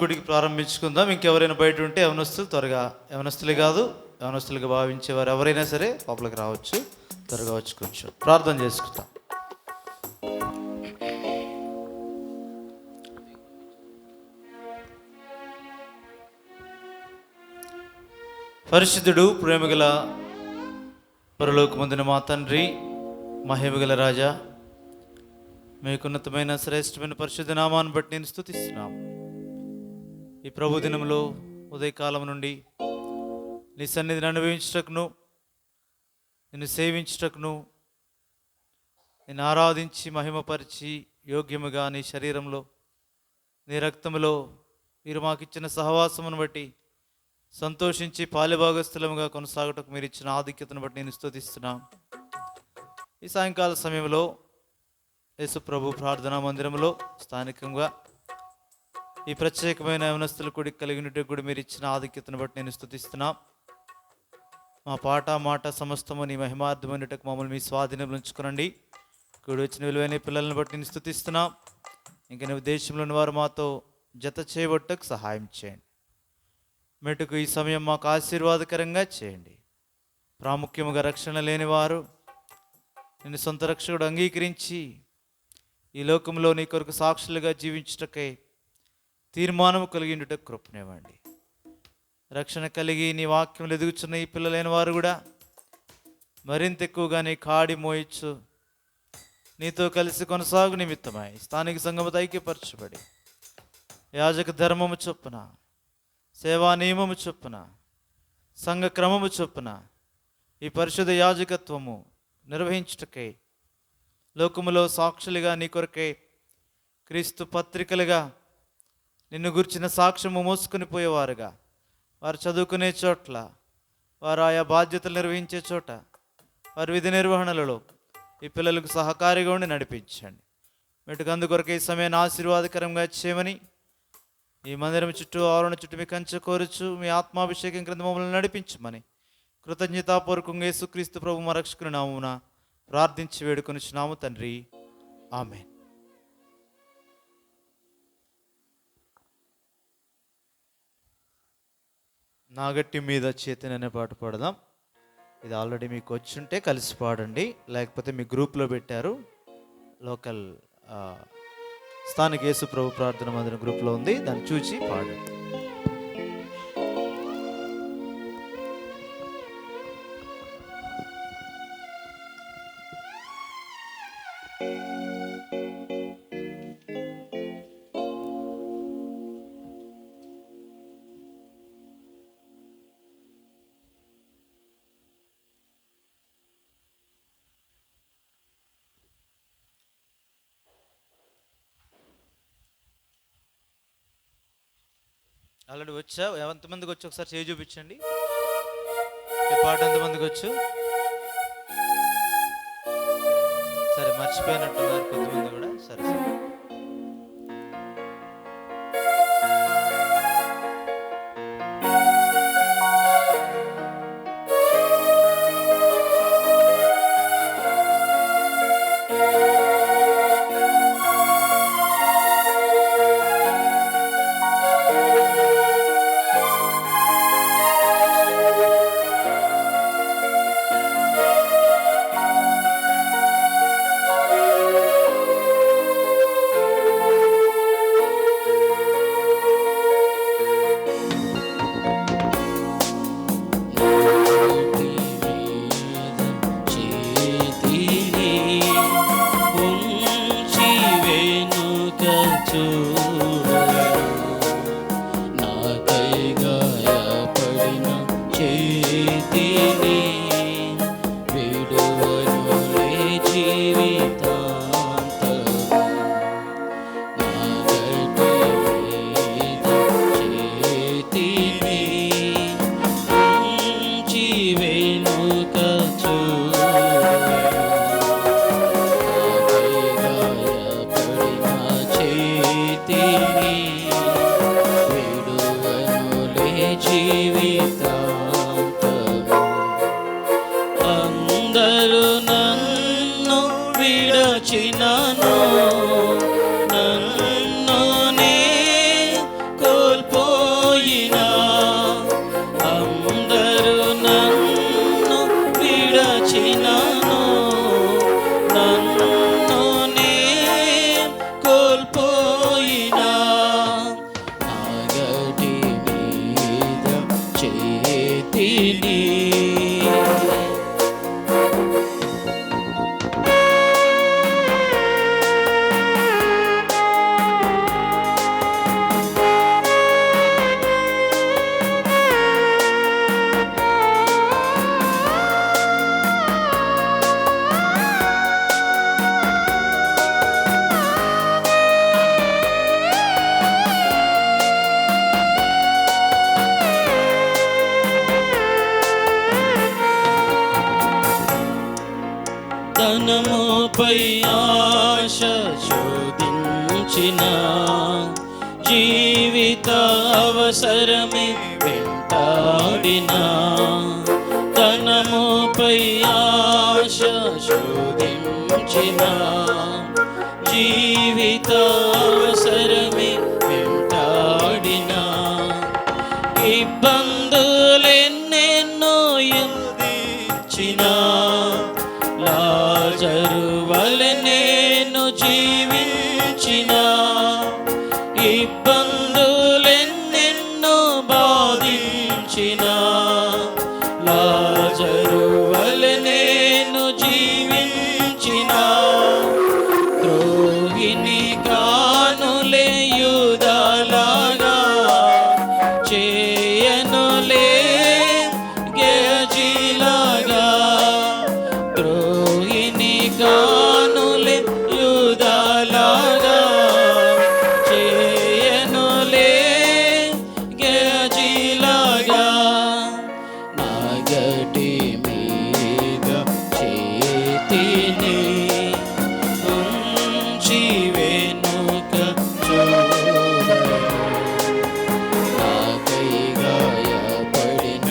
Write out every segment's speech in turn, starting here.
కూడికి ప్రారంభించుకుందాం. ఇంకెవరైనా బయట ఉంటే యవనస్తులు త్వరగా, యవనస్తులే కాదు యవనస్తులుగా భావించేవారు ఎవరైనా సరే లోపలికి రావచ్చు, త్వరగా వచ్చి కూర్చో. ప్రార్థన చేసుకుందాం. పరిశుద్ధుడు, ప్రేమగల పరలోకమందున మా తండ్రి, మహిమగల రాజా, మీకున్నతమైన శ్రేష్టమైన పరిశుద్ధ నామాన్ని బట్టి నేను స్తుతిస్తున్నాం. ఈ ప్రభు దినంలో ఉదయకాలం నుండి నీ సన్నిధిని అనుభవించుటకును, నిన్ను సేవించుటకును, నిన్ను ఆరాధించి మహిమపరిచి యోగ్యముగా నీ శరీరంలో నీ రక్తములో మీరు మాకిచ్చిన సహవాసమును బట్టి సంతోషించి పాలిభాగస్థులముగా కొనసాగటకు మీరు ఇచ్చిన ఆధిక్యతను బట్టి నేను స్తుతిస్తున్నాం. ఈ సాయంకాల సమయంలో యేసు ప్రభు ప్రార్థనా మందిరంలో స్థానికంగా ఈ ప్రత్యేకమైన యవనస్తుల కూడి కలిగినట్టు కూడా మీరు ఇచ్చిన ఆధిక్యతను బట్టి నేను స్తుతిస్తున్నాం. మా పాట మాట సమస్తము నీ మహిమార్థమైనటకు మమ్మల్ని మీ స్వాధీనంలో ఉంచుకునండి. కూడి వచ్చిన విలువైన పిల్లలను బట్టి నేను స్తుతిస్తున్నాం. ఇంకా నీ ఉద్దేశంలోని వారు మాతో జత చేయబట్టకు సహాయం చేయండి. మెటుకు ఈ సమయం మాకు ఆశీర్వాదకరంగా చేయండి. ప్రాముఖ్యముగా రక్షణ లేనివారు నిన్ను సొంత రక్షకుడు అంగీకరించి ఈ లోకంలో నీ కొరకు సాక్షులుగా జీవించుటకై తీర్మానము కలిగిండుటకు కృపనివ్వండి. రక్షణ కలిగి నీ వాక్యం ఎదుగుచున్న ఈ పిల్లలైన వారు కూడా మరింత ఎక్కువగా నీ కాడి మోయిచ్చు నీతో కలిసి కొనసాగు నిమిత్తమై స్థానిక సంఘముతో ఐక్యపరచబడి యాజక ధర్మము చొప్పున, సేవా నియమము చొప్పున, సంఘ క్రమము చొప్పున ఈ పరిశుద్ధ యాజకత్వము నిర్వహించుటకై లోకములో సాక్షులుగా నీ కొరకై క్రీస్తు పత్రికలుగా నిన్ను గుర్చిన సాక్ష్యము మోసుకొని పోయేవారుగా వారు చదువుకునే చోట్ల, వారు ఆయా బాధ్యతలు నిర్వహించే చోట, వారి విధి నిర్వహణలలో ఈ పిల్లలకు సహకారిగా ఉండి నడిపించండి. వీటికి అందుకొరకే ఈ సమయాన్ని ఆశీర్వాదకరంగా చేయమని ఈ మందిరం చుట్టూ, ఆవరణ చుట్టూ మీ కంచె కోరుచు మీ ఆత్మాభిషేకం క్రింద మమ్మల్ని నడిపించమని కృతజ్ఞతాపూర్వకంగా యేసుక్రీస్తు ప్రభు మా రక్షకుని నామమున ప్రార్థించి వేడుకొనుచున్నాము తండ్రి, ఆమేన్. నాగట్టి మీద చేతిని అనే పాట పాడదాం. ఇది ఆల్రెడీ మీకు వచ్చుంటే కలిసి పాడండి, లేకపోతే మీ గ్రూప్లో పెట్టారు. లోకల్ స్థానిక యేసు ప్రభు ప్రార్థన మందిరం గ్రూప్లో ఉంది, దాన్ని చూసి పాడండి. ఆల్రెడీ వచ్చా? ఎంతమందికి వచ్చి ఒకసారి చేయి చూపించండి. ఈ పాట ఎంతమందికి వచ్చు? సరే, మర్చిపోయినట్టున్నారు కొద్దిమంది కూడా. సరే సరే. జీవిత అవసరమే వెంటాడిన ధనముపై ఆశ శోధించిన జీవిత అవసరమే వెంటాడిన ఇబ్బందులెన్నెన్నో ఎదుర్చిన లాజరు వలె నేను జీవించిన ఇబ్బందులెన్నెన్నో బాధించిన లాజరు వలె నేను జీవించిన ద్రోహిని కానులే యూదాలాగా చేయనులే గెజిలాగా ద్రోహిని కానులే యూదాలాగా చేయనులే గెజిలాగా నాగటి మీద చేతిని ఉంచి వెనుక చూడను నాకై గాయపడిన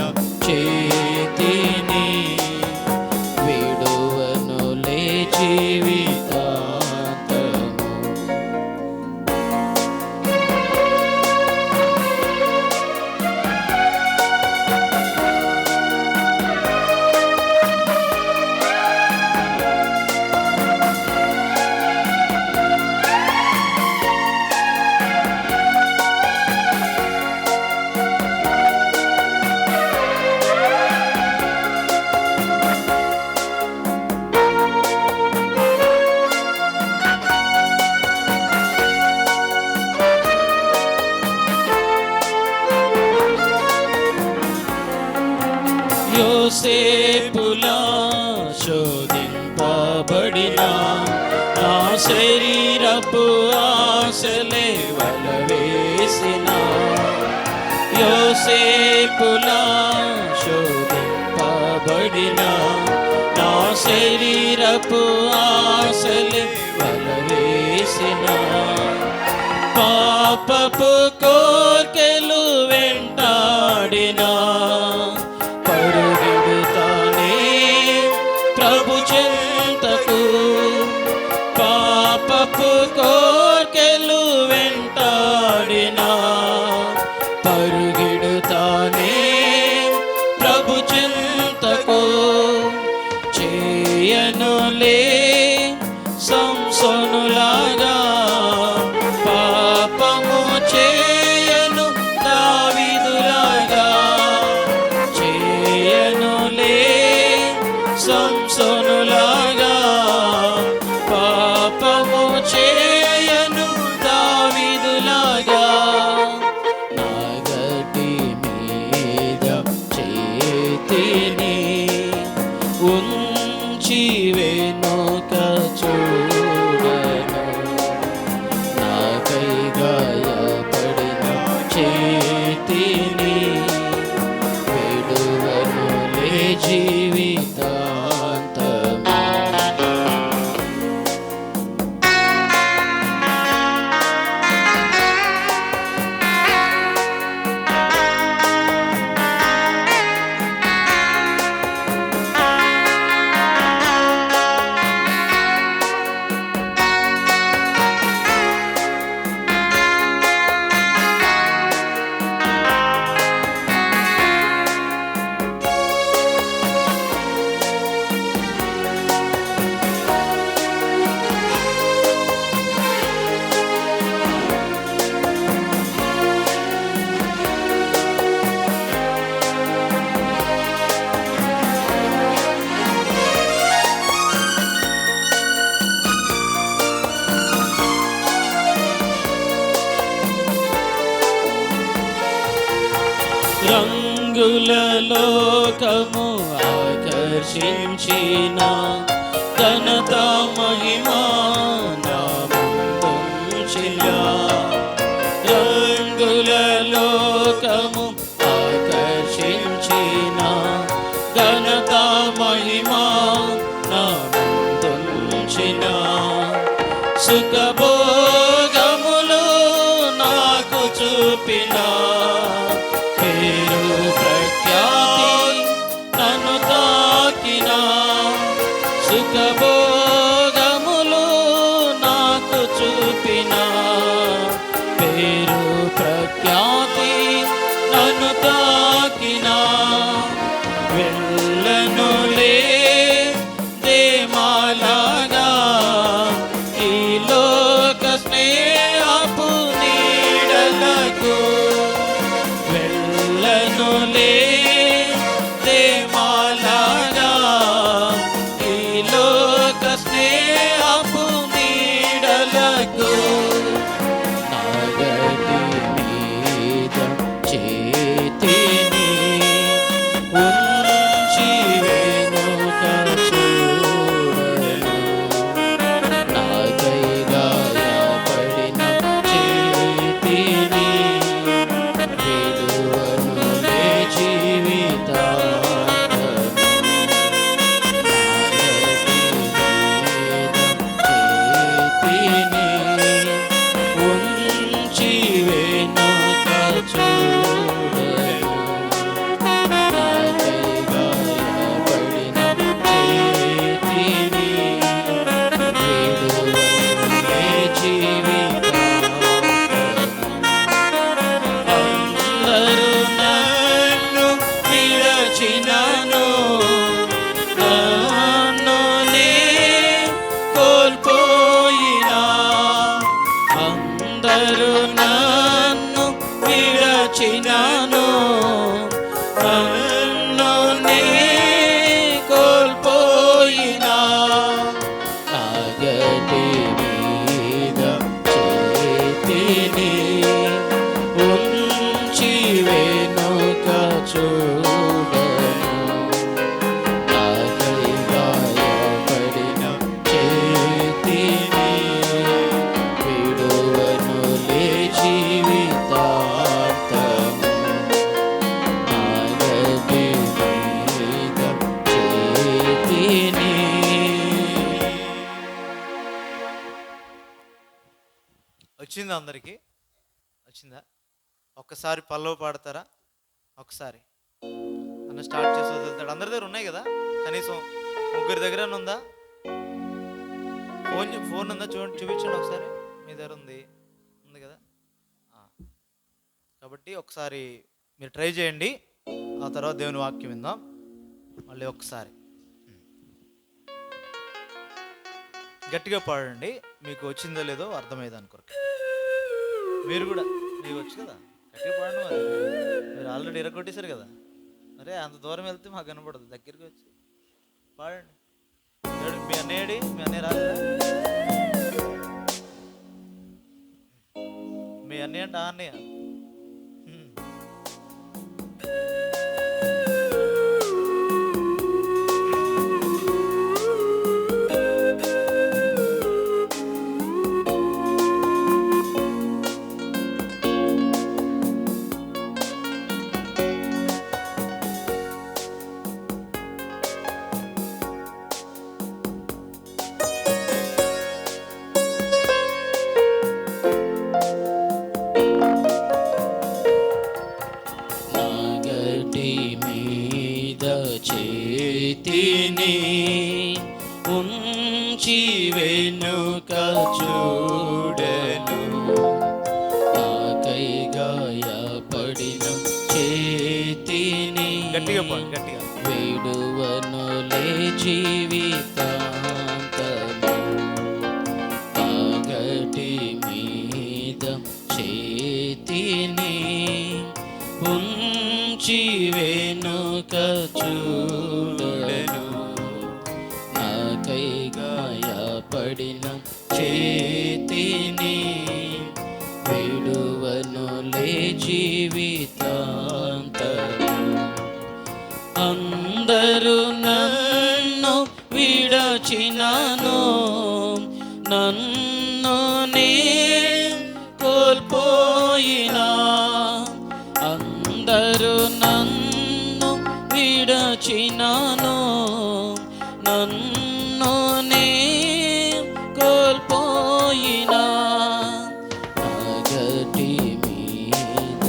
చేతిని విడువనులే జీవితాంతము యోసేపులా శోధింపబడిన నా శరీరపు ఆశలే వలవేసిన యోసేపులా శోధింపబడిన నా శరీరపు ఆశలే వలవేసిన పాపపు కోర్కెలు వెంటాడిన పరుగెడుతానే ప్రభు చెంతకు పాపపు కోర్కెలు వెంటాడిన పరుగెడుతానే ప్రభు చెంతకు చేయనులే సంసోనులాగా పాపము చేయను దావీదులాగా చేయనులే సంసోనులాగా పాపము చేయను దావీదులాగా నాగటి మీద చేతిని ఉంచి వెనుక చూడను నాకై గాయపడిన చేతిని విడువనులే జీవితాంతము రంగుల లోకము ఆకర్షించిన ఘనత మహిమా నా ముందుంచిన రంగుల లోకము ఆకర్షించిన ఘనత మహిమా నా ముందుంచిన సుఖభోగము చూపిన పేరు ప్రఖ్యాతి నన్ను తాకిన సుఖభోగములు నాకు చూపిన పేరు ప్రఖ్యాతి నన్ను తాకిన వెళ్ళనులే దేమాలాగా ఈ లోక స్నేహపు నీడలకు వెళ్ళనులే దేమాలాగా ఈ లోక స్నేహపు నీడలకు నాగటి మీద చేతిని ఉంచి వెనుక చూడను నాకై గాయపడిన చేతిని విడువనులే జీవితాంతము చేతిని ఉంచి వెనుక చూడను నాకై గాయపడిన చేతిని విడువనులే జీవితాంతము అందరూ నన్ను విడచినను నన్ను నే కోల్పోయినా అందరూ నన్ను విడచినను నన్ను నే కోల్పోయినా నాగటి మీద చేతిని ఉంచి వెనుక చూడను నాకై గాయపడిన చేతిని విడువనులే జీవితాంతము నాగటి మీద చేతిని. వచ్చిందా అందరికీ? వచ్చిందా? ఒక్కసారి పల్లవి పాడతారా? ఒకసారి అన్న స్టార్ట్ చేసి వదులుతాడు. అందరి దగ్గర ఉన్నాయి కదా, కనీసం ముగ్గురి దగ్గర ఉందా? ఫోన్ ఉందా? చూపించండి ఒకసారి. మీ దగ్గర ఉంది కదా? కాబట్టి ఒకసారి మీరు ట్రై చేయండి. ఆ తర్వాత దేవుని వాక్యం విందాం మళ్ళీ ఒకసారి. గట్టిగా పాడండి, మీకు వచ్చిందో లేదో అర్థమయ్యేది అనుకోరు. మీరు కూడా మీకు వచ్చు కదా, గట్టిగా పాడండి. మరి మీరు ఆల్రెడీ ఇరగొట్టేశారు కదా, అరే అంత దూరం వెళ్తే మాకు కనపడదు, దగ్గరికి వచ్చి పాడండి. మీ అన్నయ్యడి, మీ అన్నయ్య రాలేదా? మీ అన్నయ్య అంటే ఆ అన్నయ్య. నాగటి మీద చేతిని ఉంచి వెనుక చూడను నాకై గాయపడిన చేతిని గట్టిగా పాడు, గట్టిగా. విడువనులే జీవితాంతము నాగటి మీద చేతిని ఉంచి వెనుక చూడను నాకై గాయపడిన చేతిని విడువనులే జీవితాంతము అందరూ నన్ను విడచినను నన్ను నే కోల్పోయినా అందరూ నన్ను విడచినను నన్ను నే కోల్పోయినా నాగటి మీద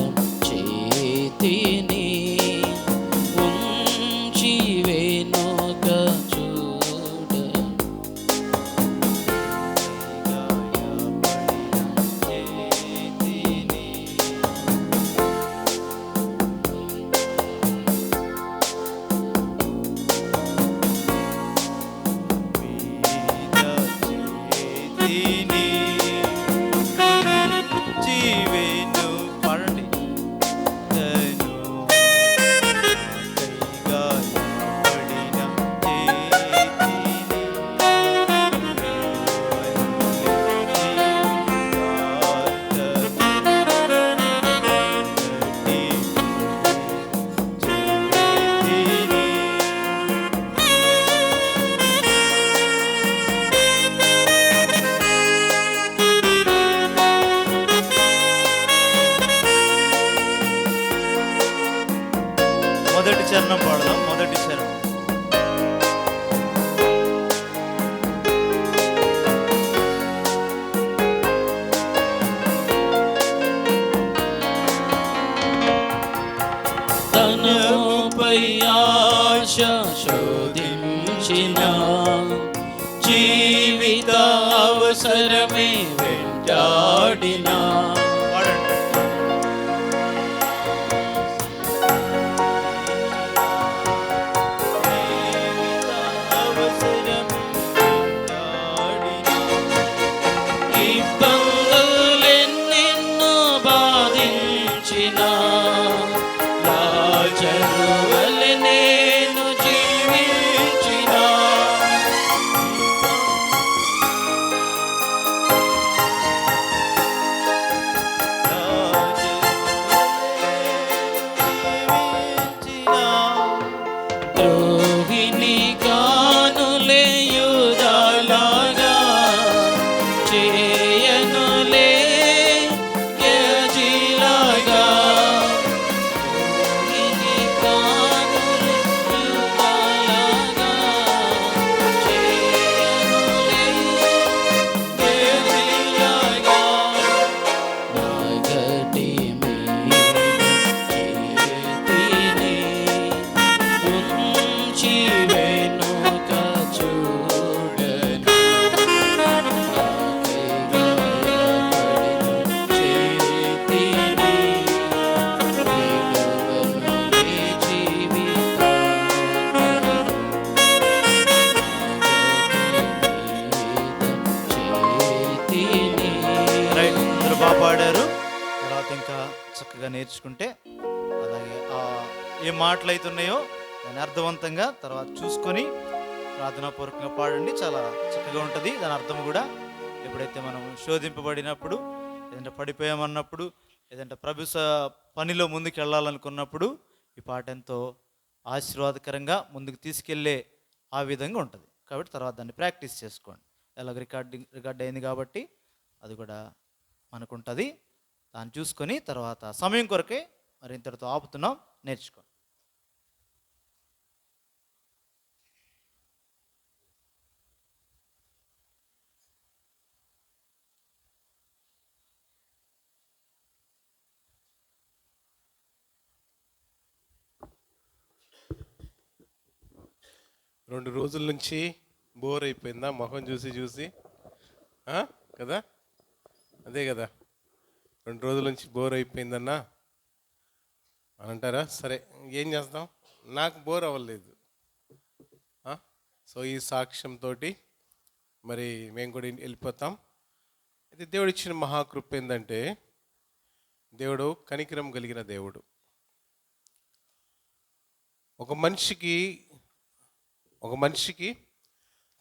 చరణం పాడదాం. మొదటి చరణం. తనపై ఆశ శోధించిన జీవిత అవసరమే వెంటాడిన పాడండి. ఇబ్బందులెన్నెన్నో బాధించిన రాజరువలె నేను జీవించిన ద్రోహిణి కానులే యూదాలాగా చేయనులే యజిలాగా ద్రోహిణి కానులే యూదాలాగా చేయనులే యజిలాగా నాగటి చేతిని ఉంచి వెనుక చూడను చేతిని విడువనులే చేతిని రైట్, అందరూ బాగా పాడారు. తర్వాత ఇంకా చక్కగా నేర్చుకుంటే అలాగే ఏ మాటలు అయితే ఉన్నాయో దాన్ని అర్థవంతంగా తర్వాత చూసుకొని ప్రార్థనాపూర్వకంగా పాడండి. చాలా చక్కగా ఉంటుంది దాని అర్థం కూడా. ఎప్పుడైతే మనం శోధింపబడినప్పుడు, లేదంటే పడిపోయామన్నప్పుడు, లేదంటే పనిలో ముందుకు వెళ్ళాలనుకున్నప్పుడు ఈ పాట ఎంతో ఆశీర్వాదకరంగా ముందుకు తీసుకెళ్ళే ఆ విధంగా ఉంటుంది. కాబట్టి తర్వాత దాన్ని ప్రాక్టీస్ చేసుకోండి. ఎలాగ రికార్డ్ అయింది కాబట్టి అది కూడా మనకు ఉంటుంది. దాన్ని చూసుకొని తర్వాత సమయం కొరకే మరి ఇంతటితో ఆపుతున్నాం. నేర్చుకోండి. రెండు రోజుల నుంచి బోర్ అయిపోయిందా మొహం చూసి చూసి? కదా, అదే కదా, 2 రోజుల నుంచి బోర్ అయిపోయిందన్నా అని అంటారా? సరే, ఏం చేస్తాం, నాకు బోర్ అవ్వలేదు. సో ఈ సాక్ష్యంతో మరి మేము కూడా వెళ్ళిపోతాం. అయితే దేవుడు ఇచ్చిన మహాకృప ఏంటంటే, దేవుడు కనికరం కలిగిన దేవుడు. ఒక మనిషికి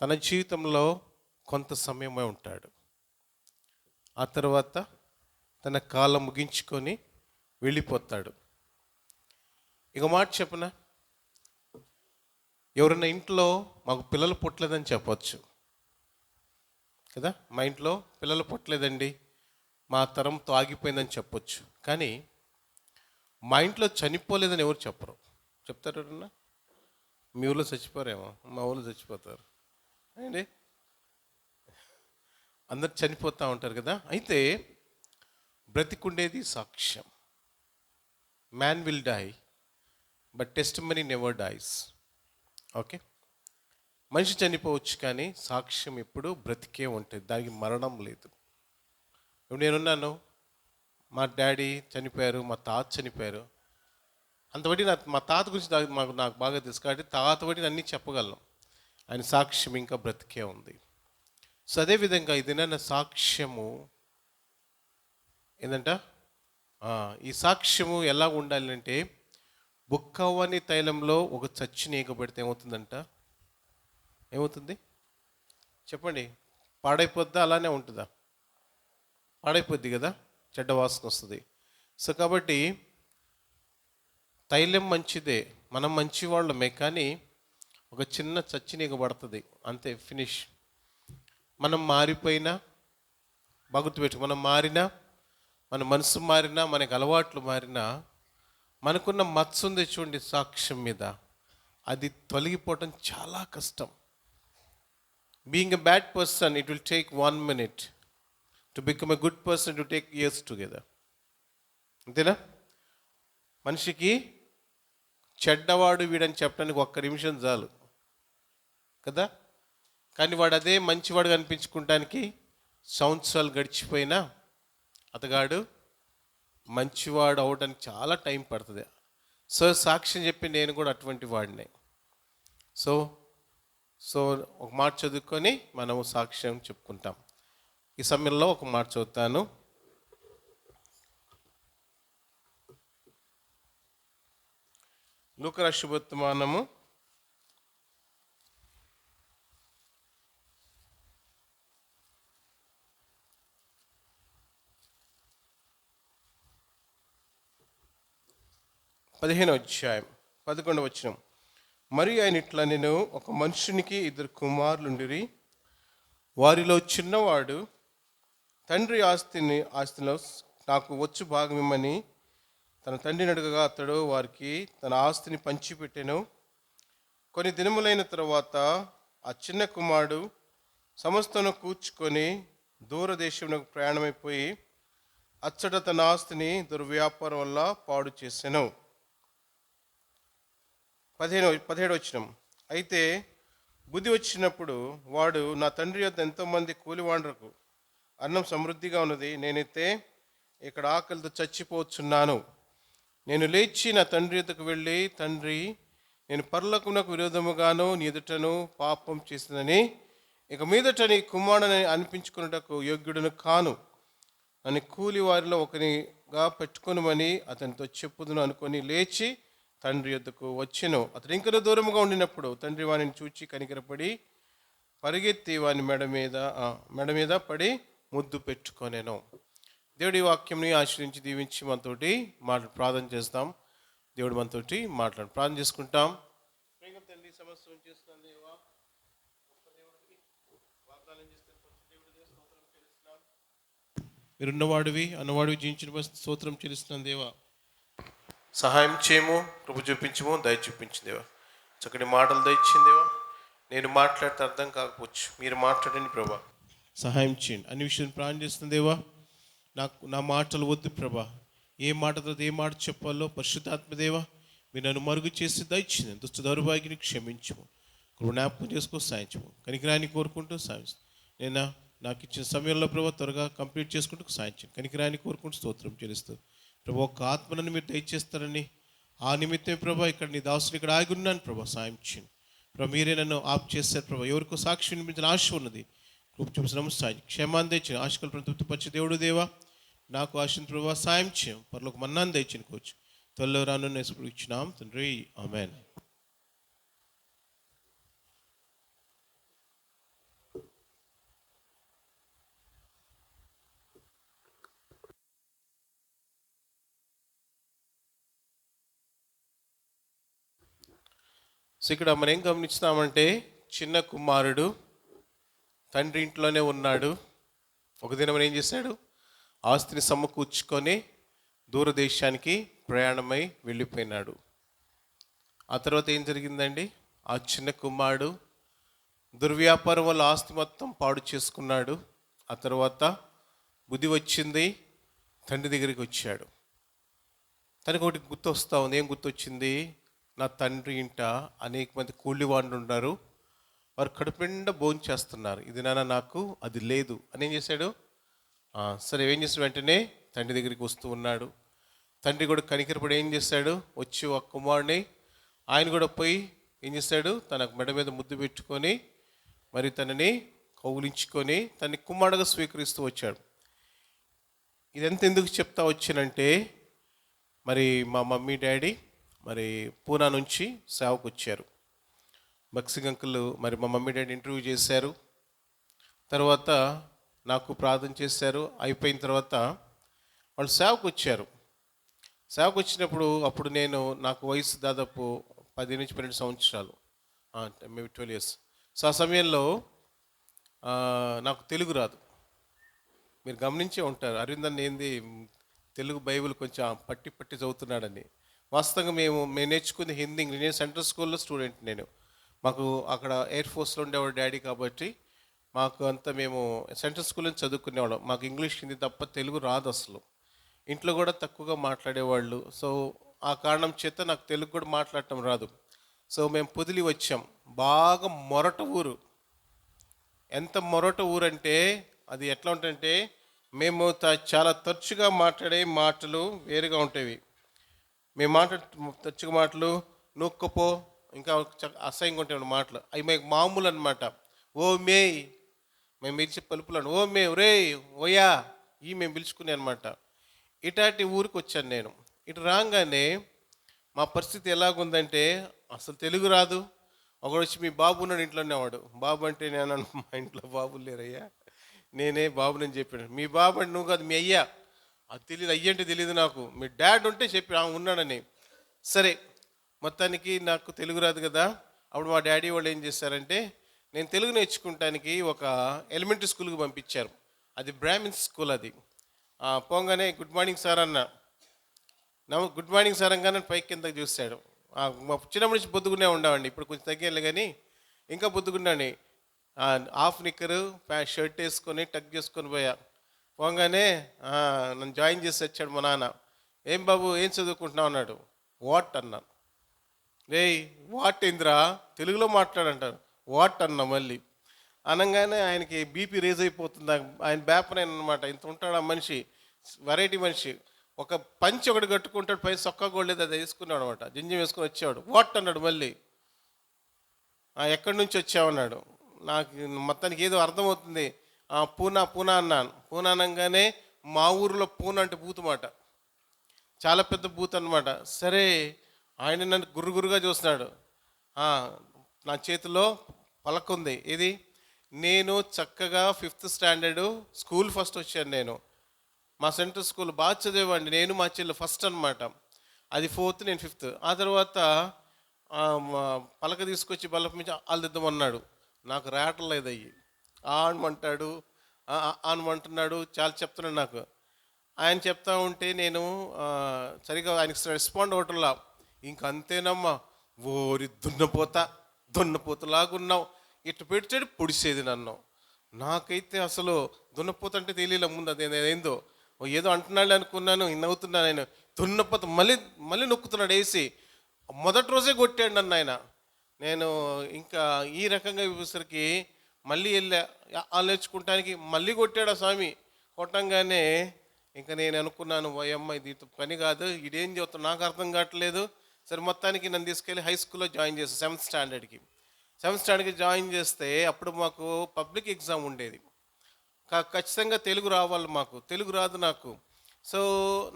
తన జీవితంలో కొంత సమయమే ఉంటాడు. ఆ తర్వాత తన కాలం ముగించుకొని వెళ్ళిపోతాడు. ఇక మాట చెప్పనా, ఎవరైనా ఇంట్లో మాకు పిల్లలు పుట్టలేదని చెప్పొచ్చు కదా, మా ఇంట్లో పిల్లలు పుట్టలేదండి, మా తరంతో ఆగిపోయిందని చెప్పొచ్చు. కానీ మా ఇంట్లో చనిపోలేదని ఎవరు చెప్పరు. చెప్తారు ఎవరన్నా? మీ ఊళ్ళో చచ్చిపోరేమో, మా ఊళ్ళో చచ్చిపోతారు అండి, అందరు చనిపోతూ ఉంటారు కదా. అయితే బ్రతికుండేది సాక్ష్యం. Man will die but testimony never dies. Okay, మనిషి చనిపోవచ్చు కానీ సాక్ష్యం ఎప్పుడు బ్రతికే ఉంటుంది, దానికి మరణం లేదు. ఇప్పుడు నేనున్నాను, మా డాడీ చనిపోయారు, మా తాత చనిపోయారు, అంతబట్టి మా తాత గురించి నాకు బాగా తెలుసు కాబట్టి తాత బట్టి అన్నీ చెప్పగలను. ఆయన సాక్ష్యం ఇంకా బ్రతికే ఉంది. సో అదేవిధంగా ఇదేనా సాక్ష్యము ఏంటంట, ఈ సాక్ష్యము ఎలా ఉండాలి అంటే, బుక్కవని తైలంలో ఒక చచ్చి నీగబడితే ఏమవుతుందంట? ఏమవుతుంది చెప్పండి? పాడైపోద్దా? అలానే ఉంటుందా? పాడైపోద్ది కదా, చెడ్డ వాసన వస్తుంది. సో కాబట్టి తైలం మంచిదే, మనం మంచి వాళ్ళమే, కానీ ఒక చిన్న చచ్చి నీగబడుతుంది అంతే, ఫినిష్. మనం మారిపోయినా, బాగుర్తుపెట్టు, మనం మారినా, మన మనసు మారినా, మనకు అలవాట్లు మారినా, మనకున్న మత్స ఉంది చూడండి సాక్ష్యం మీద, అది తొలగిపోవటం చాలా కష్టం. Being a bad person, it will take 1 minute. To become a good person, to take years together. అంతేనా? మనిషికి చెడ్డవాడు వీడని చెప్పడానికి 1 నిమిషం చాలు కదా. కానీ వాడు అదే మంచివాడు అనిపించుకుంటానికి సంవత్సరాలు గడిచిపోయినా అతగాడు మంచివాడు అవడానికి చాలా టైం పడుతుంది. సో సాక్ష్యం చెప్పి నేను కూడా అటువంటి వాడినే. సో ఒక మాట చదువుకొని మనము సాక్ష్యం చెప్పుకుంటాం. ఈ సమయంలో ఒక మాట చదువుతాను. లూకా రాసిన శుభవర్తమానము 15వ అధ్యాయం 11వ వచనం. మరియు ఆయన ఇట్లా, నేను ఒక మనుషునికి 2 కుమారులుండిరి. వారిలో చిన్నవాడు తండ్రి ఆస్తిలో నాకు వచ్చు భాగం ఇమ్మని తన తండ్రిని అడగగా అతడు వారికి తన ఆస్తిని పంచిపెట్టెను. కొన్ని దినములైన తర్వాత ఆ చిన్న కుమారుడు సమస్తను కూర్చుకొని దూరదేశమునకు ప్రయాణమైపోయి అచ్చట తన ఆస్తిని దుర్వ్యాపారం వల్ల పాడు చేసెను. 17వ వచనం. అయితే బుద్ధి వచ్చినప్పుడు వాడు, నా తండ్రి యొద్ద ఎంతోమంది కూలివాండ్రకు అన్నం సమృద్ధిగా ఉన్నది, నేనైతే ఇక్కడ ఆకలితో చచ్చిపోతున్నాను. నేను లేచి నా తండ్రి యొద్దకు వెళ్ళి, తండ్రి, నేను పరలోకమునకు విరోధముగాను నీ ఎదుటను పాపం చేసిందని ఇక మీదట నీ కుమారుని అనిపించుకున్నటకు యోగ్యుడను కాను. నన్ను కూలి వారిలో ఒకనిగా పెట్టుకొనుమని అతనితో చెప్పుదును అనుకొని లేచి తండ్రి యొద్దకు వచ్చెను. అతడు ఇంకనూ దూరముగా ఉండినప్పుడు తండ్రి వానిని చూచి కనికరపడి పరిగెత్తి వాని మెడ మీద పడి ముద్దు పెట్టుకొనెను. దేవుడి వాక్యంని ఆశ్రయించి దీవించి మనతోటి ప్రార్థన చేస్తాం. దేవుడు మనతోటి ప్రార్థన చేసుకుంటాం. తండ్రి, సమస్తం చేస్తున్నాను దేవా, మీరున్నవాడివి అన్నవాడివి జీవించిన స్తోత్రం చెల్లిస్తున్నాను దేవా. సహాయం చేయము, కృప చూపించము, దయ చూపించు దేవా. చక్కటి మాటలు దయచింది దేవా. నేను మాట్లాడితే అర్థం కాకపోవచ్చు, మీరు మాట్లాడండి ప్రభా. సహాయం చేయండి. అన్ని విషయాలు ప్రార్థన చేస్తుంది దేవా. నా మాటలు వద్దు ప్రభా. ఏ మాట తర్వాత ఏ మాట చెప్పాలో పరిశుద్ధాత్మదేవా మీరు నన్ను మరుగు చేసి దయచింది. దుష్ట దౌర్భాగ్యాన్ని క్షమించము, కృప జ్ఞాపకం చేసుకో సాయించము. కనికరాన్ని కోరుకుంటూ సాయిస్తాను. నేను నాకు ఇచ్చిన సమయంలో ప్రభా త్వరగా కంప్లీట్ చేసుకుంటూ సాయించండి. కనికరాన్ని కోరుకుంటూ స్తోత్రం చెల్లిస్తూ ప్రభా ఒక ఆత్మలను మీరు దయచేస్తారని ఆ నిమిత్తమే ప్రభా ఇక్కడ నీ దాసుని ఇక్కడ ఆగి ఉన్నాను ప్రభా. సాయం చేయండి ప్రభా. మీరే నన్ను ఆప్ చేస్తారు ప్రభా. ఎవరికో సాక్షి వినిపించిన ఆశ ఉన్నది, కృప చూపించిన సాయం క్షేమాన్ని దయచేయండి. ఆశకల్పన తృప్తిపరిచే దేవుడు దేవా, నాకు ఆశను ప్రభా సాయం చేయం. పరలోక మన్నాన్ని దయచేయండి కోవచ్చు. త్వరలో రాను ఇచ్చినాం తండ్రి, ఆమేన్. సో ఇక్కడ మనం ఏం గమనిస్తామంటే, చిన్న కుమారుడు తండ్రి ఇంట్లోనే ఉన్నాడు. ఒక దినం ఏం చేశాడు, ఆస్తిని సమకూర్చుకొని దూరదేశానికి ప్రయాణమై వెళ్ళిపోయినాడు. ఆ తర్వాత ఏం జరిగిందండి, ఆ చిన్న కుమారుడు దుర్వ్యాపారం వల్ల ఆస్తి మొత్తం పాడు చేసుకున్నాడు. ఆ తర్వాత బుద్ధి వచ్చింది, తండ్రి దగ్గరికి వచ్చాడు. తనకు ఒకటి గుర్తొస్తా ఉంది. ఏం గుర్తొచ్చింది, నా తండ్రి ఇంట అనేక మంది కూలివాళ్ళు ఉన్నారు, వారు కడుపు నిండా భోజనం చేస్తున్నారు, ఇది నాన్న నాకు అది లేదు అని ఏం చేశాడు. సరే ఏం చేసిన వెంటనే తండ్రి దగ్గరికి వస్తూ ఉన్నాడు. తండ్రి కూడా కనికరపడి ఏం చేశాడు, వచ్చి ఒక కుమారుని ఆయన కూడా పోయి ఏం చేశాడు, తన మెడ మీద ముద్దు పెట్టుకొని మరి తనని కౌలించుకొని తనని కుమారుడుగా స్వీకరిస్తూ వచ్చాడు. ఇదంతా ఎందుకు చెప్తా వచ్చానంటే, మరి మా మమ్మీ డాడీ మరి పూనా నుంచి సేవకు వచ్చారు. బక్సింగ్ అంకుల్ మరి మా మమ్మీ డాడీ ఇంటర్వ్యూ చేశారు. తర్వాత నాకు ప్రార్థన చేశారు. అయిపోయిన తర్వాత వాళ్ళు సేవకు వచ్చారు. సేవకు వచ్చినప్పుడు అప్పుడు నాకు వయసు దాదాపు 10 నుంచి 12 సంవత్సరాలు, మేబీ 12 years. సో ఆ సమయంలో నాకు తెలుగు రాదు. మీరు గమనించే ఉంటారు, అరవిందన్ ఏంది తెలుగు బైబిల్ కొంచెం పట్టి చదువుతున్నాడని. వాస్తవంగా మేము నేర్చుకుంది హిందీ ఇంగ్లీష్. నేను సెంట్రల్ స్కూల్లో స్టూడెంట్ నేను. మాకు అక్కడ ఎయిర్ ఫోర్స్లో ఉండేవాడు డాడీ, కాబట్టి మాకు అంతా మేము సెంట్రల్ స్కూల్లో చదువుకునేవాళ్ళం. మాకు ఇంగ్లీష్ హిందీ తప్ప తెలుగు రాదు అసలు. ఇంట్లో కూడా తక్కువగా మాట్లాడేవాళ్ళు. సో ఆ కారణం చేత నాకు తెలుగు కూడా మాట్లాడటం రాదు. సో మేము పొదిలి వచ్చాం. బాగా మొరట ఊరు. ఎంత మొరట ఊరంటే అది ఎట్లా ఉంటుందంటే మేము చాలా తరచుగా మాట్లాడే మాటలు వేరుగా ఉంటాయి. మేము తరచుగా మాటలు నొక్కపో, ఇంకా అసహ్యంగా ఉంటాయి మాటలు. అవి మీకు మామూలు అనమాట. ఓ మే, మేము పిలిచి పలుపులను ఓ మే, రే, ఓయా, ఇవి మేము పిలుచుకునే అనమాట. ఇటాటి ఊరికి వచ్చాను నేను. ఇటు రాగానే మా పరిస్థితి ఎలాగుందంటే అసలు తెలుగు రాదు. ఒకడు వచ్చి మీ బాబు ఉన్నాడు ఇంట్లోనే. వాడు బాబు అంటే నేను మా ఇంట్లో బాబులు లేరయ్యా, నేనే బాబునని చెప్పాను. మీ బాబు అంటే నువ్వు కాదు, మీ అయ్యా. అది తెలియదు, అయ్య అంటే తెలియదు నాకు. మీ డాడ్ ఉంటే చెప్పి ఉన్నాడని. సరే, మొత్తానికి నాకు తెలుగు రాదు కదా. అప్పుడు మా డాడీ వాళ్ళు ఏం చేశారంటే నేను తెలుగు నేర్చుకుంటానికి ఒక ఎలిమెంటరీ స్కూల్కి పంపించారు. అది బ్రాహ్మిన్స్ స్కూల్. అది పోగానే గుడ్ మార్నింగ్ సార్ అన్న. గుడ్ మార్నింగ్ సార్ అనగానే పైకి కిందకి చూశాడు. చిన్నప్పటి నుంచి బొద్దుగునే ఉండేవాడిని. ఇప్పుడు కొంచెం తగ్గేళ్ళు కానీ ఇంకా బొద్దుగున్నాను. హాఫ్ నిక్కరు షర్ట్ వేసుకొని టక్ చేసుకొని పోయా. పోగానే నన్ను జాయిన్ చేసి వచ్చాడు మా నాన్న. ఏం బాబు ఏం చదువుకుంటున్నావు అన్నాడు. వాట్ అన్నాను. రేయ్ వాట్ ఏంద్రా, తెలుగులో మాట్లాడంటారు. వాట్ అన్నా మళ్ళీ. అనగానే ఆయనకి బీపీ రేజ్ అయిపోతుంది. ఆయన బేపనైన అనమాట. ఇంత ఉంటాడు ఆ మనిషి, వెరైటీ మనిషి. ఒక పంచి ఒకటి కట్టుకుంటాడు, పై సొక్క కూడా లేదు, అది వేసుకున్నాడు అనమాట. జింజం వేసుకుని వచ్చేవాడు. వాట్ అన్నాడు మళ్ళీ. ఎక్కడి నుంచి వచ్చావన్నాడు. నాకు మొత్తానికి ఏదో అర్థమవుతుంది. పూనా పూనా అన్నాను. పూనా అనగానే మా ఊరిలో పూనా అంటే బూత్ మాట, చాలా పెద్ద బూత్ అనమాట. సరే, ఆయన నన్ను గుర్రుగురుగా చూస్తున్నాడు. నా చేతిలో పలక ఉంది. ఇది నేను చక్కగా 5th స్టాండర్డు స్కూల్ ఫస్ట్ వచ్చాను నేను. మా సెంట్రల్ స్కూల్ బాగా చదివేవాడిని. నేను మా చెల్లి ఫస్ట్ అనమాట. అది 4th, నేను 5th. ఆ తర్వాత పలక తీసుకొచ్చి బల్లపు నుంచి అల్దిద్దామన్నాడు. నాకు రావట్లేదు అయ్యి. ఆనమంటాడు, ఆనమంటున్నాడు, చాలా చెప్తున్నాడు నాకు. ఆయన చెప్తా ఉంటే నేను సరిగా ఆయనకి రెస్పాండ్ అవ్వటంలా. ఇంక అంతేనమ్మా, ఓరి దున్నపోతలాగున్నావు, ఇటు పెడిచాడు పొడిసేది నన్ను. నాకైతే అసలు దున్నపోత అంటే తెలియలే ముందు. అది ఏందో ఏదో అంటున్నాడు అనుకున్నాను. నవ్వుతున్నాను. నేను దున్నపోత మళ్ళీ నొక్కుతున్నాడు వేసి. మొదటి రోజే కొట్టాడు నన్ను ఆయన. నేను ఇంకా ఈ రకంగా చూసేసరికి మళ్ళీ వెళ్ళా నేర్చుకుంటానికి. మళ్ళీ కొట్టాడు ఆ స్వామి. కొట్టంగానే ఇంకా నేను అనుకున్నాను, ఓయమ్మ ఇది పని కాదు, ఇదేం చెబుతాను నాకు అర్థం కావట్లేదు. సరే, మొత్తానికి నన్ను తీసుకెళ్ళి హై స్కూల్లో జాయిన్ చేస్తాను. 7th స్టాండర్డ్కి. 7th స్టాండర్డ్కి జాయిన్ చేస్తే అప్పుడు మాకు పబ్లిక్ ఎగ్జామ్ ఉండేది. ఖచ్చితంగా తెలుగు రావాలి మాకు. తెలుగు రాదు నాకు. సో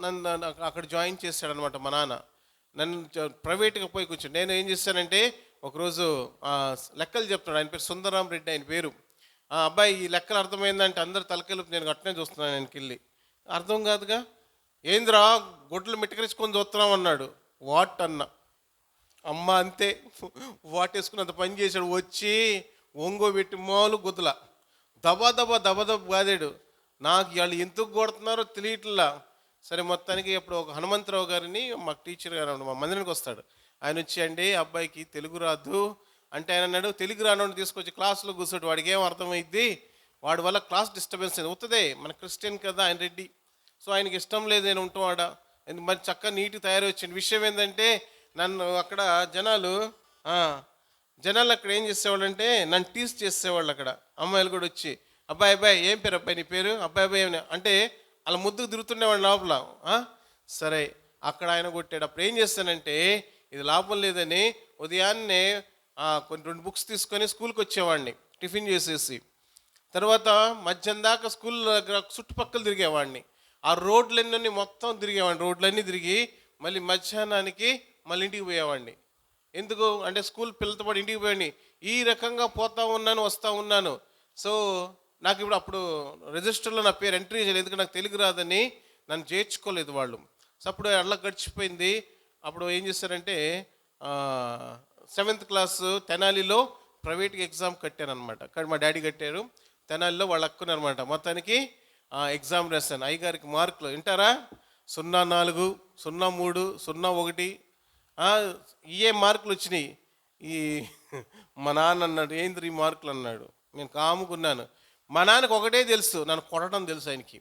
నన్ను అక్కడ జాయిన్ చేశాడు అనమాట మా నాన్న. నన్ను ప్రైవేట్గా పోయి కూర్చొని నేను ఏం చేశానంటే ఒకరోజు లెక్కలు చెప్తున్నాడు. ఆయన పేరు సుందరరాం రెడ్డి ఆయన పేరు. అబ్బాయి ఈ లెక్కలు అర్థమైందంటే అందరు తలకెళ్ళి నేను అట్టనే చూస్తున్నాను. ఆయనకి వెళ్ళి అర్థం కాదుగా. ఏంద్రా గుడ్లు మిట్టకరించుకొని చూస్తున్నాం అన్నాడు. వాట్ అన్నా. అమ్మ అంతే, వాటేసుకుని అంత పని చేశాడు. వచ్చి ఒంగోబెట్టి మాలు గుద్దల దబా బాదాడు. నాకు వాళ్ళు ఎందుకు కొడుతున్నారో తెలియట్లా. సరే, మొత్తానికి ఇప్పుడు ఒక హనుమంతరావు గారిని మాకు టీచర్ గారు మా మందిరానికి వస్తాడు. ఆయన వచ్చి అండి అబ్బాయికి తెలుగు రాదు అంటే ఆయన అన్నాడు, తెలుగు రానోడిని తీసుకొచ్చి క్లాసులో కూర్చోటి, వాడికి ఏం అర్థమైద్ది, వాడి వల్ల క్లాస్ డిస్టర్బెన్స్ అవుతుంది. మన క్రిస్టియన్ కదా ఆయన రెడ్డి. సో ఆయనకి ఇష్టం లేదు నేను ఉంటావాడ. మరి చక్కగా నీట్గా తయారు వచ్చింది. విషయం ఏంటంటే నన్ను అక్కడ జనాలు అక్కడ ఏం చేసేవాళ్ళు నన్ను టీస్ చేసేవాళ్ళు. అక్కడ అమ్మాయిలు కూడా వచ్చి అబ్బాయి ఏం పేరు అబ్బాయి నీ పేరు, అబ్బాయి ఏమి అంటే అలా ముద్దుకు తిరుగుతుండేవాడు లోపల. సరే, అక్కడ ఆయన కొట్టాడు. అప్పుడు ఏం చేస్తానంటే ఇది లాభం లేదని ఉదయాన్నే కొన్ని 2 బుక్స్ తీసుకొని స్కూల్కి వచ్చేవాడిని టిఫిన్ చేసేసి. తర్వాత మధ్యాహ్నం దాకా స్కూల్ చుట్టుపక్కల తిరిగేవాడిని. ఆ రోడ్లన్నీ మొత్తం తిరిగేవాడిని. రోడ్లన్నీ తిరిగి మళ్ళీ మధ్యాహ్నానికి మళ్ళీ ఇంటికి పోయేవాడిని. ఎందుకు అంటే స్కూల్ పిల్లలతో పాటు ఇంటికి పోయాడిని. ఈ రకంగా పోతా ఉన్నాను, వస్తూ ఉన్నాను. సో నాకు ఇప్పుడు అప్పుడు రిజిస్టర్లో నా పేరు ఎంట్రీ చేయలేదు, ఎందుకంటే నాకు తెలుగు రాదని నన్ను చేర్చుకోలేదు వాళ్ళు. సో అప్పుడు అట్లా గడిచిపోయింది. అప్పుడు ఏం చేశారంటే 7th క్లాస్ తెనాలిలో ప్రైవేట్గా ఎగ్జామ్ కట్టాను అనమాట. మా డాడీ కట్టారు. తెనాలిలో వాళ్ళు అక్కున్నారనమాట. మొత్తానికి ఎగ్జామ్ రాశాను. అయ్యగారికి మార్కులు వింటారా, 04, 03, 01 ఇయే మార్కులు వచ్చినాయి. ఈ మా నాన్న అన్నాడు, ఏంద్ర ఈ మార్కులు అన్నాడు. నేను కాముకున్నాను. మా నాన్నకు ఒకటే తెలుసు, నన్ను కొట్టడం తెలుసు ఆయనకి.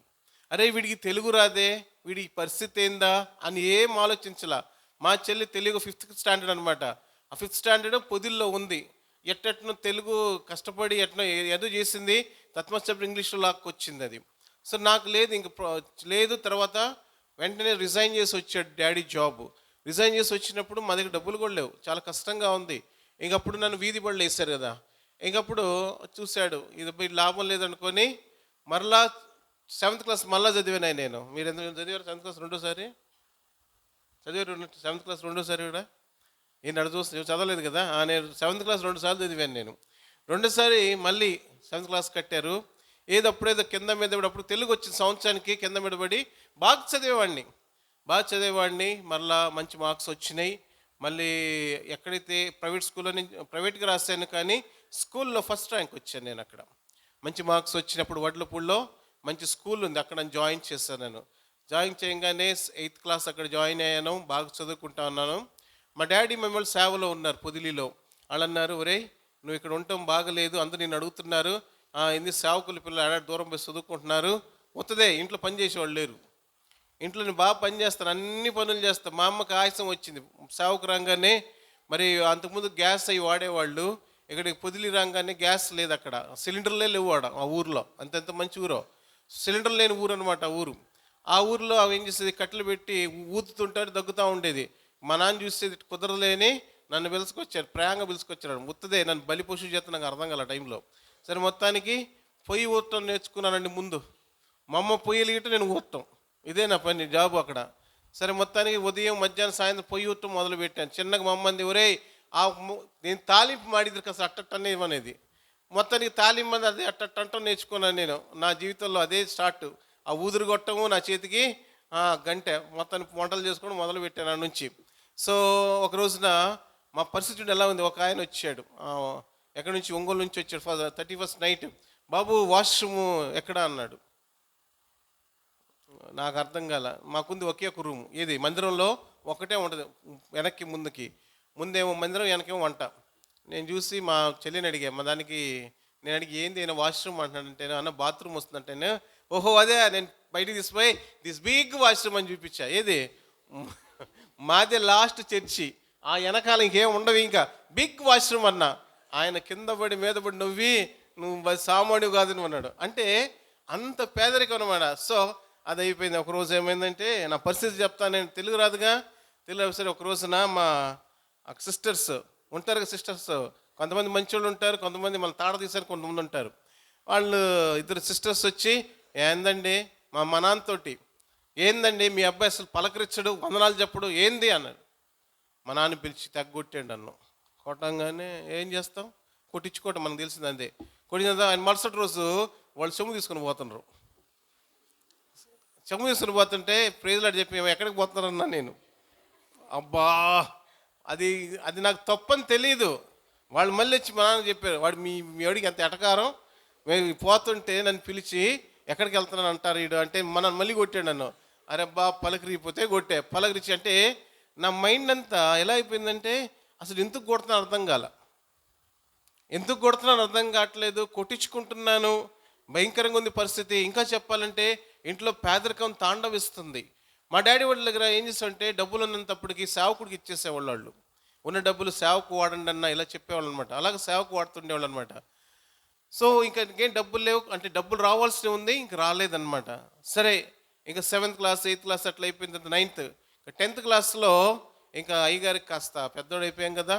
అరే వీడికి తెలుగు రాదే, వీడికి పరిస్థితి ఏందా అని ఏం ఆలోచించలా. మా చెల్లి తెలుగు 5th స్టాండర్డ్ అనమాట. ఆ 5th స్టాండర్డ్ పొదిల్లో ఉంది. ఎట్టెట్నో తెలుగు కష్టపడి ఎట్నో ఏదో చేసింది, తత్మస్తపు ఇంగ్లీష్లో లాక్కొచ్చింది అది. సో నాకు లేదు, ఇంక లేదు. తర్వాత వెంటనే రిజైన్ చేసి వచ్చాడు డాడీ జాబ్. రిజైన్ చేసి వచ్చినప్పుడు మా దగ్గర డబ్బులు కూడా లేవు, చాలా కష్టంగా ఉంది. ఇంకప్పుడు నన్ను వీధి బళ్ళు వేశారు కదా. ఇంకప్పుడు చూశాడు, ఇది లాభం లేదనుకొని మరలా 7th క్లాస్ మళ్ళీ చదివాను నేను. మీరు ఎంత చదివారు 7th క్లాస్ రెండోసారి? చదివారు 7th క్లాస్ రెండోసారి కూడా? నేను అడు చూస్తే చదవలేదు కదా. నేను 7th క్లాస్ 2 సార్లు చదివాను నేను. రెండోసారి మళ్ళీ 7th క్లాస్ కట్టారు. అప్పుడేదో కింద మీద అప్పుడు తెలుగు వచ్చిన సంవత్సరానికి కింద మీద పడి బాగా చదివేవాడిని. మళ్ళా మంచి మార్క్స్ వచ్చినాయి. మళ్ళీ ఎక్కడైతే ప్రైవేట్ స్కూల్లో నుంచి ప్రైవేట్గా రాశాను, కానీ స్కూల్లో ఫస్ట్ ర్యాంక్ వచ్చాను నేను. అక్కడ మంచి మార్క్స్ వచ్చినప్పుడు వడ్లపూడిలో మంచి స్కూల్ ఉంది, అక్కడ జాయిన్ చేశాను నేను. జాయిన్ చేయగానే 8th క్లాస్ అక్కడ జాయిన్ అయ్యాను, బాగా చదువుకుంటా ఉన్నాను. మా డాడీ మిమ్మల్ని సేవలో ఉన్నారు పొదిలిలో. వాళ్ళు అన్నారు, ఒరేయ్ నువ్వు ఇక్కడ ఉండటం బాగలేదు, అందరూ నేను అడుగుతున్నారు, ఎన్ని సేవకుల పిల్లలు ఆడ దూరం పోయి చదువుకుంటున్నారు, వస్తుందే ఇంట్లో పని చేసేవాళ్ళు లేరు. ఇంట్లో నేను బాగా పని చేస్తాను, అన్ని పనులు చేస్తాను. మా అమ్మకి ఆయాసం వచ్చింది సేవకు రాగానే. మరి అంతకుముందు గ్యాస్ అవి వాడేవాళ్ళు, ఇక్కడికి పొదిలి రాగానే గ్యాస్ లేదు, అక్కడ సిలిండర్లే లేవు ఆ ఊరిలో. అంత మంచి ఊరో, సిలిండర్ లేని ఊరు అనమాట ఆ ఊరు. ఆ ఊరిలో అవి ఏం చేసేది, కట్టెలు పెట్టి ఊతుతుంటారు, దగ్గుతూ ఉండేది. మా నాన్న చూసేది కుదరలేని నన్ను పిలుచుకొచ్చారు, ప్రేమగా పిలుచుకొచ్చాడు. ముత్తదే నన్ను బలి పశువు చేత నాకు అర్థం కాల టైంలో. సరే మొత్తానికి పొయ్యి ఊడటం నేర్చుకున్నానండి ముందు. మా అమ్మ పొయ్యిలు గిట్ట నేను ఊడటం, ఇదే నా పని, జాబు అక్కడ. సరే మొత్తానికి ఉదయం మధ్యాహ్నం సాయంత్రం పొయ్యి ఊడటం మొదలు పెట్టాను. చిన్నగా మా అమ్మంది, ఒరే నేను తాలింపు మాడిద్ది కదా అట్టనే ఇవ్వనేది. మొత్తానికి తాలింపు మంది అదే అట్టంటం నేర్చుకున్నాను నేను. నా జీవితంలో అదే స్టార్ట్. ఆ ఊదురు కొట్టము నా చేతికి గంట మొత్తానికి వంటలు చేసుకోవడం మొదలు పెట్టాను ఆ నుంచి. సో ఒక రోజున మా పరిస్థితి ఎలా ఉంది, ఒక ఆయన వచ్చాడు, ఎక్కడి నుంచి, ఒంగోలు నుంచి వచ్చాడు. 31st నైట్, బాబు వాష్రూమ్ ఎక్కడ అన్నాడు. నాకు అర్థం కాల. మాకుంది ఒకే ఒక రూము, ఏది మందిరంలో ఒకటే ఉంటుంది, వెనక్కి ముందేమో మందిరం, వెనకేమో వంట. నేను చూసి మా చెల్లిని అడిగా, మా దానికి నేను అడిగి ఏంది ఆయన వాష్రూమ్ అంటున్నాడంటే, అన్న బాత్రూమ్ వస్తుందంటే, ఓహో అదే, నేను బయటికి తీసిపోయి దిస్ బిగ్ వాష్రూమ్ అని చూపించా. ఏది మాదే లాస్ట్ చర్చి, ఆ వెనకాల ఇంకేం ఉండవు, ఇంకా బిగ్ వాష్రూమ్ అన్నా. ఆయన కింద పడి మీద పడి నవ్వి, నువ్వు సామాన్యుడు కాదు నువ్వు అన్నాడు. అంటే అంత పేదరికం అనమాట. సో అది అయిపోయింది. ఒకరోజు ఏమైందంటే, నా పరిస్థితి చెప్తాను, నేను తెలుగు రాదుగా. తెలుగు సరే ఒక రోజున మా సిస్టర్స్ ఉంటారు కదా, సిస్టర్స్ కొంతమంది మంచోళ్ళు ఉంటారు, కొంతమంది మళ్ళీ తాడ తీసారు, కొంతమంది ఉంటారు. వాళ్ళు 2 సిస్టర్స్ వచ్చి, ఏందండి మా నాన్నతోటి, ఏందండి మీ అబ్బాయి అసలు పలకరించడు, వందనాలు చెప్పడు, ఏంది అన్నాడు. మా నాన్న పిలిచి తగ్గొట్టాడు అన్ను. కొట్టంగానే ఏం చేస్తాం, కొట్టించుకోవటం మనకు తెలిసింది అంతే. కొట్టిన ఆయన మరుసటి రోజు వాళ్ళు చెమ్ము తీసుకుని పోతున్నారు. చెమ్ము తీసుకుని పోతుంటే ప్రేజలాడు చెప్పి ఎక్కడికి పోతున్నారన్నా నేను. అబ్బా అది నాకు తప్పని తెలియదు. వాళ్ళు మళ్ళీ వచ్చి మా నాన్న చెప్పారు, వాడు మీ అడిగి ఎంత ఎటకారం, మేము పోతుంటే నన్ను పిలిచి ఎక్కడికి వెళ్తున్నాను అంటారు వీడు అంటే, మన మళ్ళీ కొట్టాడు నన్ను. అరే అబ్బా పలకరిపోతే కొట్టే, పలకరించి అంటే నా మైండ్ అంతా ఎలా అయిపోయిందంటే, అసలు ఎందుకు కొడుతున్నాను అర్థం కావట్లేదు, కొట్టించుకుంటున్నాను, భయంకరంగా ఉంది పరిస్థితి. ఇంకా చెప్పాలంటే ఇంట్లో పేదరికం తాండవిస్తుంది. మా డాడీ వాళ్ళ దగ్గర ఏం చేస్తామంటే, డబ్బులు ఉన్నంతప్పటికి సేవకుడికి ఇచ్చేసేవాళ్ళు. వాళ్ళు ఉన్న డబ్బులు సేవకు వాడండి అన్న ఇలా చెప్పేవాళ్ళు అనమాట. అలాగే సేవకు వాడుతుండేవాళ్ళు అనమాట. సో ఇంకా ఇంకేం డబ్బులు లేవు అంటే, డబ్బులు రావాల్సి ఉంది, ఇంక రాలేదన్నమాట. సరే ఇంకా 7th క్లాస్ 8th క్లాస్ అట్లా అయిపోయిన తర్వాత 9th 10th క్లాస్లో ఇంకా అయ్యగారికి కాస్త పెద్దోడు అయిపోయాం కదా,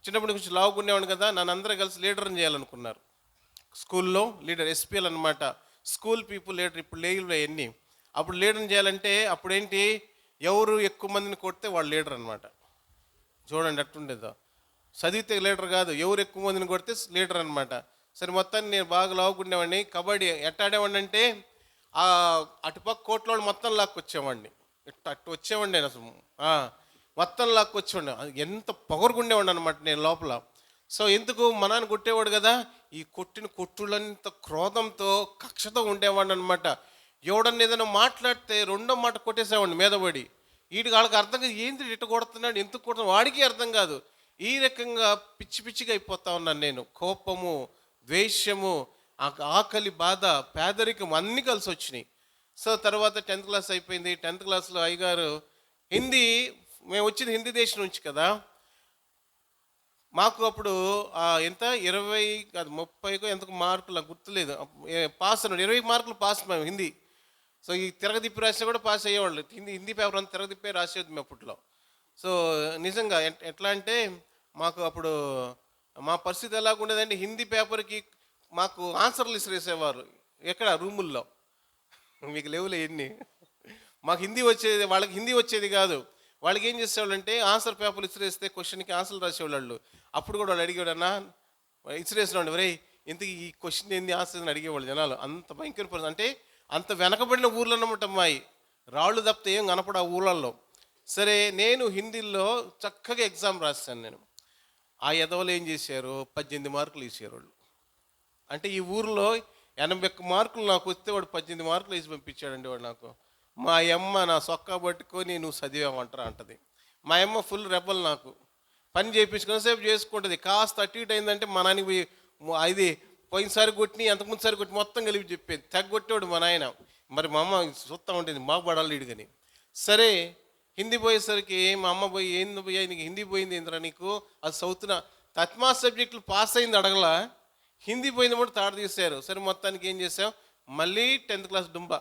చిన్నప్పటి నుంచి లావుకునేవాడు కదా, నన్ను అందరూ కలిసి లీడర్ని చేయాలనుకున్నారు. స్కూల్లో లీడర్, ఎస్పీఎల్ అనమాట, స్కూల్ పీపుల్ లీడర్. ఇప్పుడు లేవు అవన్నీ. అప్పుడు లీడర్ని చేయాలంటే అప్పుడేంటి, ఎవరు ఎక్కువ మందిని కొడితే వాళ్ళు లీడర్ అనమాట. చూడండి అట్టుండేదో. చదివితే లీడర్ కాదు, ఎవరు ఎక్కువ మందిని కొడితే లీడర్ అనమాట. సరే మొత్తాన్ని నేను బాగా లావుకునేవాడిని. కబడ్డీ ఎట్ట ఆడేవాడిని అంటే, అటుపక్క కోట్లో మొత్తం లాక్కొచ్చేవాడిని, అటు వచ్చేవాడిని నేను అసలు మొత్తం లాక్కొచ్చేవాడిని. ఎంత పొగరుగుండేవాడిని అనమాట నేను లోపల. సో ఎందుకు, మా నాన్న కొట్టేవాడు కదా, ఈ కొట్టిన కొట్టులంత క్రోధంతో కక్షతో ఉండేవాడిని అనమాట. ఎవడన్నా ఏదైనా మాట్లాడితే రెండో మాట కొట్టేసేవాడిని మీద పడి. వీటికి వాళ్ళకి అర్థం కాదు, ఏంటి ఇట్ట కొడుతున్నాడు, ఎందుకు కొడుతున్నాడు, వాడికి అర్థం కాదు. ఈ రకంగా పిచ్చి పిచ్చిగా అయిపోతా ఉన్నాను నేను. కోపము, ద్వేషము, ఆకలి బాధ, పేదరికం అన్నీ కలిసి వచ్చినాయి. సో తర్వాత 10th క్లాస్ అయిపోయింది. 10th క్లాస్లో అయ్యగారు హిందీ, మేము వచ్చింది హిందీ దేశం నుంచి కదా, మాకు అప్పుడు ఎంత 20 కాదు 30కో ఎంతకు మార్కులు నాకు గుర్తులేదు, పాస్ అన్నాడు. 20 మార్కులు పాస్ మేము హిందీ. సో ఈ తిరగదిప్పి రాసినా కూడా పాస్ అయ్యేవాళ్ళు. హిందీ పేపర్ అంతా తిరగదిప్పే రాసేది మేము అప్పట్లో. సో నిజంగా ఎట్లా అంటే మాకు అప్పుడు మా పరిస్థితి ఎలాగుండేదంటే, హిందీ పేపర్కి మాకు ఆన్సర్లు ఇసిరేసేవారు ఎక్కడ రూముల్లో. మీకు లేవులే ఎన్ని. మాకు హిందీ వచ్చేది, వాళ్ళకి హిందీ వచ్చేది కాదు. వాళ్ళకి ఏం చేసేవాళ్ళు అంటే ఆన్సర్ పేపర్లు ఇసిరేస్తే క్వశ్చన్కి ఆన్సర్లు రాసేవాళ్ళు. అప్పుడు కూడా వాళ్ళు అడిగేవాడన్నా, ఇసిరేసినాడు వరే ఇంతకు ఈ క్వశ్చన్ ఏంది ఆన్సర్ అని అడిగేవాళ్ళు జనాలు. అంత భయంకర పరిస్థితి. అంటే అంత వెనకబడిన ఊర్లు అన్నమాట అమ్మాయి, రాళ్ళు తప్పితే ఏం కనపడ ఆ ఊళ్ళల్లో. సరే నేను హిందీలో చక్కగా ఎగ్జామ్ రాశాను నేను. ఆ ఎదవలు ఏం చేశారు, 18 మార్కులు వేసారు వాళ్ళు. అంటే ఈ ఊరిలో 81 మార్కులు నాకు వస్తే వాడు 18 మార్కులు వేసి పంపించాడండి వాడు నాకు. మా అమ్మ నా సొక్కా పట్టుకొని నువ్వు చదివామంటారా అంటది. మా అమ్మ ఫుల్ రెబల్, నాకు పని చేయించుకుని సేపు చేసుకుంటుంది. కాస్త అటు ఇటు అయిందంటే మా నాన్నకి పోయి ఇది పోయినసారి కొట్టిని అంతకుముందుసారి కొట్టి మొత్తం కలిపి చెప్పేది. తగ్గొట్టేవాడు మా నాయన. మరి మా అమ్మ చూస్తూ ఉంటుంది మాకు పడాలి ఇడుగని. సరే హిందీ పోయేసరికి మా అమ్మ పోయి, ఏంది పోయా నీకు హిందీ పోయింది ఏంద్రా నీకు, అది చదువుతున్నా తత్మా సబ్జెక్టులు పాస్ అయింది అడగలా, హిందీ పోయింది కూడా తాడు తీశారు. సరే మొత్తానికి ఏం చేసాం, మళ్ళీ 10th క్లాస్ డుంబా,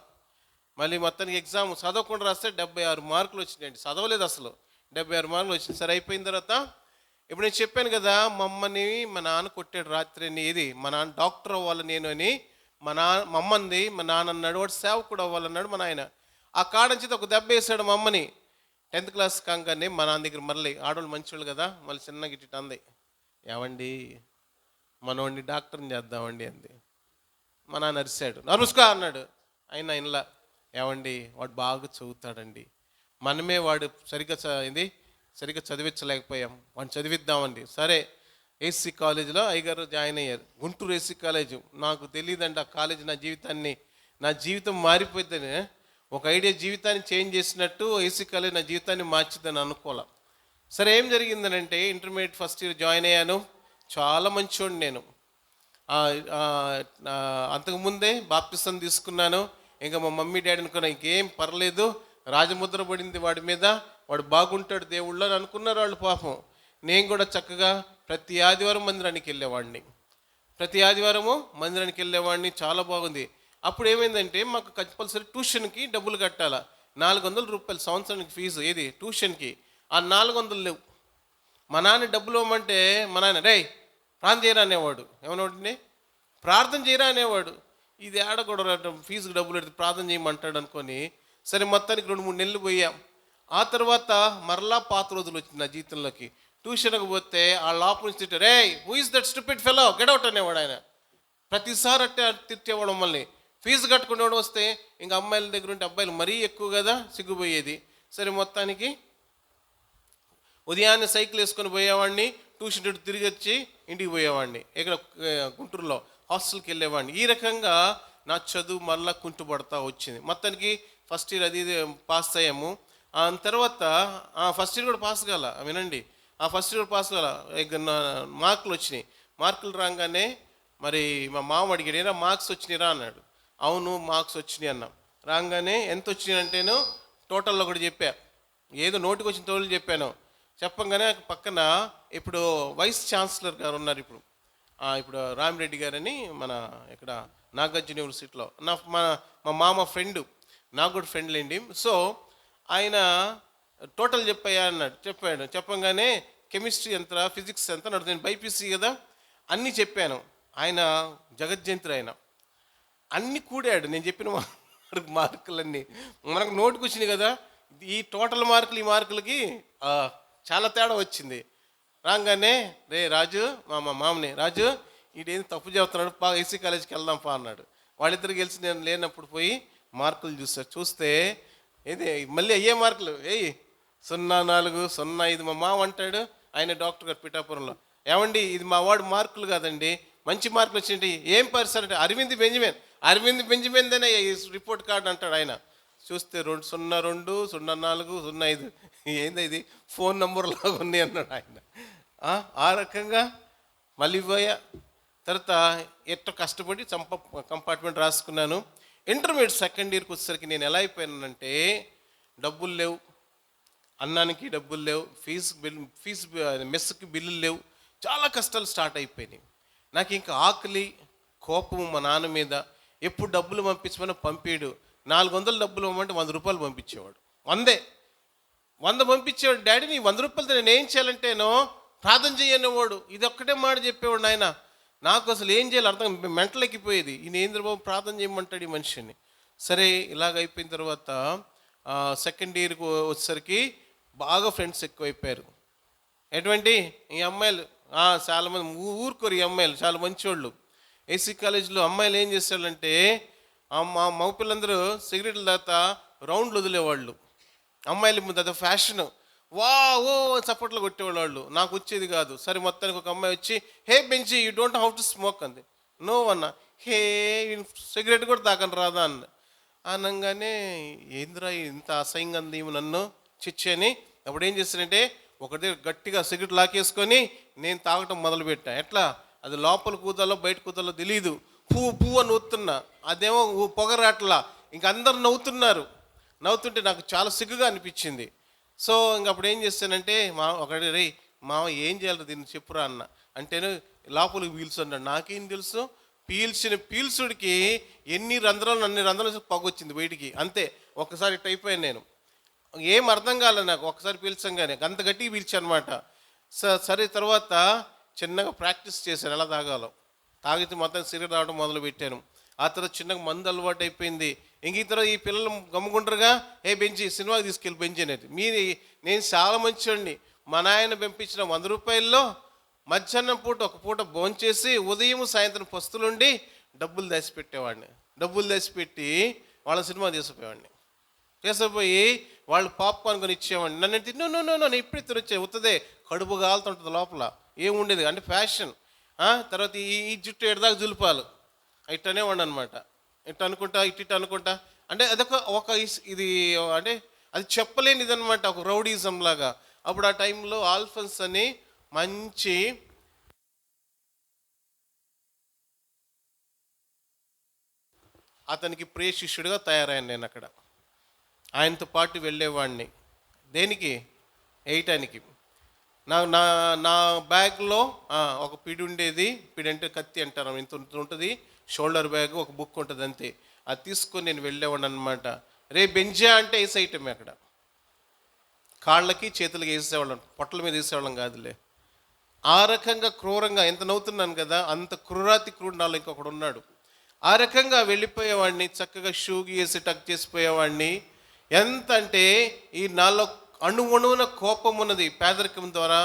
మళ్ళీ మొత్తానికి ఎగ్జామ్ చదవకుండా రాస్తే 76 మార్కులు వచ్చినాయండి. చదవలేదు అసలు, 76 మార్కులు వచ్చింది. సరే అయిపోయిన తర్వాత ఇప్పుడు నేను చెప్పాను కదా, మా అమ్మని మా నాన్న కొట్టాడు రాత్రి అని. ఇది మా నాన్న డాక్టర్ అవ్వాలి నేను అని మా అమ్మంది. మా నాన్న అన్నాడు వాడు సేవకుడు అవ్వాలన్నాడు మా నాయన. ఆ కాడంచితో ఒక దెబ్బ వేసాడు మా అమ్మని. 10th క్లాస్ కాగానే మా నాన్న దగ్గర మళ్ళీ ఆడవాళ్ళు మంచివాళ్ళు కదా, మళ్ళీ చిన్నగా ఇటు అంది, ఏమండి మనవాడిని డాక్టర్ని చేద్దామండి అంది. మా నాన్న అరిశాడు, నరుసుకో అన్నాడు. అయినా ఇంట్లో ఏమండి వాడు బాగా చదువుతాడండి, మనమే వాడు సరిగ్గా చదివించలేకపోయాం, వాడిని చదివిద్దామండి. సరే ఏసీ కాలేజీలో అయ్యగారు జాయిన్ అయ్యారు, గుంటూరు ఏసీ కాలేజు. నాకు తెలియదండి ఆ కాలేజీ నా జీవితం మారిపోయిందని, ఒక ఐడియా జీవితాన్ని చేంజ్ చేసినట్టు ఏసీ కాలేజ్ నా జీవితాన్ని మార్చిద్దని అనుకోలే. సరే ఏం జరిగిందనంటే ఇంటర్మీడియట్ ఫస్ట్ ఇయర్ జాయిన్ అయ్యాను. చాలా మంచివాడిని నేను. అంతకుముందే బాప్టిసం తీసుకున్నాను. ఇంకా మా మమ్మీ డాడీ అనుకున్నా ఇంకేం పర్లేదు, రాజముద్ర పడింది వాడి మీద, వాడు బాగుంటాడు దేవుళ్ళు అని అనుకున్నారు వాళ్ళు పాపం. నేను కూడా చక్కగా ప్రతి ఆదివారం మందిరానికి వెళ్ళేవాడిని. చాలా బాగుంది. అప్పుడు ఏమైందంటే మాకు కంపల్సరీ ట్యూషన్కి డబ్బులు కట్టాలా, 400 రూపాయలు సంవత్సరానికి ఫీజు. ఏది ట్యూషన్కి. ఆ 400 లేవు. మా నాన్న డబ్బులు ఇవ్వమంటే మా నాన్న రే ప్రార్థన చేయరా అనేవాడు. ఏమన్నాడు, ప్రార్థన చేయరా అనేవాడు. ఇది ఆడ కూడా ఫీజుకి డబ్బులు పెడితే ప్రార్థన చేయమంటాడు అనుకొని సరే మొత్తానికి 2-3 నెలలు పోయాం. ఆ తర్వాత మరలా పాత రోజులు వచ్చింది నా జీవితంలోకి. ట్యూషన్కి పోతే ఆ లోపల నుంచి తిట్టారు, రే who is that stupid fellow get out అనేవాడు ఆయన. ప్రతిసారి అట్టే తిట్టేవాడు మమ్మల్ని. ఫీజు కట్టుకునేవాడు వస్తే ఇంకా అమ్మాయిల దగ్గర ఉంటే అబ్బాయిలు మరీ ఎక్కువ కదా, సిగ్గుపోయేది. సరే మొత్తానికి ఉదయాన్నే సైకిల్ వేసుకొని పోయేవాడిని, ట్యూషన్ తిరిగి వచ్చి ఇంటికి పోయేవాడిని. ఇక్కడ గుంటూరులో హాస్టల్కి వెళ్ళేవాడిని. ఈ రకంగా నా చదువు మళ్ళా కుంటుపడతా వచ్చింది. మొత్తానికి ఫస్ట్ ఇయర్ అది పాస్ అయ్యాము. తర్వాత ఫస్ట్ ఇయర్ కూడా పాస్ కాల, వినండి, ఆ ఫస్ట్ ఇయర్ పాస్ కాల, మార్కులు వచ్చినాయి. మార్కులు రాగానే మరి మా మామ అడిగాడు, ఏనా మార్క్స్ వచ్చినాయిరా అన్నాడు. అవును మార్క్స్ వచ్చినాయి అన్నా. రాగానే ఎంత వచ్చినాయి అంటేను టోటల్లో కూడా చెప్పా, ఏదో నోటికి వచ్చిన తోళ్ళు చెప్పాను. చెప్పంగానే పక్కన ఇప్పుడు వైస్ ఛాన్సలర్ గారు ఉన్నారు, ఇప్పుడు రామిరెడ్డి గారని మన ఇక్కడ నాగార్జున యూనివర్సిటీలో మా మామ ఫ్రెండు, నాకు కూడా ఫ్రెండ్ లేండి. సో ఆయన టోటల్ చెప్పాడు. చెప్పంగానే కెమిస్ట్రీ ఎంత, ఫిజిక్స్ ఎంత నడుతుంది, బైపీసీ కదా అన్నీ చెప్పాను. ఆయన జగజ్జంత్రి, ఆయన అన్నీ కూడాడు. నేను చెప్పిన మార్కులన్నీ మనకు నోటుకు వచ్చినాయి కదా. ఈ టోటల్ మార్కులు ఈ మార్కులకి చాలా తేడా వచ్చింది. రాగానే రే రాజు, మా మామని, రాజు ఈడేం తప్పు చెబుతున్నాడు, ఏసీ కాలేజీకి వెళ్దాం పా అన్నాడు. వాళ్ళిద్దరు కలిసి నేను లేనప్పుడు పోయి మార్కులు చూస్తే ఏది మళ్ళీ అయ్యే మార్కులు 04, 05. మా మామ అంటాడు, ఆయన డాక్టర్ గారు పిఠాపురంలో, ఏమండి ఇది మా వాడు మార్కులు కాదండి, మంచి మార్కులు వచ్చినాయి. ఏం పరిస్థితి అంటే అరవింద్ బెంజమిన్ అరవింద్ బెంజమిన్ అనే రిపోర్ట్ కార్డు అంటాడు ఆయన. చూస్తే 02 04 05 ఏంది ఇది ఫోన్ నంబర్ లాగా ఉంది అన్నాడు ఆయన. ఆ రకంగా మళ్ళీ పోయా. తర్వాత ఎట్టో కష్టపడి కంపార్ట్మెంట్ రాసుకున్నాను. ఇంటర్మీడియట్ సెకండ్ ఇయర్కి వచ్చేసరికి నేను ఎలా అయిపోయానంటే, డబ్బులు లేవు, అన్నానికి డబ్బులు లేవు, ఫీజు మెస్కి బిల్లులు లేవు, చాలా కష్టాలు స్టార్ట్ అయిపోయినాయి. నాకు ఇంకా ఆకలి, కోపం మా నాన్న మీద. ఎప్పుడు డబ్బులు పంపించమని పంపాడు. 400 డబ్బులు ఇవ్వమంటే 100 రూపాయలు పంపించేవాడు. 100 పంపించేవాడు. డాడీ నీ 100 రూపాయలతో నేను ఏం చేయాలంటేనో ప్రార్థన చేయనేవాడు. ఇది ఒక్కటే మాట చెప్పేవాడు ఆయన. నాకు అసలు ఏం చేయాలి అర్థం, మెంటల్ ఎక్కిపోయేది. ఈ నేంద్రబాబు ప్రార్థన చేయమంటాడు ఈ మనిషిని. సరే ఇలాగ అయిపోయిన తర్వాత సెకండ్ ఇయర్కి వచ్చేసరికి బాగా ఫ్రెండ్స్ ఎక్కువైపోయారు. ఎటువంటి ఈ అమ్మాయిలు చాలామంది ఊరుకోరు. ఈ అమ్మాయిలు చాలా మంచివాళ్ళు. ఏసీ కాలేజీలో అమ్మాయిలు ఏం చేసేవాళ్ళంటే, మా మగపిల్లందరూ సిగరెట్లు తాత రౌండ్లు వదిలేవాళ్ళు. అమ్మాయిల ముందు అది ఫ్యాషన్. ఓ చప్పట్లు కొట్టేవాళ్ళు వాళ్ళు. నాకు వచ్చేది కాదు. సరే మొత్తానికి ఒక అమ్మాయి వచ్చి, హే బెంచి you don't how to smoke అంది. నో అన్న. హే సిగరెట్ కూడా తాకని రాదా అన్న. అనగానే ఏంద్రా ఇంత అసహ్యంగా అంది ఈమె నన్ను చిచ్చి అని. అప్పుడు ఏం చేస్తానంటే ఒకటి గట్టిగా సిగరెట్ లాకేసుకొని నేను తాగటం మొదలుపెట్టా. ఎట్లా అది లోపల కూతాలో బయట కూతాలో తెలియదు. పువ్వు అని నవ్వుతున్నా, అదేమో పొగరాట్లా. ఇంక అందరు నవ్వుతుంటే నాకు చాలా సిగ్గుగా అనిపించింది. సో ఇంకప్పుడు ఏం చేస్తానంటే ఒకటి రే మామ ఏం చేయాలి దీన్ని చెప్పురా అన్న. అంటేను లోపలికి పీల్చు అన్నాడు. నాకేం తెలుసు, పీల్చుడికి ఎన్ని రంధ్రాలు అన్ని రంధ్రాలు పొగొచ్చింది బయటికి. అంతే, ఒక్కసారి ఇట్ అయిపోయాను నేను. ఏం అర్థం కాలేదు నాకు. ఒక్కసారి పీల్చంగానే అంత గట్టిగా పీల్చాను అనమాట. సరే తర్వాత చిన్నగా ప్రాక్టీస్ చేశాను ఎలా తాగాలో. తాగితే మొత్తం సిగరెట్ తాగడం మొదలు పెట్టాను. ఆ తర్వాత చిన్నగా మందు అలవాటు అయిపోయింది. ఇంక ఈ తర్వాత ఈ పిల్లలు గమ్ముకుంటారుగా, ఏ బెంచి సినిమాకి తీసుకెళ్ళి బెంచి అనేది. నేను చాలా మంచివాడిని. మా నాయన పంపించిన 100 రూపాయల్లో మధ్యాహ్నం పూట ఒక పూట భోంచేసి ఉదయం సాయంత్రం పస్తులుండి డబ్బులు దాచిపెట్టి వాళ్ళ సినిమా తీసుకుపోయి వాళ్ళు పాప్కార్న్ కొని ఇచ్చేవాడిని. నన్ను తిన్ను ఇప్పుడే తినొచ్చే ఉత్తదే కడుపు కాలుతుంటుంది లోపల. ఏముండేది అంటే ఫ్యాషన్. తర్వాత ఈ జుట్టు ఎడదాకా జులిపాలు ఇట్టనే వాడు అనమాట. ఇట్ట అనుకుంటా ఇట్ట అనుకుంటా అంటే అదొక ఇది అంటే అది చెప్పలేని ఇదనమాట, ఒక రౌడీజం లాగా. అప్పుడు ఆ టైంలో ఆల్ఫన్స్ అని మంచి అతనికి ప్రియ శిష్యుడిగా తయారయ్యాను నేను. అక్కడ ఆయనతో పాటు వెళ్ళేవాడిని. దేనికి? వేయటానికి. నా బ్యాగ్లో ఒక పిడి ఉండేది. పిడి అంటే కత్తి అంటారు, ఇంత ఉంటుంది. షోల్డర్ బ్యాగ్, ఒక బుక్ ఉంటుంది అంతే. అది తీసుకొని నేను వెళ్ళేవాడిని అనమాట. రే బెంజా అంటే వేసే ఐటమే. అక్కడ కాళ్ళకి చేతులకి వేసేవాళ్ళం, పొట్టల మీద వేసేవాళ్ళం కాదులే. ఆ రకంగా క్రూరంగా, ఎంత నవ్వుతున్నాను కదా, అంత క్రూరాతి క్రూడాలు ఇంకొకడు ఉన్నాడు. ఆ రకంగా వెళ్ళిపోయేవాడిని. చక్కగా షూ గీసి టక్ చేసిపోయేవాడిని. ఎంత అంటే ఈ నాలో అణువున కోపం ఉన్నది. పేదరికం ద్వారా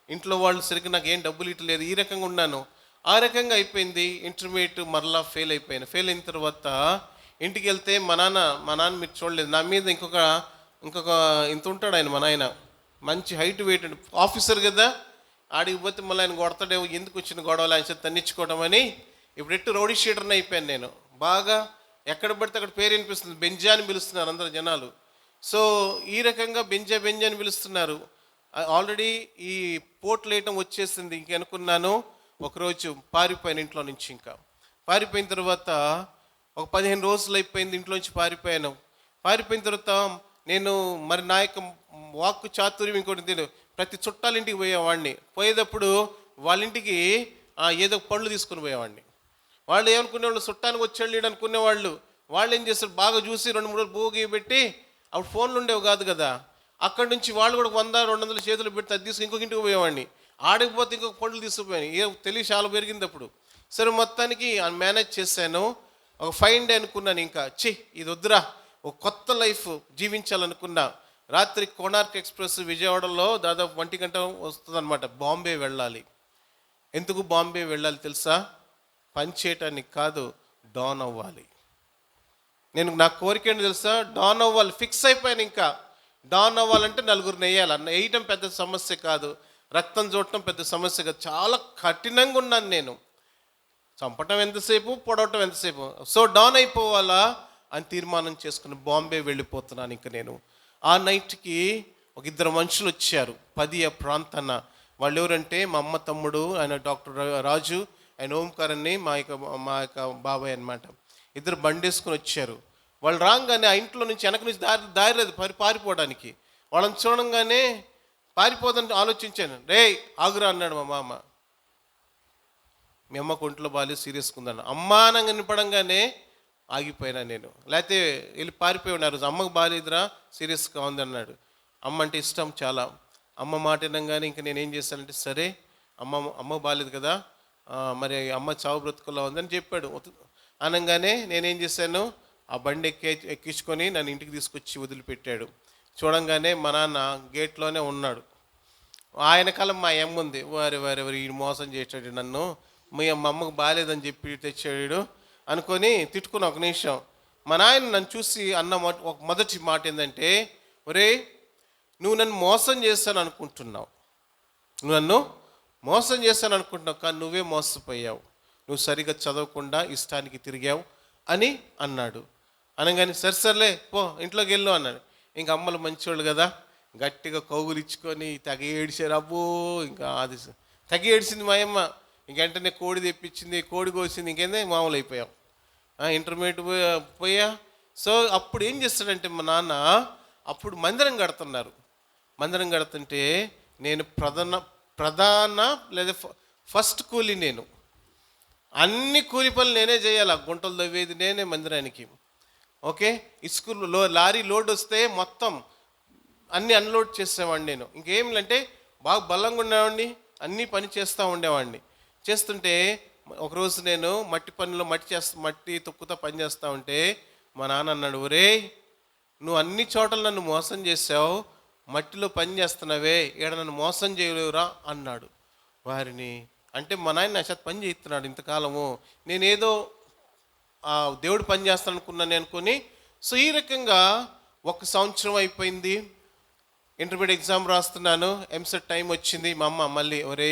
ఇంట్లో వాళ్ళు సరిగ్గా నాకు ఏం డబ్బులు ఇవ్వలేదు, ఈ రకంగా ఉన్నాను. ఆ రకంగా అయిపోయింది. ఇంటర్మీడియట్ మరలా ఫెయిల్ అయిపోయాను. ఫెయిల్ అయిన తర్వాత ఇంటికి వెళ్తే మా నాన్న మీరు చూడలేదు, నా మీద ఇంకొక ఇంత ఉంటాడు ఆయన. మా నాయన మంచి హైట్ వెయిట్ ఆఫీసర్ కదా. ఆడికి పోతే మళ్ళీ ఆయన కొడతాడేమో, ఎందుకు వచ్చిన గొడవలు ఆయన చేత తన్నించుకోవడం అని ఇప్పుడు ఎట్టు రౌడీ షీటర్ని అయిపోయాను నేను. బాగా ఎక్కడ పడితే అక్కడ పేరు వినిపిస్తుంది, బెంజా అని పిలుస్తున్నారు అందరు జనాలు. సో ఈ రకంగా బెంజా అని పిలుస్తున్నారు. ఆల్రెడీ ఈ పోట్లు వేయటం వచ్చేసింది. ఇంకనుకున్నాను. ఒకరోజు పారిపోయాను ఇంట్లో నుంచి. ఇంకా పారిపోయిన తర్వాత ఒక 15 రోజులు అయిపోయింది ఇంట్లో నుంచి పారిపోయాను. పారిపోయిన తర్వాత నేను మరి నా యొక్క వాక్కు చాతుర్యం ఇంకోటి తెలియదు. ప్రతి చుట్టాలింటికి పోయేవాడిని. పోయేటప్పుడు వాళ్ళ ఇంటికి ఏదో పళ్ళు తీసుకుని పోయేవాడిని. వాళ్ళు ఏమనుకునేవాళ్ళు, చుట్టానికి వచ్చేళ్ళు అనుకునేవాళ్ళు. వాళ్ళు ఏం చేస్తారు, బాగా చూసి 2-3 రోజులు భోగి పెట్టి, అప్పుడు ఫోన్లు ఉండేవి కాదు కదా, అక్కడి నుంచి వాళ్ళు కూడా 100-200 చేతులు పెట్టి అది తీసుకుని ఇంకొక ఇంటికి పోయేవాడిని. ఆడకపోతే ఇంకొక పళ్ళు తీసుకుపోయాను. తెలివి చాలా పెరిగింది అప్పుడు. సరే మొత్తానికి మేనేజ్ చేశాను. ఒక 5 డే అనుకున్నాను. ఇంకా ఇది వద్దురా, ఒక కొత్త లైఫ్ జీవించాలనుకున్నా. రాత్రి కోనార్క్ ఎక్స్ప్రెస్ విజయవాడలో దాదాపు 1 గంట వస్తుంది అనమాట. బాంబే వెళ్ళాలి. ఎందుకు బాంబే వెళ్ళాలి తెలుసా? పని చేయటానికి కాదు, డాన్ అవ్వాలి. నా కోరిక ఏంటి తెలుసా? డాన్ అవ్వాలి. ఫిక్స్ అయిపోయాను. ఇంకా డాన్ అవ్వాలంటే 4 నెయ్యాలి. వేయటం పెద్ద సమస్య కాదు, రక్తం చూడటం పెద్ద సమస్య కాదు. చాలా కఠినంగా ఉన్నాను నేను. చంపటం ఎంతసేపు, పొడవటం ఎంతసేపు, సో డౌన్ అయిపోవాలా అని తీర్మానం చేసుకుని బాంబే వెళ్ళిపోతున్నాను ఇంక నేను. ఆ నైట్కి ఒక ఇద్దరు మనుషులు వచ్చారు 10 ప్రాంతాన. వాళ్ళు ఎవరంటే మా అమ్మ తమ్ముడు, ఆయన డాక్టర్ రాజు, ఆయన ఓంకార్ అని మా యొక్క బాబాయ్ అనమాట. ఇద్దరు బండేసుకుని వచ్చారు. వాళ్ళు రాగానే ఆ ఇంట్లో నుంచి వెనక నుంచి దారి లేదు పారిపోవడానికి. వాళ్ళని చూడంగానే పారిపోదని ఆలోచించాను. రే ఆగురా అన్నాడు మా మామ. మీ అమ్మకు ఒంట్లో బాగాలేదు, సీరియస్గా ఉందన్న. అమ్మానంగా నింపడంగానే ఆగిపోయినా నేను, లేకపోతే వెళ్ళి పారిపోయి ఉన్నారు. అమ్మకు బాగాలేదురా, సీరియస్గా ఉందన్నాడు. అమ్మ అంటే ఇష్టం చాలా. అమ్మ మాట వినంగానే ఇంకా నేనేం చేశానంటే, సరే అమ్మ బాగాలేదు కదా, మరి అమ్మ చావు బ్రతుకుల్లో ఉందని చెప్పాడు. అనగానే నేనేం చేశాను, ఆ బండి ఎక్కించుకొని నన్ను ఇంటికి తీసుకొచ్చి వదిలిపెట్టాడు. చూడంగానే మా నాన్న గేట్లోనే ఉన్నాడు. ఆయన కాలం మా అమ్మ ఉంది. వారెవరు ఈ మోసం చేసాడు నన్ను, మీ అమ్మకు బాగాలేదని చెప్పి తెచ్చాడు అనుకొని తిట్టుకున్న ఒక నిమిషం. మా నాయన నన్ను చూసి అన్న ఒక మొదటి మాట ఏంటంటే, ఒరే నువ్వు నన్ను మోసం చేస్తాను అనుకుంటున్నావు, కానీ నువ్వే మోసపోయావు, నువ్వు సరిగ్గా చదవకుండా ఇష్టానికి తిరిగావు అని అన్నాడు. అనగానే సరిసర్లే పో ఇంట్లోకి వెళ్ళు అన్నాడు. ఇంక అమ్మలు మంచివాళ్ళు కదా, గట్టిగా కౌగులిచ్చుకొని తెగ ఏడిచారు. అబ్బో ఇంకా అది తెగ ఏడిచింది మా అమ్మ. ఇంకెంటనే కోడి తెప్పించింది, కోడి కోసింది, ఇంకేందే మామూలు అయిపోయాం. ఇంటర్మీడియట్ పోయా. సో అప్పుడు ఏం చేస్తాడంటే మా నాన్న, అప్పుడు మందిరం కడుతున్నారు. మందిరం కడుతుంటే నేను ప్రధాన లేదా ఫస్ట్ కూలీ నేను. అన్ని కూలి పనులు నేనే చేయాలి. గుంటలు తవ్వేది నేనే మందిరానికి. ఓకే, ఇసుకలో లారీ లోడ్ వస్తే మొత్తం అన్నీ అన్లోడ్ చేసేవాడిని నేను. ఇంకేమిటంటే బాగా బలంగా ఉండేవాడిని, అన్నీ పని చేస్తూ ఉండేవాడిని. చేస్తుంటే ఒకరోజు నేను మట్టి తొక్కుతా పని చేస్తూ ఉంటే మా నాన్న అన్నాడు, ఒరే నువ్వు అన్ని చోట్ల నన్ను మోసం చేసావు, మట్టిలో పని చేస్తున్నావే, ఈడ నన్ను మోసం చేయలేవురా అన్నాడు. వారిని అంటే మా నాయన నా చేత పని చేస్తున్నాడు ఇంతకాలము, నేనేదో దేవుడు పని చేస్తాను అనుకున్నాను అనుకొని. సో ఈ రకంగా 1 సంవత్సరం అయిపోయింది. ఇంటర్మీడియట్ ఎగ్జామ్ రాస్తున్నాను, ఎంసెట్ టైం వచ్చింది. మా అమ్మ మళ్ళీ ఒరే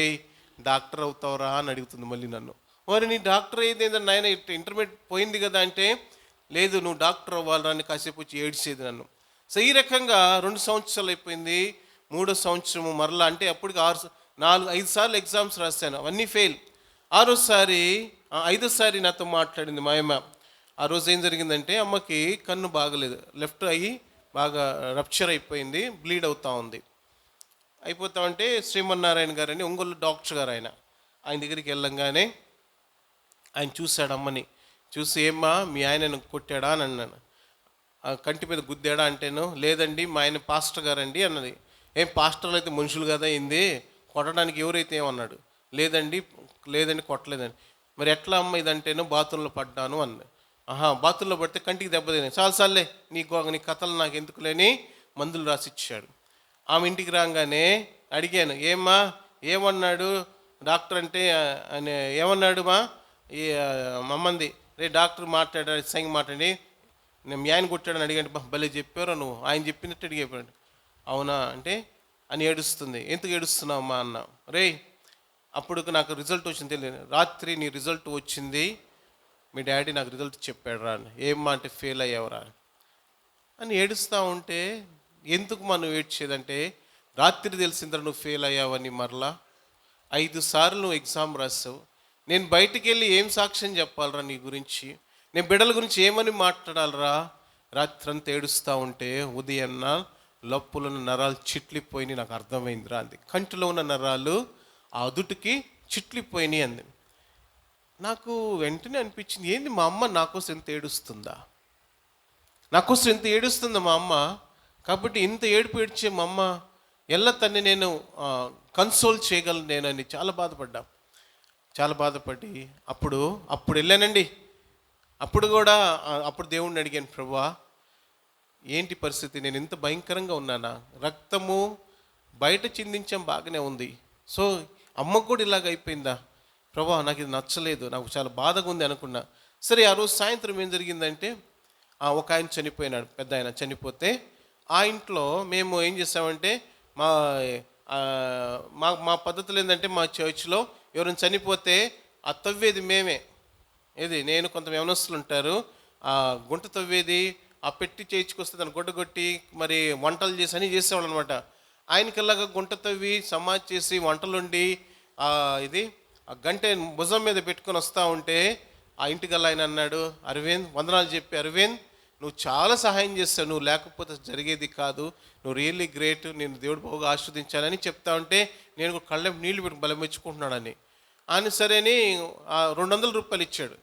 డాక్టర్ అవుతావురా అని అడుగుతుంది మళ్ళీ నన్ను. మరి నీ డాక్టర్ అయ్యేది ఏంటంటే నాయన ఇంటర్మీడియట్ పోయింది కదా అంటే, లేదు నువ్వు డాక్టర్ అవ్వాలని అని కాసేపు వచ్చి ఏడ్చేది నన్ను. సో ఈ రకంగా 2 సంవత్సరాలు అయిపోయింది. 3వ సంవత్సరము మరలా, అంటే అప్పటికి 5 సార్లు ఎగ్జామ్స్ రాశాను, అవన్నీ ఫెయిల్. 5సారి నాతో మాట్లాడింది మా అమ్మ. ఆ రోజు ఏం జరిగిందంటే, అమ్మకి కన్ను బాగలేదు, లెఫ్ట్ అయ్యి బాగా రప్చర్ అయిపోయింది, బ్లీడ్ అవుతూ ఉంది. అయిపోతా ఉంటే శ్రీమన్నారాయణ గారు అని ఒంగోలు డాక్టర్ గారు, ఆయన దగ్గరికి వెళ్ళంగానే ఆయన చూశాడు అమ్మని. చూసి ఏమ్మా మీ ఆయన కొట్టాడా అని అన్నాను. కంటి మీద గుద్దాడా అంటేను, లేదండి మా ఆయన పాస్టర్ గారండి అన్నది. ఏం పాస్టర్లు అయితే మనుషులు కదా ఏంది, కొట్టడానికి ఎవరైతే ఏమన్నాడు. లేదండి కొట్టలేదండి. మరి ఎట్లా అమ్మ ఇదంటేను, బాత్రూంలో పడ్డాను అన్నది. బాత్రూంలో పడితే కంటికి దెబ్బతిని, చాలాసార్లే నీ కథలు నాకు ఎందుకు లేని మందులు రాసిచ్చాడు. ఆమె ఇంటికి రాగానే అడిగాను, ఏమన్నాడు డాక్టర్ అంటే, ఏమన్నాడు మా అమ్మంది. రే డాక్టర్ మాట్లాడాడు, సంగి మాట్లాడి నేను మీ ఆయన కొట్టాడని అడిగాను. భలే చెప్పారో నువ్వు, ఆయన చెప్పినట్టు అడిగాడు. అవునా అంటే అని ఏడుస్తుంది. ఎందుకు ఏడుస్తున్నావు మా అన్న. రే అప్పుడు నాకు రిజల్ట్ వచ్చింది తెలియదు, రాత్రి నీ రిజల్ట్ వచ్చింది, మీ డాడీ నాకు రిజల్ట్ చెప్పాడు రా. ఏమ్మా అంటే ఫెయిల్ అయ్యావురా అని ఏడుస్తూ ఉంటే, ఎందుకు మనం ఏడ్చేదంటే, రాత్రి తెలిసిందా నువ్వు ఫెయిల్ అయ్యావని. మరలా 5 సార్లు నువ్వు ఎగ్జామ్ రాసావు, నేను బయటికి వెళ్ళి ఏం సాక్ష్యం చెప్పాలరా నీ గురించి, నేను బిడ్డల గురించి ఏమని మాట్లాడాలరా. రాత్రంతా ఏడుస్తూ ఉంటే ఉదయాన్న లోపల ఉన్న నరాలు చిట్లిపోయినాయి, నాకు అర్థమైందిరా అంది. కంటిలో ఉన్న నరాలు ఆ అదుటికి చిట్లిపోయినాయి అంది. నాకు వెంటనే అనిపించింది, ఏంది మా అమ్మ నాకోసం ఎంత ఏడుస్తుందా, నాకోసం ఎంత ఏడుస్తుందా మా అమ్మ. కాబట్టి ఇంత ఏడుపు ఏడ్చే మా అమ్మ తన్ని నేను కన్సోల్ చేయగలను నేనని చాలా బాధపడి అప్పుడు వెళ్ళానండి. అప్పుడు దేవుణ్ణి అడిగాను, ప్రభువా ఏంటి పరిస్థితి, నేను ఇంత భయంకరంగా ఉన్నానా, రక్తము బయట చిందించాం బాగానే ఉంది, సో అమ్మకు కూడా ఇలాగ అయిపోయిందా ప్రభువా, నాకు ఇది నచ్చలేదు, నాకు చాలా బాధగా ఉంది అనుకున్నా. సరే ఆ రోజు సాయంత్రం ఏం జరిగిందంటే, ఒక ఆయన చనిపోయినాడు, పెద్ద ఆయన చనిపోతే ఆ ఇంట్లో మేము ఏం చేసామంటే, మా పద్ధతులు ఏంటంటే, మా చర్చ్లో ఎవరైనా చనిపోతే ఆ తవ్వేది మేమే, ఏది నేను కొంత యవనస్తులు ఉంటారు, ఆ గుంట తవ్వేది, ఆ పెట్టి చేయించుకొస్తే దాన్ని గుడ్డ కొట్టి మరి వంటలు చేసి అని చేసేవాళ్ళు అనమాట. ఆయనకిలాగా గుంట తవ్వి సమాధి చేసి వంటలు వండి ఇది ఆ గంటె భుజం మీద పెట్టుకొని వస్తూ ఉంటే ఆ ఇంటికల్లా ఆయన అన్నాడు, అరవింద్ వందనాలు చెప్పి, అరవింద్ నువ్వు చాలా సహాయం చేస్తావు, నువ్వు లేకపోతే జరిగేది కాదు, నువ్వు రియల్లీ గ్రేట్, నేను దేవుడు బాగా ఆస్వాదించాలని చెప్తా ఉంటే నేను కళ్ళ నీళ్లు పెట్టి బలం మెచ్చుకుంటున్నాడని. ఆయన సరేని 200 రూపాయలు ఇచ్చాడు.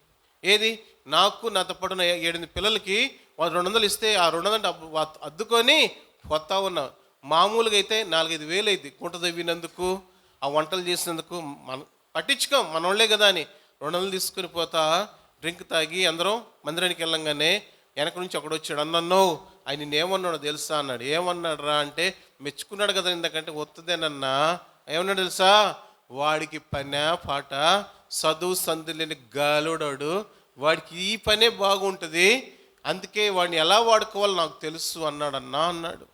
ఏది నాకు నాతో పాటు 7 పిల్లలకి వాళ్ళు 200 ఇస్తే ఆ 200 అద్దుకొని పోతా ఉన్నా. మామూలుగా అయితే 4-5 వేలు అయింది గుంట తవ్వినందుకు, ఆ వంటలు చేసినందుకు. మన పట్టించుకోం, మనోళ్లే కదా అని 200 తీసుకుని పోతా డ్రింక్ తాగి అందరం మందిరానికి వెళ్ళంగానే వెనక నుంచి ఒకడు వచ్చాడు. అన్నో ఆయన నేనేమన్నాడో తెలుసా అన్నాడు. ఏమన్నాడు రా అంటే, మెచ్చుకున్నాడు కదా ఇందాకంటే వస్తుందేనన్నా. ఏమన్నాడు తెలుసా, వాడికి పనే పాట చదువు సందు లేని గాలుడాడు, వాడికి ఈ పనే బాగుంటుంది, అందుకే వాడిని ఎలా వాడుకోవాలో నాకు తెలుసు అన్నాడన్నా అన్నాడు.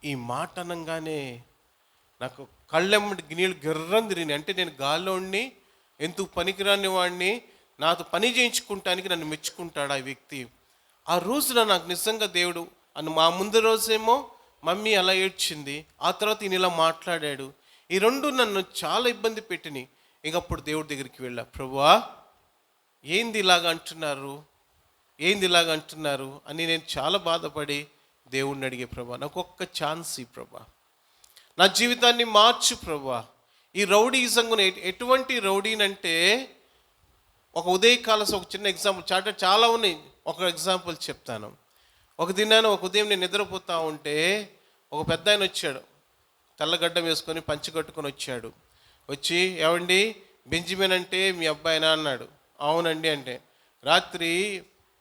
ఈ మాట అనగానే నాకు కళ్ళెమ్మటి నీళ్ళు గిర్రం తిరిగినాయి. అంటే నేను గాల్లోని ఎందుకు పనికిరాని వాడిని, నాతో పని చేయించుకుంటానికి నన్ను మెచ్చుకుంటాడు ఆ వ్యక్తి. ఆ రోజున నాకు నిజంగా దేవుడు మా ముందు రోజేమో మమ్మీ అలా ఏడ్చింది, ఆ తర్వాత ఈయన ఇలా మాట్లాడాడు. ఈ రెండు నన్ను చాలా ఇబ్బంది పెట్టినాయి. ఇంకప్పుడు దేవుడి దగ్గరికి వెళ్ళా, ప్రభువా ఏంది ఇలాగ అంటున్నారు, ఏంది ఇలాగ అంటున్నారు అని నేను చాలా బాధపడి దేవుణ్ణి అడిగే, ప్రభా నాకు ఒక్క ఛాన్స్ ఈ ప్రభా, నా జీవితాన్ని మార్చు ప్రభా. ఈ రౌడీజంగా ఎటువంటి రౌడీనంటే, ఒక ఉదయకాలం ఒక చిన్న ఎగ్జాంపుల్ చాలా ఉన్నాయి, ఒక ఎగ్జాంపుల్ చెప్తాను. ఒక ఉదయం నేను నిద్రపోతా ఉంటే ఒక పెద్ద ఆయన వచ్చాడు, తెల్లగడ్డం వేసుకొని పంచి కట్టుకొని వచ్చాడు. వచ్చి, ఏమండి బెంజమిన్ అంటే మీ అబ్బాయినా అన్నాడు. అవునండి అంటే, రాత్రి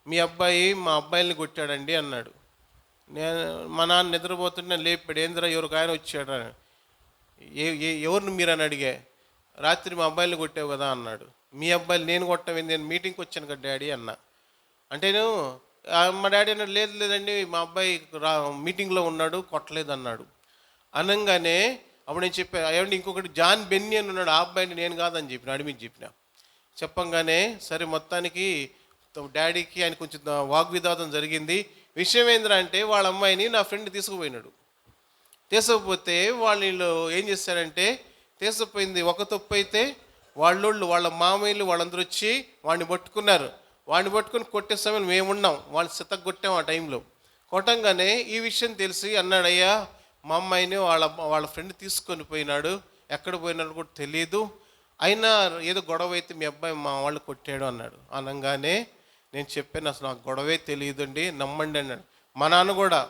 మీ అబ్బాయి మా అబ్బాయిని కొట్టాడండి అన్నాడు. నేను మా నాన్న నిద్రపోతుంటే లేపాడు, ఏంద్రా ఎవరికి ఆయన వచ్చాడు. ఎవరిని మీరు అని అడిగా. రాత్రి మా అబ్బాయిని కొట్టావు కదా అన్నాడు. మీ అబ్బాయిలు నేను కొట్టం, నేను మీటింగ్కి వచ్చాను కదా డాడీ అన్నా. అంటే నేను మా డాడీ అన్నాడు, లేదండి మా అబ్బాయి మీటింగ్లో ఉన్నాడు, కొట్టలేదు అన్నాడు. అనగానే అప్పుడు నేను చెప్పాను, ఏమంటే ఇంకొకటి జాన్ బెన్నీ అని ఉన్నాడు, ఆ అబ్బాయిని నేను కాదని చెప్పిన, అడిమికి చెప్పిన. చెప్పంగానే సరే మొత్తానికి డాడీకి ఆయన కొంచెం వాగ్వివాదం జరిగింది. విషయం ఏంద్రా అంటే, వాళ్ళ అమ్మాయిని నా ఫ్రెండ్ తీసుకుపోయినాడు. తీసుకుపోతే వాళ్ళు ఏం చేశారంటే, తీసుకుపోయింది ఒక తప్పు అయితే వాళ్ళ మామయ్యలు వాళ్ళందరూ వచ్చి వాడిని పట్టుకున్నారు. వాడిని పట్టుకుని కొట్టే సమయం మేమున్నాం, వాళ్ళు సితకు కొట్టాం. ఆ టైంలో కొట్టంగానే ఈ విషయం తెలిసి అన్నాడయ్యా, మా అమ్మాయిని వాళ్ళ ఫ్రెండ్ తీసుకొని పోయినాడు, ఎక్కడ పోయినాడు కూడా తెలియదు, అయినా ఏదో గొడవ అయితే మీ అబ్బాయి మా వాళ్ళు కొట్టాడు అన్నాడు. అనగానే నేను చెప్పాను, అసలు నాకు గొడవే తెలియదండి, నమ్మండి అన్నాడు. మా నాన్న కూడా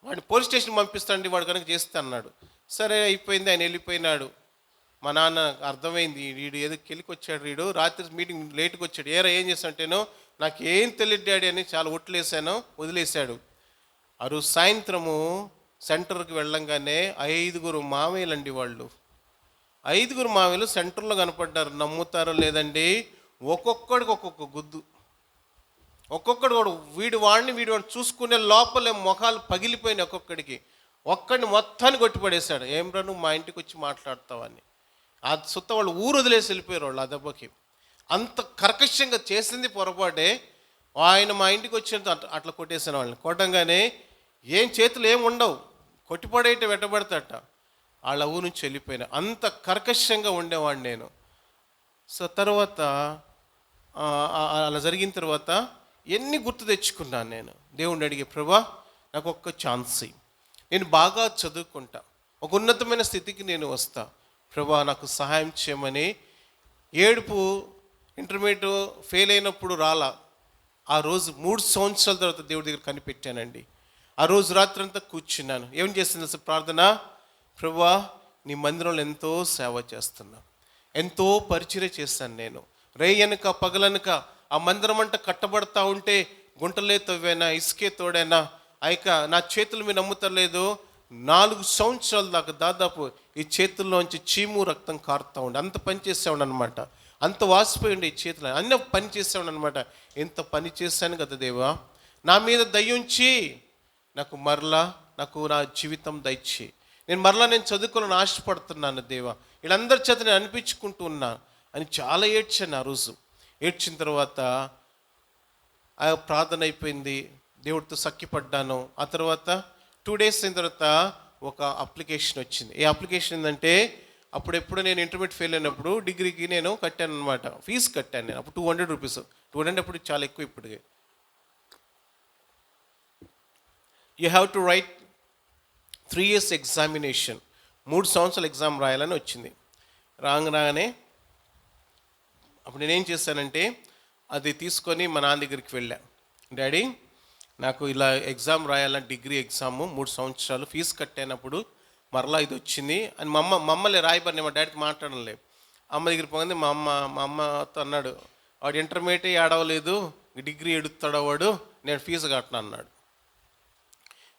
వాడిని పోలీస్ స్టేషన్ పంపిస్తాండి వాడు కనుక చేస్తే అన్నాడు. సరే అయిపోయింది, ఆయన వెళ్ళిపోయినాడు. మా నాన్న అర్థమైంది, వీడు ఏదో కెలికి వచ్చాడు, వీడు రాత్రి మీటింగ్ లేట్కి వచ్చాడు. ఏం చేస్తాంటేనో నాకు ఏం తెలియదు డాడీ అని చాలా ఒట్లేసాను, వదిలేశాడు. ఆ రోజు సాయంత్రము సెంటర్కి వెళ్ళంగానే 5 మామయ్యలండి వాళ్ళు, 5 మామయ్యలు సెంటర్లో కనపడ్డారు. నమ్ముతారో లేదండి, ఒక్కొక్కడికి ఒక్కొక్క గుద్దు, ఒక్కొక్కడు కూడా వీడు వాడిని చూసుకునే లోపలే మొఖాలు పగిలిపోయినాయి ఒక్కొక్కడికి. ఒక్కడిని మొత్తాన్ని కొట్టిపడేశాడు. ఏం రా నువ్వు మా ఇంటికి వచ్చి మాట్లాడతావని. ఆ సుత్త వాళ్ళు ఊరు వదిలేసి వెళ్ళిపోయారు వాళ్ళు ఆ దెబ్బకి. అంత కర్కశంగా చేసింది పొరపాటే. ఆయన మా ఇంటికి వచ్చిన అట్లా కొట్టేసాను వాళ్ళని. కొట్టంగానే ఏం చేతులు ఏం ఉండవు, కొట్టిపడేట వెట్టబడతాట. వాళ్ళ ఊరు నుంచి వెళ్ళిపోయినా. అంత కర్కశంగా ఉండేవాడిని నేను. సో తర్వాత అలా జరిగిన తర్వాత ఎన్ని గుర్తు తెచ్చుకున్నాను నేను. దేవుణ్ణి అడిగే, ప్రభా నాకు ఒక్క ఛాన్స్, నేను బాగా చదువుకుంటా, ఒక ఉన్నతమైన స్థితికి నేను వస్తా, ప్రభా నాకు సహాయం చేయమని. ఏడుపు ఇంటర్మీడియట్ ఫెయిల్ అయినప్పుడు రాలా. ఆ రోజు 3 సంవత్సరాల తర్వాత దేవుడి దగ్గర కనిపెట్టానండి. ఆ రోజు రాత్రి అంతా కూర్చున్నాను. ఏం చేస్తుంది అసలు ప్రార్థన, ప్రభువా నీ మందిరంలో ఎంతో సేవ చేస్తున్నా, ఎంతో పరిచర్య చేస్తాను నేను. రేయనక పగలనక ఆ మందిరం అంట కట్టబడతా ఉంటే గుంటలే తవ్వేనా, ఇసుకే తోడైనా అయిక నా చేతులు మీరు నమ్ముతలేదు. 4 సంవత్సరాల దాకా దాదాపు ఈ చేతుల్లోంచి చీము రక్తం కారుతూ ఉండే, అంత పని చేసేవాడు అనమాట. అంత వాసిపోయి ఉండే ఈ చేతులు, అన్నీ పని చేసేవాడు అనమాట. ఎంత పని చేశాను కదా దేవా, నా మీద దయ్యుంచి నాకు నా జీవితం దయచి, నేను చదువుకోవాలని ఆశపడుతున్నాను దేవా, వీళ్ళందరి చేత నేను అనిపించుకుంటూ ఉన్నా అని చాలా ఏడ్చాను ఆ రోజు. ఏడ్చిన తర్వాత ఆ ప్రార్థన అయిపోయింది, దేవుడితో సఖ్యపడ్డాను. ఆ తర్వాత 2 days అయిన తర్వాత ఒక అప్లికేషన్ వచ్చింది. ఏ అప్లికేషన్ ఏంటంటే, అప్పుడెప్పుడు నేను ఇంటర్మీడియట్ ఫెయిల్ అయినప్పుడు డిగ్రీకి నేను కట్టాను అనమాట, ఫీజు కట్టాను నేను. అప్పుడు 200 రూపీస్. 200 అప్పుడు చాలా ఎక్కువ ఇప్పటికి. You have to right 3 years examination, 3 సంవత్సరాలు ఎగ్జామ్ రాయాలని వచ్చింది. రాగానే అప్పుడు నేనేం చేశానంటే, అది తీసుకొని మా నాన్న దగ్గరికి వెళ్ళా. డాడీ, నాకు ఇలా ఎగ్జామ్ రాయాలని, డిగ్రీ ఎగ్జాము 3 సంవత్సరాలు ఫీజు కట్టానప్పుడు మరలా ఇది వచ్చింది అని మా అమ్మలే రాయబడి, మా డాడీకి మాట్లాడడం లేదు. అమ్మ దగ్గరికి పోయింది. మా అమ్మతో అన్నాడు, వాడు ఇంటర్మీడియట్ ఏడవలేదు, డిగ్రీ ఎడుతాడు వాడు, నేను ఫీజు కట్టను అన్నాడు.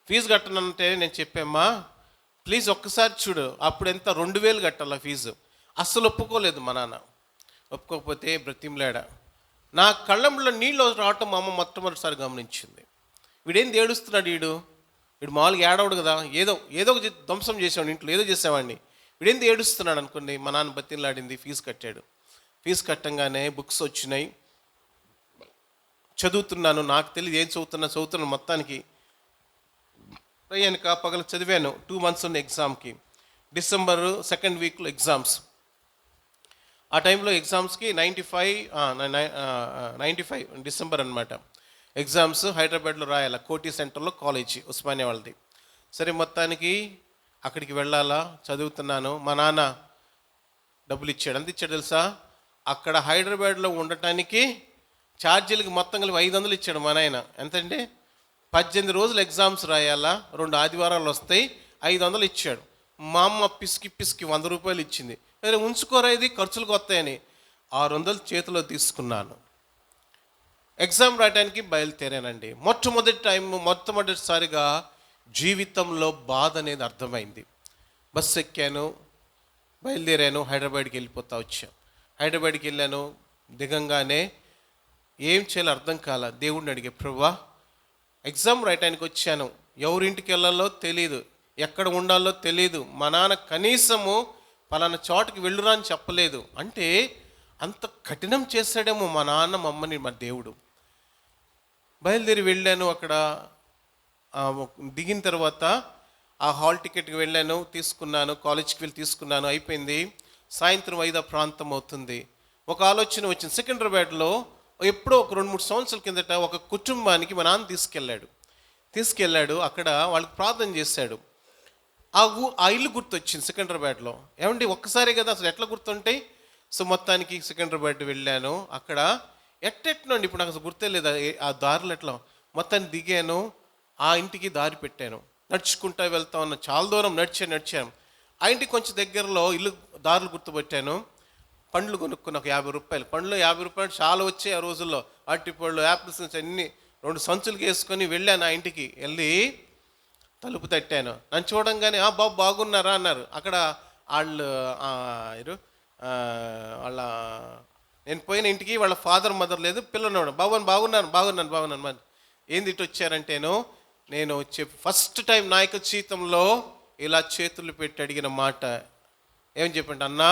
ఫీజు కట్టనంటే నేను చెప్పామ్మా ప్లీజ్ ఒక్కసారి చూడు, అప్పుడు ఎంత 2000 కట్టాల ఫీజు. అస్సలు ఒప్పుకోలేదు మా నాన్న. ఒప్పుకోకపోతే బ్రతిమలాడా. నా కళ్ళంలో నీళ్ళు రావటం మా అమ్మ మొట్టమొదటిసారి గమనించింది. వీడేంది ఏడుస్తున్నాడు, వీడు మామూలుగా ఏడవడు కదా, ఏదో ఒక ధ్వంసం చేసేవాడు, ఇంట్లో ఏదో చేసేవాడిని, వీడేంది ఏడుస్తున్నాడు అనుకోండి. మా నాన్న బతిమలాడింది, ఫీజు కట్టాడు. ఫీజు కట్టంగానే బుక్స్ వచ్చినాయి, చదువుతున్నాను. నాకు తెలియదు ఏం చదువుతున్నాను మొత్తానికి. వెనక పగలు చదివాను. 2 months ఉన్న ఎగ్జామ్కి. December 2nd week exams. ఆ టైంలో ఎగ్జామ్స్కి 95 డిసెంబర్ అనమాట ఎగ్జామ్స్. హైదరాబాద్లో రాయాలి, కోటి సెంటర్లో కాలేజీ, ఉస్మానియా వాళ్ళది. సరే మొత్తానికి అక్కడికి వెళ్ళాలా, చదువుతున్నాను. మా నాన్న డబ్బులు ఇచ్చాడు. ఎంత ఇచ్చాడు తెలుసా? అక్కడ హైదరాబాద్లో ఉండటానికి ఛార్జీలకి మొత్తం కలిపి 500 ఇచ్చాడు మా నాయన. ఎంతంటే 18 రోజులు ఎగ్జామ్స్ రాయాలా, 2 ఆదివారాలు వస్తాయి, 500 ఇచ్చాడు. మా అమ్మ పిసికి 100 రూపాయలు ఇచ్చింది. అరే ఉంచుకోరా, ఇది ఖర్చులకు వస్తాయని 600 చేతిలో తీసుకున్నాను. ఎగ్జామ్ రాయడానికి బయలుదేరానండి. మొట్టమొదటిసారిగా జీవితంలో బాధ అనేది అర్థమైంది. బస్సు ఎక్కాను, బయలుదేరాను, హైదరాబాద్కి వెళ్ళిపోతా వచ్చాను. హైదరాబాద్కి వెళ్ళాను. దిగంగానే ఏం చేయాలో అర్థం కాల. దేవుడిని అడిగే, ప్రభువా ఎగ్జామ్ రాయటానికి వచ్చాను, ఎవరింటికి వెళ్ళాలో తెలీదు, ఎక్కడ ఉండాలో తెలీదు, మా నాన్న కనీసము పలానా చోటుకి వెళ్ళురా అని చెప్పలేదు. అంటే అంత కఠినం చేశాడేమో మా నాన్న మమ్మని మా దేవుడు. బయలుదేరి వెళ్ళాను. అక్కడ దిగిన తర్వాత ఆ హాల్ టికెట్కి వెళ్ళాను, తీసుకున్నాను, కాలేజ్కి వెళ్ళి తీసుకున్నాను. అయిపోయింది. సాయంత్రం 5 ప్రాంతం అవుతుంది. ఒక ఆలోచన వచ్చింది. సికింద్రాబాద్లో ఎప్పుడో ఒక 2-3 సంవత్సరాల కిందట ఒక కుటుంబానికి మా నాన్న తీసుకెళ్ళాడు. అక్కడ వాళ్ళకి ప్రార్థన చేశాడు. ఆ ఇల్లు గుర్తొచ్చింది సికింద్రాబాద్లో. ఏమండి ఒక్కసారి కదా, అసలు ఎట్లా గుర్తుంటాయి? సో మొత్తానికి సికింద్రాబాద్ వెళ్ళాను. అక్కడ ఎట్టెట్నండి, ఇప్పుడు నాకు అసలు గుర్తే లేదు ఆ దారులు ఎట్లా. మొత్తాన్ని దిగాను, ఆ ఇంటికి దారి పెట్టాను, నడుచుకుంటా వెళ్తా ఉన్నా. చాలా దూరం నడిచాను. ఆ ఇంటికి కొంచెం దగ్గరలో ఇల్లు దారులు గుర్తుపెట్టాను. పండ్లు కొనుక్కున్న ఒక 50 రూపాయలు. పండ్లు 50 రూపాయలు చాలా వచ్చాయి ఆ రోజుల్లో. అరటిపళ్ళు, యాపిల్స్ అన్ని 2 సంచులకి వేసుకొని వెళ్ళాను. ఆ ఇంటికి వెళ్ళి తలుపు తట్టాను. నన్ను చూడంగానే బాబు బాగున్నారా అన్నారు. అక్కడ వాళ్ళ నేను పోయిన ఇంటికి వాళ్ళ ఫాదర్ మదర్ లేదు, పిల్లలు. బాగున్నాను. ఏంది ఇటు వచ్చారంటేను, నేను ఫస్ట్ టైం నాయక జీవితంలో ఇలా చేతులు పెట్టి అడిగిన మాట ఏం చెప్పండి, అన్నా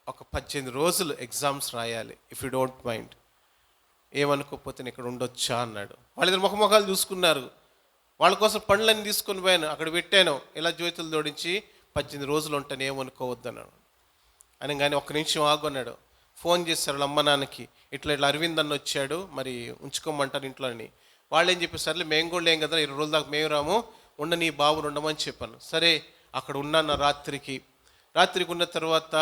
ఒక 18 రోజులు ఎగ్జామ్స్ రాయాలి, ఇఫ్ యూ డోంట్ మైండ్, ఏమనుకోకపోతే నేను ఇక్కడ ఉండొచ్చా అన్నాడు. వాళ్ళిద్దరు ముఖముఖాలు చూసుకున్నారు. వాళ్ళ కోసం పండ్లన్నీ తీసుకొని పోయాను, అక్కడ పెట్టాను. ఇలా జ్యోతులు జోడించి 18 రోజులు ఉంటాను, ఏమనుకోవద్దన్నాడు. అనగానే 1 నిమిషం ఆగు అన్నాడు. ఫోన్ చేశారు వాళ్ళ అమ్మ నాన్నకి, ఇట్లా అరవింద్ అన్న వచ్చాడు, మరి ఉంచుకోమంటారు ఇంట్లో అని. వాళ్ళు ఏం చెప్పారు, సర్లే మేము కూడా లేం కదా, 20 రోజుల దాకా మేము రాము, నీ బాబుని ఉండమని చెప్పాను. సరే అక్కడ ఉన్నాను రాత్రికి ఉన్న తర్వాత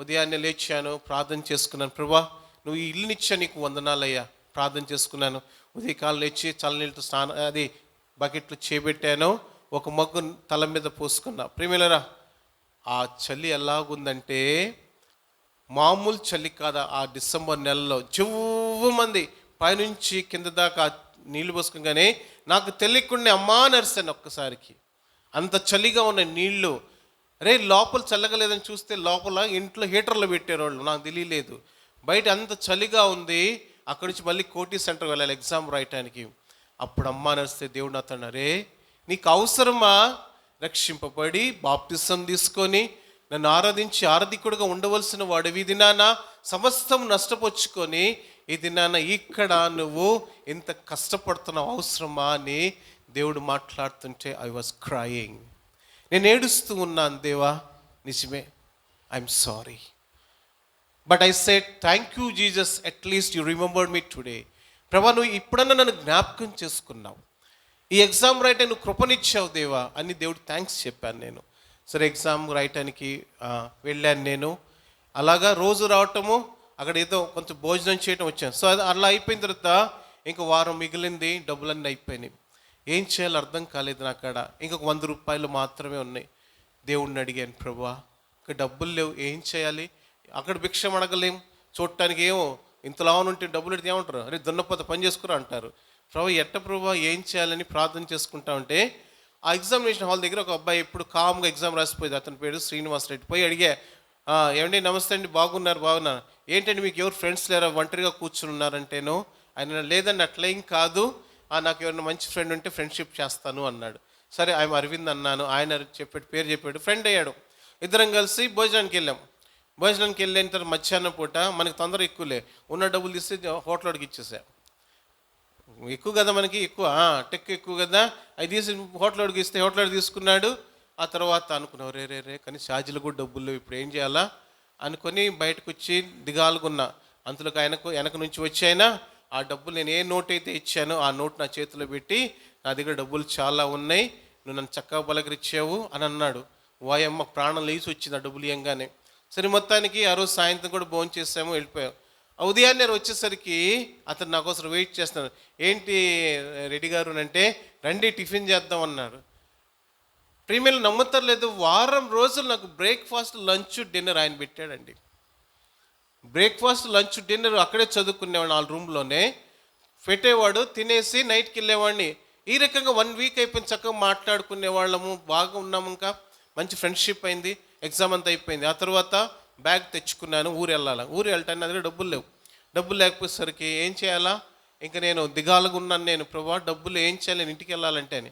ఉదయాన్నే లేచాను, ప్రార్థన చేసుకున్నాను. ప్రభువా నువ్వు ఈ ఇల్లునిచ్చా, నీకు వందనాలయ్యా. ప్రార్థన చేసుకున్నాను. ఉదయకాలం లేచి చల్లనీళ్ళతో బకెట్లు చేపెట్టాను, ఒక మగ్గు తల మీద పోసుకున్నా. ప్రేమిలరా, ఆ చలి ఎలాగుందంటే మామూలు చలి కాదా. ఆ డిసెంబర్ నెలలో జవ్వు మంది పైనుంచి కింద దాకా నీళ్లు పోసుకోగానే నాకు తెలియకుండా అమ్మా నరిసాను ఒక్కసారికి. అంత చలిగా ఉన్న నీళ్లు. అరే లోపల చల్లగలేదని చూస్తే లోపల ఇంట్లో హీటర్లు పెట్టేవాళ్ళు, నాకు తెలియలేదు. బయట అంత చలిగా ఉంది. అక్కడి నుంచి మళ్ళీ కోటి సెంటర్కి వెళ్ళాలి ఎగ్జామ్ రాయటానికి. అప్పుడు అమ్మా నరిస్తే దేవుడు అతను, అరే నీకు అవసరమా, రక్షింపబడి బాప్తిసం తీసుకొని నన్ను ఆరాధించి ఆరాధికుడిగా ఉండవలసిన వాడివి దినానా సమస్తం నష్టపుచ్చుకొని ఇది నాన్న ఇక్కడ నువ్వు ఇంత కష్టపడుతున్నావు అవసరమా అని దేవుడు మాట్లాడుతుంటే ఐ వాజ్ క్రయింగ్. నేను ఏడుస్తూ ఉన్నాను, దేవా నిజమే, I'm sorry, but I said thank you Jesus, at least you remembered me today. ప్రభా నువ్వు ఇప్పుడన్నా నన్ను జ్ఞాపకం చేసుకున్నావు, ఈ ఎగ్జామ్ రాయటానికి నువ్వు కృపనిచ్చావు దేవా అని దేవుడు థ్యాంక్స్ చెప్పాను నేను. సరే ఎగ్జామ్ రాయటానికి వెళ్ళాను నేను. అలాగా రోజు రావటము, అక్కడ ఏదో కొంచెం భోజనం చేయటం వచ్చాను. సో అది అలా అయిపోయిన తర్వాత ఇంక వారం మిగిలింది, డబ్బులన్నీ అయిపోయినాయి. ఏం చేయాలో అర్థం కాలేదు నాకు. అక్కడ ఇంకొక 100 రూపాయలు మాత్రమే ఉన్నాయి. దేవుడిని అడిగాను, ప్రభా ఇక డబ్బులు లేవు, ఏం చేయాలి? అక్కడ భిక్షం అడగలేం, చూడటానికి ఏమో ఇంతలా ఉంటే డబ్బులు అడిగితే ఏమంటారు, అరే దున్నపోత పని చేసుకురా అంటారు. ప్రభా ప్రభా ఏం చేయాలని ప్రార్థన చేసుకుంటా ఉంటే ఆ ఎగ్జామినేషన్ హాల్ దగ్గర ఒక అబ్బాయి ఎప్పుడు కామ్గా ఎగ్జామ్ రాసిపోయేది, అతని పేరు శ్రీనివాస్ రెడ్డి. పోయి అడిగా, ఏమండి నమస్తే అండి, బాగున్నారు, ఏంటండి మీకు ఎవరు ఫ్రెండ్స్ లేరా, ఒంటరిగా కూర్చుని ఉన్నారంటేను. ఆయన లేదండి అట్లేం కాదు, నాకు ఎవరైనా మంచి ఫ్రెండ్ ఉంటే ఫ్రెండ్షిప్ చేస్తాను అన్నాడు. సరే ఆయన అరవింద్ అన్నాను, ఆయన పేరు చెప్పాడు, ఫ్రెండ్ అయ్యాడు. ఇద్దరం కలిసి భోజనానికి వెళ్ళాం. భోజనానికి వెళ్ళిన తర్వాత మధ్యాహ్నం పూట మనకి తొందర ఎక్కువలే, ఉన్న డబ్బులు తీసి హోటల్కి ఇచ్చేసా. ఎక్కువ కదా మనకి, టెక్ ఎక్కువ కదా, అది తీసి హోటల్కి ఇస్తే హోటల్ తీసుకున్నాడు. ఆ తర్వాత అనుకున్నావు రే కానీ ఛార్జీలు కూడా డబ్బులు లేవు, ఇప్పుడు ఏం చేయాలా అనుకొని బయటకు వచ్చి దిగాలుగున్నా. అంతలోకి వెనక నుంచి వచ్చి అయినా ఆ డబ్బులు నేను ఏ నోట్ అయితే ఇచ్చానో ఆ నోట్ నా చేతిలో పెట్టి, నా దగ్గర డబ్బులు చాలా ఉన్నాయి, నువ్వు నన్ను చక్కగా పలకరించావు అని అన్నాడు. వాయమ్మ ప్రాణం లేచి వచ్చింది ఆ డబ్బులు ఇవ్వగానే. సరే మొత్తానికి ఆ రోజు సాయంత్రం కూడా భోజనం చేసాము, వెళ్ళిపోయాం. ఉదయాన్నే వచ్చేసరికి అతను నా కోసం వెయిట్ చేస్తున్నాడు. ఏంటి రెడ్డి గారు అంటే, రండి టిఫిన్ చేద్దాం అన్నాడు. ప్రీమియర్లు నమ్ముతారు లేదు, వారం రోజులు నాకు బ్రేక్ఫాస్ట్ లంచ్ డిన్నర్ ఆయన పెట్టాడండి. బ్రేక్ఫాస్ట్ లంచ్ డిన్నర్ అక్కడే చదువుకునేవాడిని, 4 రూమ్లోనే పెట్టేవాడు, తినేసి నైట్కి వెళ్ళేవాడిని. ఈ రకంగా 1 వీక్ అయిపోయింది, చక్కగా మాట్లాడుకునే వాళ్ళము, బాగా ఉన్నాము, ఇంకా మంచి ఫ్రెండ్షిప్ అయింది. ఎగ్జామ్ అంతా అయిపోయింది. ఆ తర్వాత బ్యాగ్ తెచ్చుకున్నాను, ఊరు వెళ్ళటానికి నా దగ్గర డబ్బులు లేకపోయేసరికి ఏం చేయాలా, ఇంకా నేను దిగాలుగా ఉన్నాను. నేను ప్రభా డబ్బులు ఏం చేయాలి, నేను ఇంటికి వెళ్ళాలంటే అని.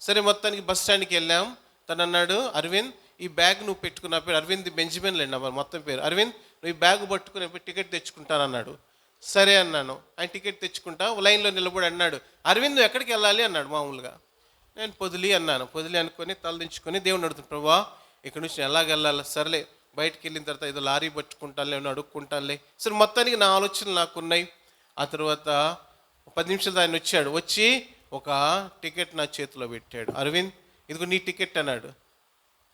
సరే మొత్తానికి బస్ స్టాండ్కి వెళ్ళాం. తను అన్నాడు, అరవింద్ ఈ బ్యాగ్ నువ్వు పెట్టుకున్న పేరు అరవింద్ బెంజమిన్ లేండి అమ్మ మొత్తం పేరు, అరవింద్ నువ్వు ఈ బ్యాగ్ పట్టుకుని టికెట్ తెచ్చుకుంటాను అన్నాడు. సరే అన్నాను. ఆయన టికెట్ తెచ్చుకుంటా లైన్లో నిలబడి అన్నాడు, అరవింద్ నువ్వు ఎక్కడికి వెళ్ళాలి అన్నాడు. మామూలుగా నేను పొదిలి అన్నాను. పొదిలి అనుకొని తలదించుకొని దేవుని అడుగుతాను, ప్రభా ఇక్కడ నుంచి ఎలాగ వెళ్ళాలి, సరేలే బయటికి వెళ్ళిన తర్వాత ఏదో లారీ పట్టుకుంటానులే, ఏమన్నా అడుక్కుంటానులే. సరే మొత్తానికి నా ఆలోచనలు నాకున్నాయి. ఆ తర్వాత 10 నిమిషాలు ఆయన వచ్చాడు. వచ్చి ఒక టికెట్ నా చేతిలో పెట్టాడు. అరవింద్ ఇదిగో నీ టికెట్ అన్నాడు.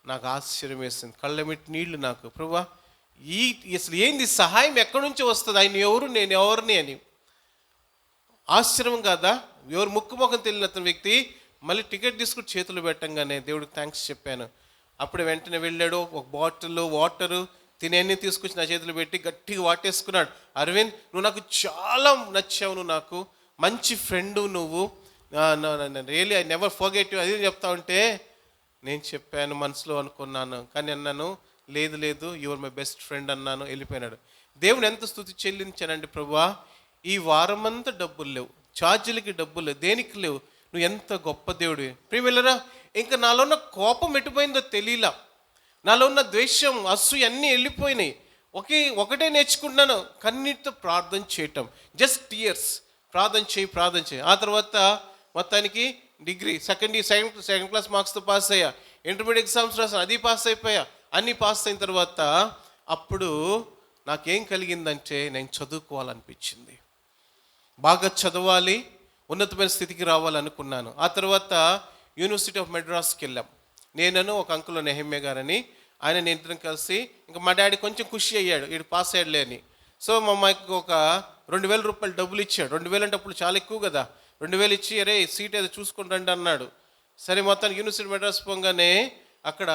నాకు ఆశ్చర్యం వేసింది, కళ్ళమిటి నీళ్లు నాకు. ప్రభా అసలు ఏంది సహాయం ఎక్కడి నుంచి వస్తుంది, ఆయన ఎవరు నేను ఎవరిని అని. ఆశ్చర్యం కాదా, ఎవరు ముక్కు తెలియని అతని వ్యక్తి మళ్ళీ టికెట్ తీసుకుని చేతులు పెట్టంగానే దేవుడికి థ్యాంక్స్ చెప్పాను. అప్పుడు వెంటనే వెళ్ళాడు, ఒక బాటిల్ వాటరు తినేన్ని తీసుకొచ్చి నా చేతులు పెట్టి గట్టిగా వాటేసుకున్నాడు. అరవింద్ నువ్వు నాకు చాలా నచ్చావు, నువ్వు నాకు మంచి ఫ్రెండు, నువ్వు really I never forget you. అది చెప్తా ఉంటే నేను చెప్పాను, మనసులో అనుకున్నాను, కానీ అన్నాను లేదు యువర్ మై బెస్ట్ ఫ్రెండ్ అన్నాను, వెళ్ళిపోయినాడు. దేవుని ఎంత స్తుతి చెల్లించానండి, ప్రభా ఈ వారమంతా డబ్బులు లేవు, ఛార్జీలకి డబ్బులు లేవు, దేనికి లేవు, నువ్వు ఎంత గొప్ప దేవుడివి. ప్రియమిల్లరా ఇంకా నాలో ఉన్న కోపం ఎటుపోయిందో తెలియలా, నాలో ఉన్న ద్వేషం అసూయ అన్నీ వెళ్ళిపోయినాయి. ఒకటే నేర్చుకుంటున్నాను, కన్నీటితో ప్రార్థన చేయటం, జస్ట్ టీయర్స్, ప్రార్థన చేయి. ఆ తర్వాత మొత్తానికి డిగ్రీ సెకండ్ క్లాస్ మార్క్స్తో పాస్ అయ్యా. ఇంటర్మీడియట్ ఎగ్జామ్స్ రాసాను, అది పాస్ అయిపోయా. అన్నీ పాస్ అయిన తర్వాత అప్పుడు నాకేం కలిగిందంటే నేను చదువుకోవాలనిపించింది, బాగా చదవాలి, ఉన్నతమైన స్థితికి రావాలనుకున్నాను. ఆ తర్వాత యూనివర్సిటీ ఆఫ్ మెడ్రాస్కి వెళ్ళాం. నేనను ఒక అంకుల్ నెహమ్య గారని, ఆయన నేను ఇద్దరం కలిసి, ఇంకా మా డాడీ కొంచెం ఖుషి అయ్యాడు, వీడు పాస్ అయ్యాడులే అని. సో మా అమ్మాయికి ఒక 2000 రూపాయలు డబ్బులు ఇచ్చాడు. 2000 అంటే అప్పుడు చాలా ఎక్కువ కదా. 2000 ఇచ్చి అరే సీట్ ఏదో చూసుకుని రండి అన్నాడు. సరే మొత్తానికి యూనివర్సిటీ మెడ్రాస్ పోగానే అక్కడ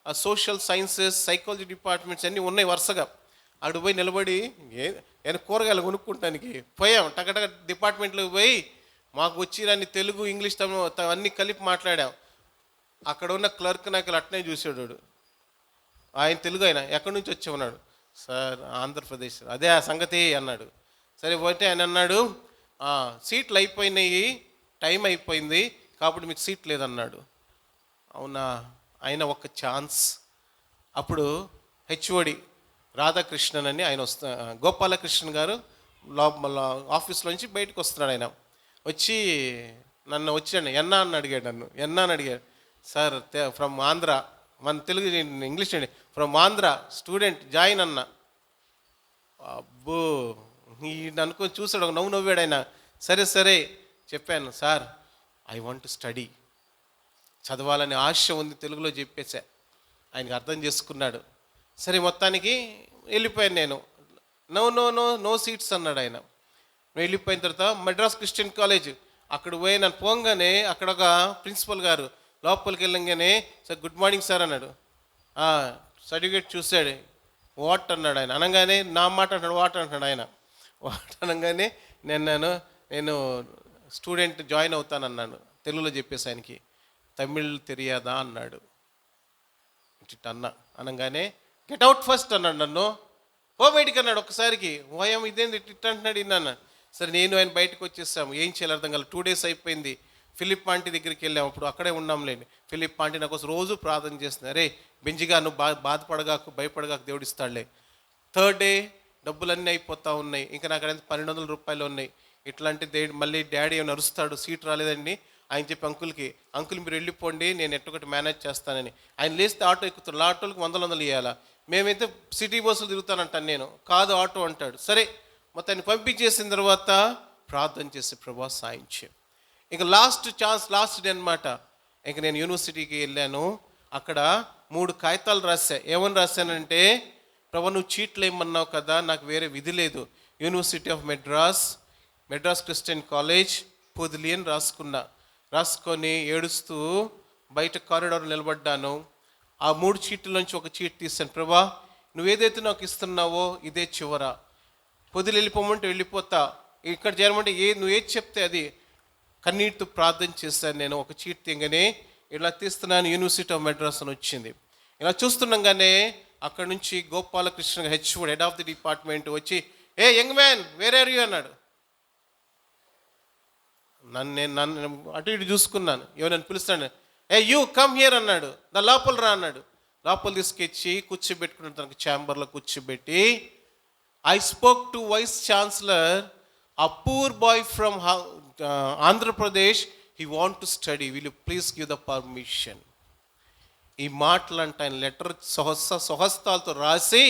ఆ సోషల్ సైన్సెస్, సైకాలజీ డిపార్ట్మెంట్స్ అన్నీ ఉన్నాయి వరుసగా. అక్కడ పోయి నిలబడి నేను కూరగాయలు కొనుక్కుంటానికి పోయాం. టకటక డిపార్ట్మెంట్లోకి పోయి మాకు వచ్చిరాన్ని తెలుగు, ఇంగ్లీష్, తమిళ అన్నీ కలిపి మాట్లాడాం. అక్కడ ఉన్న క్లర్క్ నాకు అట్నే చూసాడు. ఆయన తెలుగు, ఆయన ఎక్కడి నుంచి వచ్చామన్నాడు. సార్ ఆంధ్రప్రదేశ్. అదే ఆ సంగతి అన్నాడు. సరే పోతే ఆయన అన్నాడు, సీట్లు అయిపోయినాయి, టైం అయిపోయింది కాబట్టి మీకు సీట్ లేదన్నాడు. అవునా, ఆయన ఒక ఛాన్స్. అప్పుడు హెచ్ఓడి రాధాకృష్ణన్ అని ఆయన గోపాలకృష్ణన్ గారు ఆఫీస్లోంచి బయటకు వస్తున్నాడు. ఆయన వచ్చి నన్ను వచ్చాడు, ఎన్నా అని అడిగాడు, నన్ను ఎన్నా అని అడిగాడు. సార్ ఫ్రమ్ ఆంధ్ర, మన తెలుగు ఇంగ్లీష్ అండి, ఫ్రమ్ ఆంధ్ర స్టూడెంట్ జాయిన్ అన్న. అబ్బో ఈ అనుకొని చూసాడు, ఒక నవ్వాడు ఆయన. సరే చెప్పాను, sir I want to study, చదవాలని ఆశ ఉంది, తెలుగులో చెప్పేసా. ఆయనకి అర్థం చేసుకున్నాడు. సరే మొత్తానికి వెళ్ళిపోయాను నేను. నో సీట్స్ అన్నాడు ఆయన. వెళ్ళిపోయిన తర్వాత మెడ్రాస్ క్రిస్టియన్ కాలేజ్ అక్కడ పోయి నన్ను పోగానే అక్కడ ఒక ప్రిన్సిపల్ గారు లోపలికి వెళ్ళంగానే, సార్ గుడ్ మార్నింగ్ సార్ అన్నాడు. సర్టిఫికేట్ చూశాడు. వాట్ అన్నాడు ఆయన. అనగానే నా మాట అంటాడు, వాట్ అంటాడు ఆయన. వాట్ అనగానే నేను స్టూడెంట్ జాయిన్ అవుతానన్నాను. తెలుగులో చెప్పేసి ఆయనకి తమిళ్ తెలియదా అన్నాడు. ఇట్ అనగానే గెట్ అవుట్ ఫస్ట్ అన్నాడు. నన్ను ఓ బయటికి అన్నాడు. ఒక్కసారికి ఓయం ఇదేంది ఇట్ అంటున్నాడు ఇన్నాను. సరే నేను ఆయన బయటకు వచ్చేసాము. ఏం చేయాలి అర్థం కాదు. 2 days అయిపోయింది. ఫిలిప్ ఆంటీ దగ్గరికి వెళ్ళాము. అప్పుడు అక్కడే ఉన్నాంలేండి. ఫిలిప్ ఆంటీ నా కోసం రోజు ప్రార్థన చేస్తుంది. అరే బెంజిగా నువ్వు బాధపడగాకు, భయపడగాకు, దేవుడు ఇస్తాడులే. 3rd day డబ్బులన్నీ అయిపోతూ ఉన్నాయి. ఇంకా నాకు అక్కడ 1200 రూపాయలు ఉన్నాయి. ఇట్లాంటి మళ్ళీ డాడీ ఏమైనా అరుస్తాడు, సీట్ రాలేదండి. ఆయన చెప్పి అంకుల్ మీరు వెళ్ళిపోండి, నేను ఎట్టొకటి మేనేజ్ చేస్తానని. ఆయన లేస్తే ఆటో ఎక్కుతాడు. ఆటోలకు 100 ఇవ్వాలా. మేమైతే సిటీ బస్సులు తిరుగుతానంటాను. నేను కాదు ఆటో అంటాడు. సరే మొత్తాన్ని పంపించేసిన తర్వాత ప్రార్థన చేసి ప్రభా సాయించే. ఇంకా లాస్ట్ డే అనమాట. ఇంక నేను యూనివర్సిటీకి వెళ్ళాను. అక్కడ 3 కాగితాలు రాశా. ఏమని రాశానంటే, ప్రభా నువ్వు చీట్లు ఏమన్నావు కదా, నాకు వేరే విధి లేదు. University of Madras Christian college Podili అని రాసుకొని ఏడుస్తూ బయట కారిడార్ నిలబడ్డాను. ఆ 3 చీట్లలోంచి ఒక చీట్ తీశాను. ప్రభా నువ్వేదైతే నాకు ఇస్తున్నావో ఇదే చివర. పొదిలి వెళ్ళిపోమంటే వెళ్ళిపోతా, ఇక్కడ చేరమంటే నువ్వు ఏది చెప్తే అది. కన్నీటితో ప్రార్థన చేశాను నేను. ఒక చీట్ తీయగానే ఇలా తీస్తున్నాను, యూనివర్సిటీ ఆఫ్ మెడ్రాస్ అని వచ్చింది. ఇలా చూస్తుండగానే అక్కడ నుంచి Gopalakrishna HOD, head of the department వచ్చి, a young man where are you అన్నాడు. నన్ను అటు ఇటు చూసుకున్నాను. ఎవరైనా పిలుస్తాను. ఏ యూ కమ్ హియర్ అన్నాడు. లోపల రా అన్నాడు. లోపల తీసుకొచ్చి కూర్చోబెట్టుకున్నాడు. తనకు ఛాంబర్లో కూర్చోబెట్టి, I spoke to vice chancellor, a poor boy from Andhra Pradesh, he want to study, will you please give the permission. ఈ మాటలు అంటే ఆయన లెటర్ స్వహస్తాలతో రాసి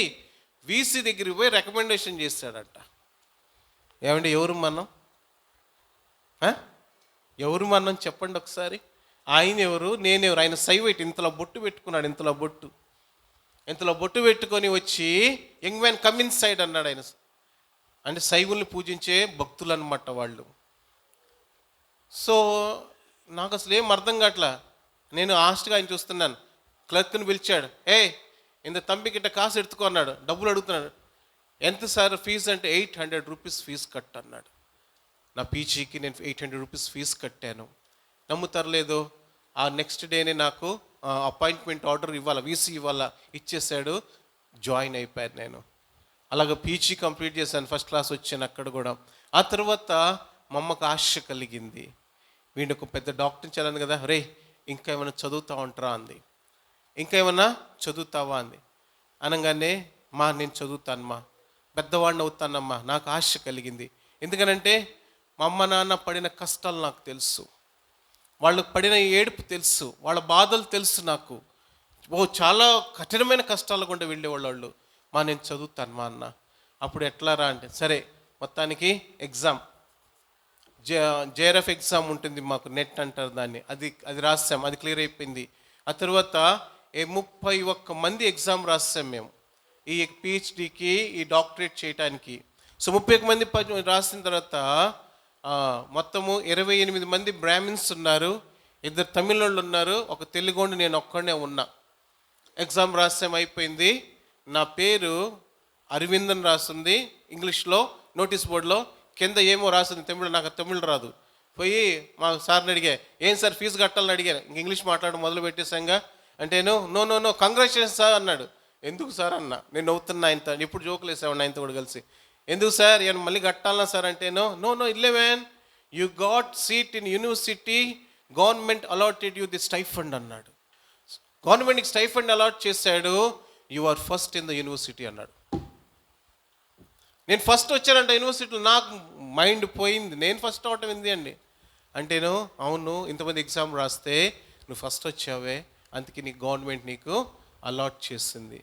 వీసీ దగ్గరికి పోయి రికమెండేషన్ చేశాడంట. ఏమండి ఎవరు మనం చెప్పండి ఒకసారి. ఆయన ఎవరు, నేనెవరు? ఆయన సైవైట్ ఇంతలో బొట్టు పెట్టుకున్నాడు. ఇంతలో బొట్టు పెట్టుకొని వచ్చి young man come in side అన్నాడు. ఆయన అంటే శైవుల్ని పూజించే భక్తులు అనమాట వాళ్ళు. సో నాకు అసలు ఏం అర్థం కావట్లా. నేను ఆస్ట్గా ఆయన చూస్తున్నాను. క్లర్క్ని పిలిచాడు. ఇంత తంబికిట్ట కాసు ఎత్తుకో అన్నాడు. డబ్బులు అడుగుతున్నాడు. ఎంత సార్ ఫీజు అంటే 800 రూపీస్ ఫీజు కట్టు అన్నాడు. నా పీజీకి నేను 800 రూపీస్ ఫీజు కట్టాను. నమ్ముతారలేదు, ఆ నెక్స్ట్ డేనే నాకు అపాయింట్మెంట్ ఆర్డర్ ఇవ్వాలా, వీసీ ఇవ్వాలా, ఇచ్చేసాడు. జాయిన్ అయిపోయాను నేను. అలాగే పీజీ కంప్లీట్ చేశాను. ఫస్ట్ క్లాస్ వచ్చాను అక్కడ కూడా. ఆ తర్వాత మా అమ్మకు ఆశ కలిగింది. వీడిని ఒక పెద్ద డాక్టర్ చేయాలని కదా. రే ఇంకా ఏమైనా చదువుతా ఉంటారా అంది. ఇంకా ఏమన్నా చదువుతావా అంది. అనగానే నేను చదువుతానమ్మా, పెద్దవాడిని అవుతానమ్మా, నాకు ఆశ కలిగింది. ఎందుకనంటే మా అమ్మ నాన్న పడిన కష్టాలు నాకు తెలుసు, వాళ్ళు పడిన ఏడుపు తెలుసు, వాళ్ళ బాధలు తెలుసు నాకు. చాలా కఠినమైన కష్టాలు గుండా వెళ్ళేవాళ్ళు. నేను చదువుతాను అన్న. అప్పుడు ఎట్లా రా అంటే, సరే మొత్తానికి ఎగ్జామ్, జేఆర్ఎఫ్ ఎగ్జామ్ ఉంటుంది మాకు, నెట్ అంటారు దాన్ని, అది రాసాం. అది క్లియర్ అయిపోయింది. ఆ తర్వాత 31 మంది ఎగ్జామ్ రాసాం మేము ఈ పిహెచ్డికి, ఈ డాక్టరేట్ చేయటానికి. సో 31 మంది రాసిన తర్వాత మొత్తము 28 మంది బ్రాహ్మిన్స్ ఉన్నారు, 2 తమిళోళ్ళు ఉన్నారు, ఒక తెలుగోండి, నేను ఒక్కడనే ఉన్నా. ఎగ్జామ్ రాసాం, అయిపోయింది. నా పేరు అరవింద్ అని రాస్తుంది ఇంగ్లీష్లో నోటీస్ బోర్డులో. కింద ఏమో రాసింది తమిళ, నాకు తమిళ రాదు. పోయి మా సార్ని అడిగా, ఏం సార్ ఫీజు కట్టాలని అడిగాను. ఇంగ్లీష్ మాట్లాడడం మొదలు పెట్టేసాంగా. అంటే నో కంగ్రాచులేషన్ సార్ అన్నాడు. ఎందుకు సార్ అన్న, నేను నవ్వుతున్నా. ఆయనతో ఇప్పుడు జోకులు వేసామండి ఆయనతో కూడా కలిసి. ఎందుకు సార్ ఏమన్నా మళ్ళీ కట్టాలన్నా సార్ అంటే, నో ఇల్లే man, you got seat in university, government allotted you the stipend అన్నాడు. గవర్నమెంట్కి స్టైఫండ్ అలాట్ చేశాడు, you are first in the university అన్నాడు. నేను ఫస్ట్ వచ్చానంట యూనివర్సిటీలో, నాకు మైండ్ పోయింది. నేను ఫస్ట్ అవటం ఏంది అండి అంటేను, అవును ఇంతమంది ఎగ్జామ్ రాస్తే నువ్వు ఫస్ట్ వచ్చావే, అందుకే నీకు గవర్నమెంట్ నీకు అలాట్ చేసింది.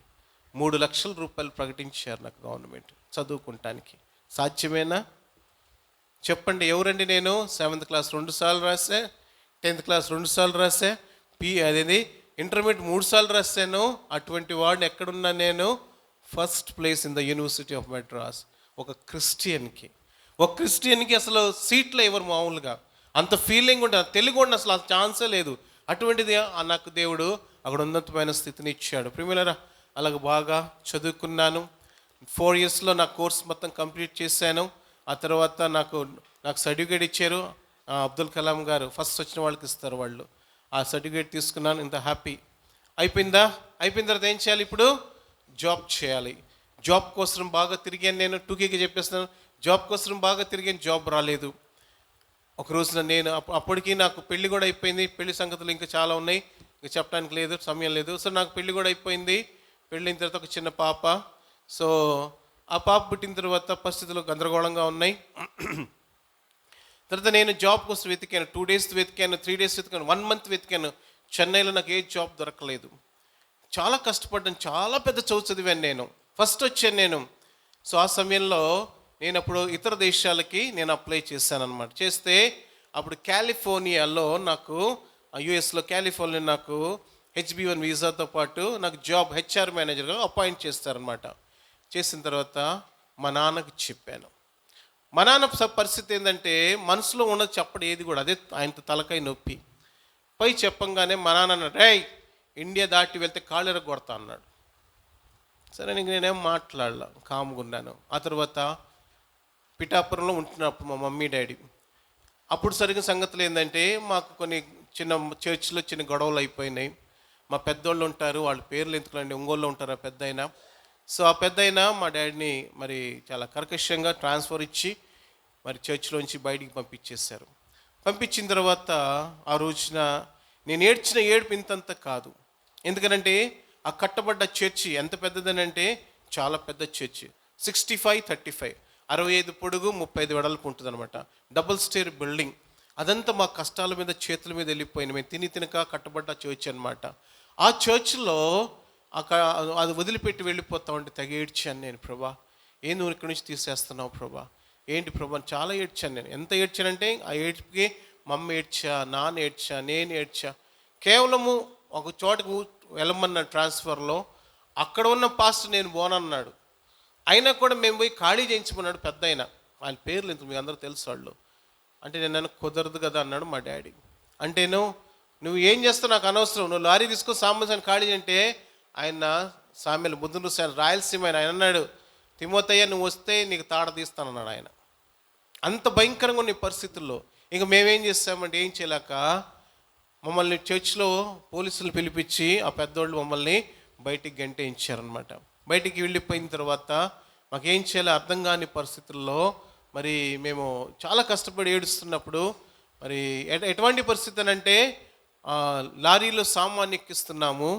3,00,000 రూపాయలు ప్రకటించారు నాకు గవర్నమెంట్ చదువుకుంటానికి. సాధ్యమేనా చెప్పండి? ఎవరండి నేను? 7th క్లాస్ 2 సార్లు రాసా, 10th క్లాస్ 2 సార్లు రాసా, అదేది ఇంటర్మీడియట్ 3 సార్లు రాశాను. అటువంటి వాడిని ఎక్కడున్నా నేను first place in the university of Madras. ఒక క్రిస్టియన్కి అసలు సీట్లు ఎవరు మామూలుగా, అంత ఫీలింగ్ ఉంటుంది. తెలుగు ఉండి అసలు ఆ ఛాన్సే లేదు. అటువంటిది నాకు దేవుడు అక్కడ ఉన్నతమైన స్థితిని ఇచ్చాడు. ప్రిమిలరా అలాగ బాగా చదువుకున్నాను. 4 ఇయర్స్లో నా కోర్స్ మొత్తం కంప్లీట్ చేశాను. ఆ తర్వాత నాకు సర్టిఫికేట్ ఇచ్చారు. అబ్దుల్ కలాం గారు ఫస్ట్ వచ్చిన వాళ్ళకి ఇస్తారు వాళ్ళు. ఆ సర్టిఫికేట్ తీసుకున్నాను. ఇంత హ్యాపీ. అయిపోయిన తర్వాత ఏం చేయాలి? ఇప్పుడు జాబ్ చేయాలి. జాబ్ కోసం బాగా తిరిగాను. నేను 2Kకి చెప్పేస్తున్నాను, జాబ్ కోసం బాగా తిరిగాను, జాబ్ రాలేదు. ఒక రోజున నేను అప్పటికి నాకు పెళ్లి కూడా అయిపోయింది. పెళ్లి సంగతులు ఇంకా చాలా ఉన్నాయి, ఇంకా చెప్పడానికి లేదు, సమయం లేదు. సో నాకు పెళ్లి కూడా అయిపోయింది. పెళ్ళైన తర్వాత ఒక చిన్న పాప. సో ఆ పాప పుట్టిన తర్వాత పరిస్థితులు గందరగోళంగా ఉన్నాయి. తర్వాత నేను జాబ్ కోసం వెతికాను. 2 days వెతికాను, 3 days వెతికాను, 1 month వెతికాను. చెన్నైలో నాకు ఏ జాబ్ దొరకలేదు. చాలా కష్టపడ్డాను. చాలా పెద్ద చదువు చదివాను. నేను ఫస్ట్ వచ్చాను నేను. సో ఆ సమయంలో నేను అప్పుడు ఇతర దేశాలకి నేను అప్లై చేశాను అనమాట. చేస్తే అప్పుడు కాలిఫోర్నియాలో నాకు, యుఎస్లో కాలిఫోర్నియా నాకు H-1B వీసాతో పాటు నాకు జాబ్ HR మేనేజర్గా అపాయింట్ చేస్తారనమాట. చేసిన తర్వాత మా నాన్నకి చెప్పాను. మా నాన్న పరిస్థితి ఏంటంటే మనసులో ఉన్నది చెప్పడం ఏది కూడా, అదే ఆయనతో తలకాయ నొప్పి. పై చెప్పంగానే మా నాన్న అన్నాడు, రేయ్ ఇండియా దాటి వెళ్తే కాళ్ళు ఎరగొడతా అన్నాడు. సరే నేనేం మాట్లాడలా, కామ్గా ఉన్నాను. ఆ తర్వాత పిఠాపురంలో ఉంటున్నప్పుడు మా మమ్మీ డాడీ అప్పుడు సరిగ్గా సంగతులు ఏంటంటే, మాకు కొన్ని చిన్న చర్చిలో చిన్న గొడవలు అయిపోయినాయి. మా పెద్దోళ్ళు ఉంటారు, వాళ్ళ పేర్లు ఎందుకులండి, ఒంగోలులో ఉంటారు ఆ పెద్ద ఆయన. సో ఆ పెద్ద ఆయన మా డాడీని మరి చాలా కర్కశంగా ట్రాన్స్ఫర్ ఇచ్చి మరి చర్చిలోంచి బయటికి పంపించేశారు. పంపించిన తర్వాత ఆ రోజున నేను ఏడ్చిన ఏడుపు ఇంతంత కాదు. ఎందుకనంటే ఆ కట్టబడ్డ చర్చి ఎంత పెద్దదనంటే చాలా పెద్ద చర్చి. 65-35, 65 పొడుగు 35 వెడల్పు ఉంటుంది అనమాట. Double stair building. అదంతా మా కష్టాల మీద చేతుల మీద వెళ్ళిపోయింది. మేము తినక కట్టబడ్డ చర్చి అనమాట. ఆ చర్చ్లో అది వదిలిపెట్టి వెళ్ళిపోతా ఉంటే తెగ ఏడ్చాను నేను. ప్రభా ఏ నువ్వు ఇక్కడి నుంచి తీసేస్తున్నావు ప్రభా, ఏంటి ప్రభా, చాలా ఏడ్చాను నేను. ఎంత ఏడ్చానంటే ఆ ఏడ్పుకి మమ్మ ఏడ్చా, నాన్న ఏడ్చా, నేను ఏడ్చా. కేవలము ఒక చోటకు వెళ్ళమన్న ట్రాన్స్ఫర్లో అక్కడ ఉన్న పాస్టర్ నేను పోనన్నాడు. అయినా కూడా మేము పోయి ఖాళీ చేయించుకున్నాడు పెద్ద ఆయన. ఆయన పేర్లు ఎందుకు మీకు అందరూ తెలుసు వాళ్ళు. అంటే నేను కుదరదు కదా అన్నాడు మా డాడీ. అంటే నువ్వు ఏం చేస్తావు నాకు అనవసరం, నువ్వు లారీ తీసుకొని సాంబసాన్ని ఖాళీ అంటే ఆయన సామెలు ముద్దును రాయలసీమ ఆయన అన్నాడు, తిమోతయ్య నువ్వు వస్తే నీకు తాడ తీస్తానన్నాడు ఆయన. అంత భయంకరంగా ఉన్న పరిస్థితుల్లో ఇంక మేమేం చేస్తామంటే ఏం చేయలేక మమ్మల్ని చర్చ్లో పోలీసులు పిలిపించి ఆ పెద్దోళ్ళు మమ్మల్ని బయటికి గంటేయించారనమాట. బయటికి వెళ్ళిపోయిన తర్వాత మాకేం చేయాలో అర్థం కాని పరిస్థితుల్లో మరి మేము చాలా కష్టపడి ఏడుస్తున్నప్పుడు మరి ఎటువంటి పరిస్థితి అంటే లారీలో సామాన్ ఎక్కిస్తున్నాము,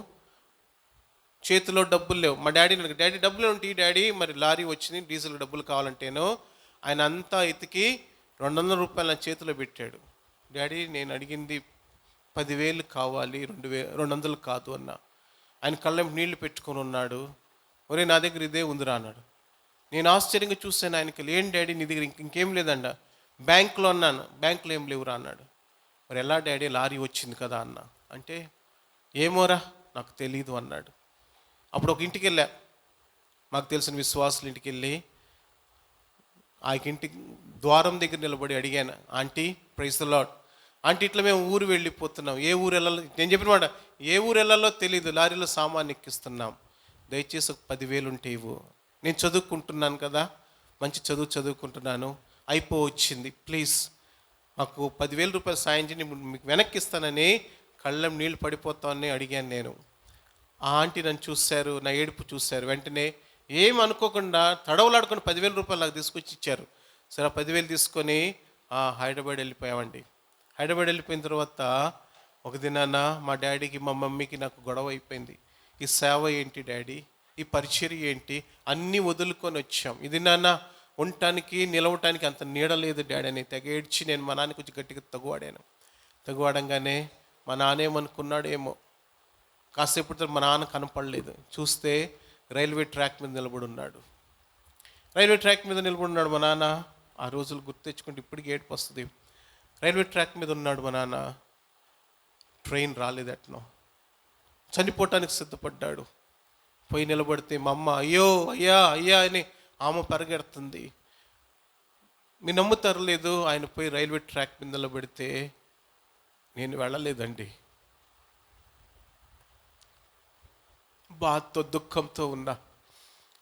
చేతిలో డబ్బులు లేవు. మా డాడీ డబ్బులు ఉంటాయి డాడీ, మరి లారీ వచ్చింది డీజిల్ డబ్బులు కావాలంటేనో ఆయన అంతా ఎతికి 200 రూపాయలు నా చేతిలో పెట్టాడు. డాడీ నేను అడిగింది 10,000 కావాలి, 200 కాదు అన్న. ఆయన కళ్ళం నీళ్లు పెట్టుకొని ఉన్నాడు. ఒరే నా దగ్గర ఇదే ఉందిరా అన్నాడు. నేను ఆశ్చర్యంగా చూశాను ఆయనకి. ఏం డాడీ నీ దగ్గర ఇంకేం లేదండ? బ్యాంకులో అన్నాను. బ్యాంకులో ఏం లేవురా అన్నాడు. మరి ఎలా డాడీ, లారీ వచ్చింది కదా అన్న. అంటే ఏమోరా నాకు తెలీదు అన్నాడు. అప్పుడు ఒక ఇంటికి వెళ్ళా, మాకు తెలిసిన విశ్వాసుల ఇంటికి వెళ్ళి ఆ ఇంటి ద్వారం దగ్గర నిలబడి అడిగాను, aunty praise the lord, aunty ఇట్లా మేము ఊరు వెళ్ళిపోతున్నాం, ఏ ఊరు వెళ్ళాలో నేను చెప్పిన మాట, ఏ ఊరు వెళ్ళాలో తెలియదు, లారీలో సామాన్ ఎక్కిస్తున్నాం, దయచేసి ఒక 10,000 ఉంటే ఇవ్వు, నేను చదువుకుంటున్నాను కదా, మంచి చదువుకుంటున్నాను, వచ్చింది, ప్లీజ్ మాకు 10,000 రూపాయలు సాయం చేయండి, మీకు వెనక్కి ఇస్తానని కళ్ళం నీళ్ళు పడిపోతామని అడిగాను నేను. ఆ ఆంటీ నన్ను చూశారు, నా ఏడుపు చూశారు. వెంటనే ఏం అనుకోకుండా తడవలాడుకొని 10,000 రూపాయలు నాకు తీసుకొచ్చి ఇచ్చారు. సరే 10,000 తీసుకొని హైదరాబాద్ వెళ్ళిపోయామండి. హైదరాబాద్ వెళ్ళిపోయిన తర్వాత ఒక దినాన మా డాడీకి మా మమ్మీకి నాకు గొడవ అయిపోయింది. ఈ సేవ ఏంటి డాడీ, ఈ పరిచర్య ఏంటి, అన్నీ వదులుకొని వచ్చాం. ఇది నాన్న ఉండటానికి నిలవటానికి అంత నీడ లేదు డాడీ అని తెగ ఏడ్చి నేను మా నాన్న కొంచెం గట్టిగా తగువాడంగానే మా నాన్న ఏమనుకున్నాడేమో, కాసేపు మా నాన్న కనపడలేదు. చూస్తే రైల్వే ట్రాక్ మీద నిలబడి ఉన్నాడు. మా నాన్న. ఆ రోజులు గుర్తు తెచ్చుకుంటే ఇప్పటికి ఏడుపు వస్తుంది. రైల్వే ట్రాక్ మీద ఉన్నాడు మా నాన్న. ట్రైన్ రాలేదు, ఎట్నో చనిపోవటానికి సిద్ధపడ్డాడు. పోయి నిలబడితే మా అమ్మ అయ్యో అయ్యా అయ్యా అని ఆమె పరిగెడుతుంది. మీరు నమ్ముతారు లేదు, ఆయన పోయి రైల్వే ట్రాక్ మీద నిలబడితే నేను వెళ్ళలేదండి. బాధతో దుఃఖంతో ఉన్నా.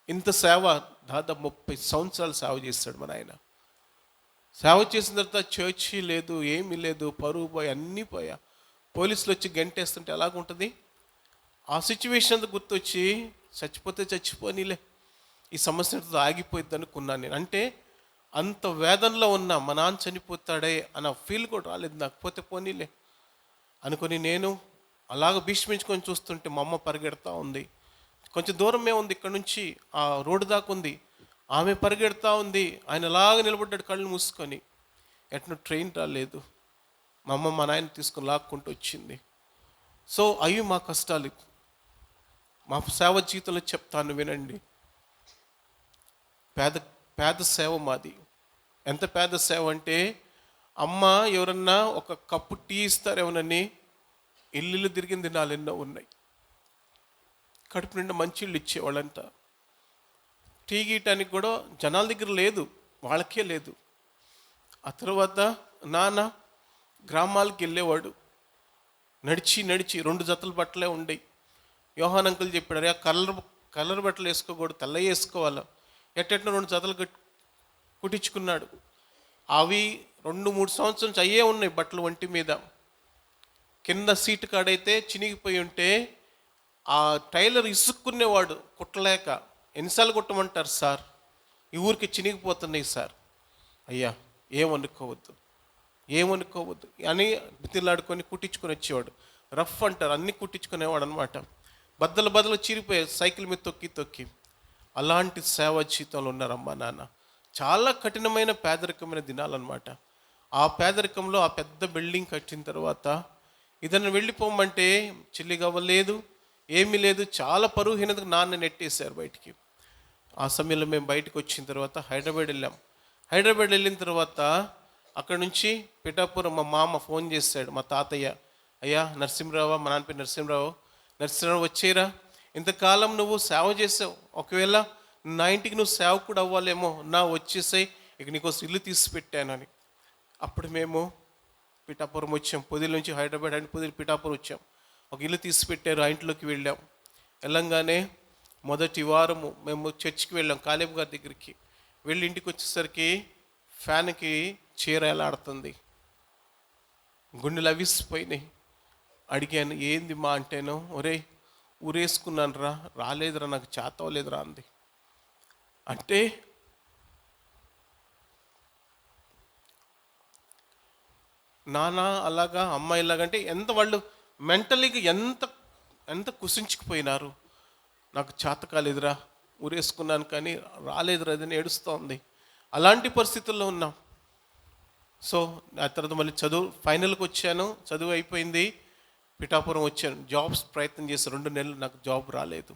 ఇంత సేవ దాదాపు 30 సంవత్సరాలు సేవ చేస్తాడు మన ఆయన. సేవ చేసిన తర్వాత చర్చి లేదు, ఏమీ లేదు, పరువు పోయి అన్నీ పోయా. పోలీసులు వచ్చి గంటేస్తుంటే ఎలాగుంటుంది. ఆ సిచ్యువేషన్ అంతా గుర్తొచ్చి చచ్చిపోతే చచ్చిపోనీలే, ఈ సమస్యతో ఆగిపోయిద్ది అనుకున్నాను నేను. అంటే అంత వేదనలో ఉన్నా, మా నాన్న చనిపోతాడే అన్న ఫీల్ కూడా రాలేదు నాకు. పోతే పోనీలే అనుకొని నేను అలాగ భీష్మించుకొని చూస్తుంటే మా అమ్మ పరిగెడతా ఉంది. కొంచెం దూరమే ఉంది ఇక్కడ నుంచి, ఆ రోడ్డు దాకా ఉంది. ఆమె పరిగెడతా ఉంది, ఆయన అలాగ నిలబడ్డాడు కళ్ళు మూసుకొని. ఎట్లా ట్రైన్ రాలేదు. మా అమ్మ మా నాయన తీసుకొని లాక్కుంటూ వచ్చింది. సో అవి మా కష్టాలు. మా సేవ జీవితంలో చెప్తాను వినండి. పేద సేవ మాది. ఎంత పేద సేవ అంటే, అమ్మ ఎవరన్నా ఒక కప్పు టీ ఇస్తారేమోనని ఇల్లు తిరిగిన దినాలు ఎన్నో ఉన్నాయి. కడుపు నిండా మంచిళ్ళు ఇచ్చేవాళ్ళంతా. టీ గీయటానికి కూడా జనాల దగ్గర లేదు, వాళ్ళకే లేదు. ఆ తర్వాత నాన్న గ్రామాలకు వెళ్ళేవాడు. నడిచి 2 జతల బట్టలే ఉండేవి. యోహాన్ అంకుల్ చెప్పాడు, అరే కలర్ బట్టలు వేసుకోకూడదు, తెల్ల వేసుకోవాలా. ఎట్టెట్నో 2 జతలు కుట్టించుకున్నాడు. అవి 2-3 సంవత్సరాల నుంచి అయ్యే ఉన్నాయి బట్టలు ఒంటి మీద. కింద సీటు కాడైతే చినిగిపోయి ఉంటే ఆ టైలర్ ఇసుక్కునేవాడు కుట్టలేక. ఎన్నిసార్లు కుట్టమంటారు సార్, ఈ ఊరికి చినిగిపోతున్నాయి సార్. అయ్యా ఏమనుకోవద్దు అని బితిలాడుకొని కుట్టించుకొని వచ్చేవాడు. రఫ్ అంటారు, అన్నీ కుట్టించుకునేవాడు అనమాట. బద్దలు చీరిపోయాయి సైకిల్ మీద తొక్కి. అలాంటి సేవ జీవితంలో ఉన్నారమ్మా నాన్న. చాలా కఠినమైన పేదరికమైన దినాలన్నమాట. ఆ పేదరికంలో ఆ పెద్ద బిల్డింగ్ కట్టిన తర్వాత ఇదನ್ನು వెళ్ళిపోమంటే చిల్లిగవ్వలేదు, ఏమీ లేదు. చాలా పరువుహీనతకు నాన్న నెట్టేశారు బయటికి. ఆ సమయంలో మేము బయటకు వచ్చిన తర్వాత హైదరాబాద్ వెళ్ళిన తర్వాత అక్కడ నుంచి పిఠాపురం మా మామ ఫోన్ చేశాడు, మా తాతయ్య. అయ్యా నరసింహరావు, మా నాన్న పేరు నరసింహరావు వచ్చేరా, ఇంతకాలం నువ్వు సేవ చేసావు, ఒకవేళ నా ఇంటికి నువ్వు సేవకుడు అవ్వాలేమో, నా వచ్చేసాయి, ఇక నీకోసం ఇల్లు తీసి పెట్టానని. అప్పుడు మేము పిఠాపురం వచ్చాం. పొదిల నుంచి హైదరాబాద్ అండ్ పొదిలి పిఠాపురం వచ్చాం. ఒక ఇల్లు తీసి పెట్టారు, ఆ ఇంట్లోకి వెళ్ళాం. వెళ్ళంగానే మొదటి వారము మేము చర్చికి వెళ్ళాం, కాలేబు గారి దగ్గరికి. వెళ్ళి ఇంటికి వచ్చేసరికి ఫ్యాన్కి చీర ఎలాడుతుంది, గుండెలు అవిసిపోయినాయి. అడిగాను ఏంది మా అంటేనో, ఒరే ఊరేసుకున్నాను రా, రాలేదురా, నాకు చేత అవ్వలేదురా అంది. అంటే నాన్న అలాగా, అమ్మ ఇలాగంటే ఎంత వాళ్ళు మెంటలీగా ఎంత కుసించుకుపోయినారు. నాకు చేత కాలేదురా, ఊరేసుకున్నాను కానీ రాలేదురా అని ఏడుస్తోంది. అలాంటి పరిస్థితుల్లో ఉన్నాం. సో ఆ తర్వాత మళ్ళీ ఫైనల్కి వచ్చాను, చదువు అయిపోయింది. పిఠాపురం వచ్చాను, జాబ్స్ ప్రయత్నం చేసి 2 నెలలు నాకు జాబ్ రాలేదు.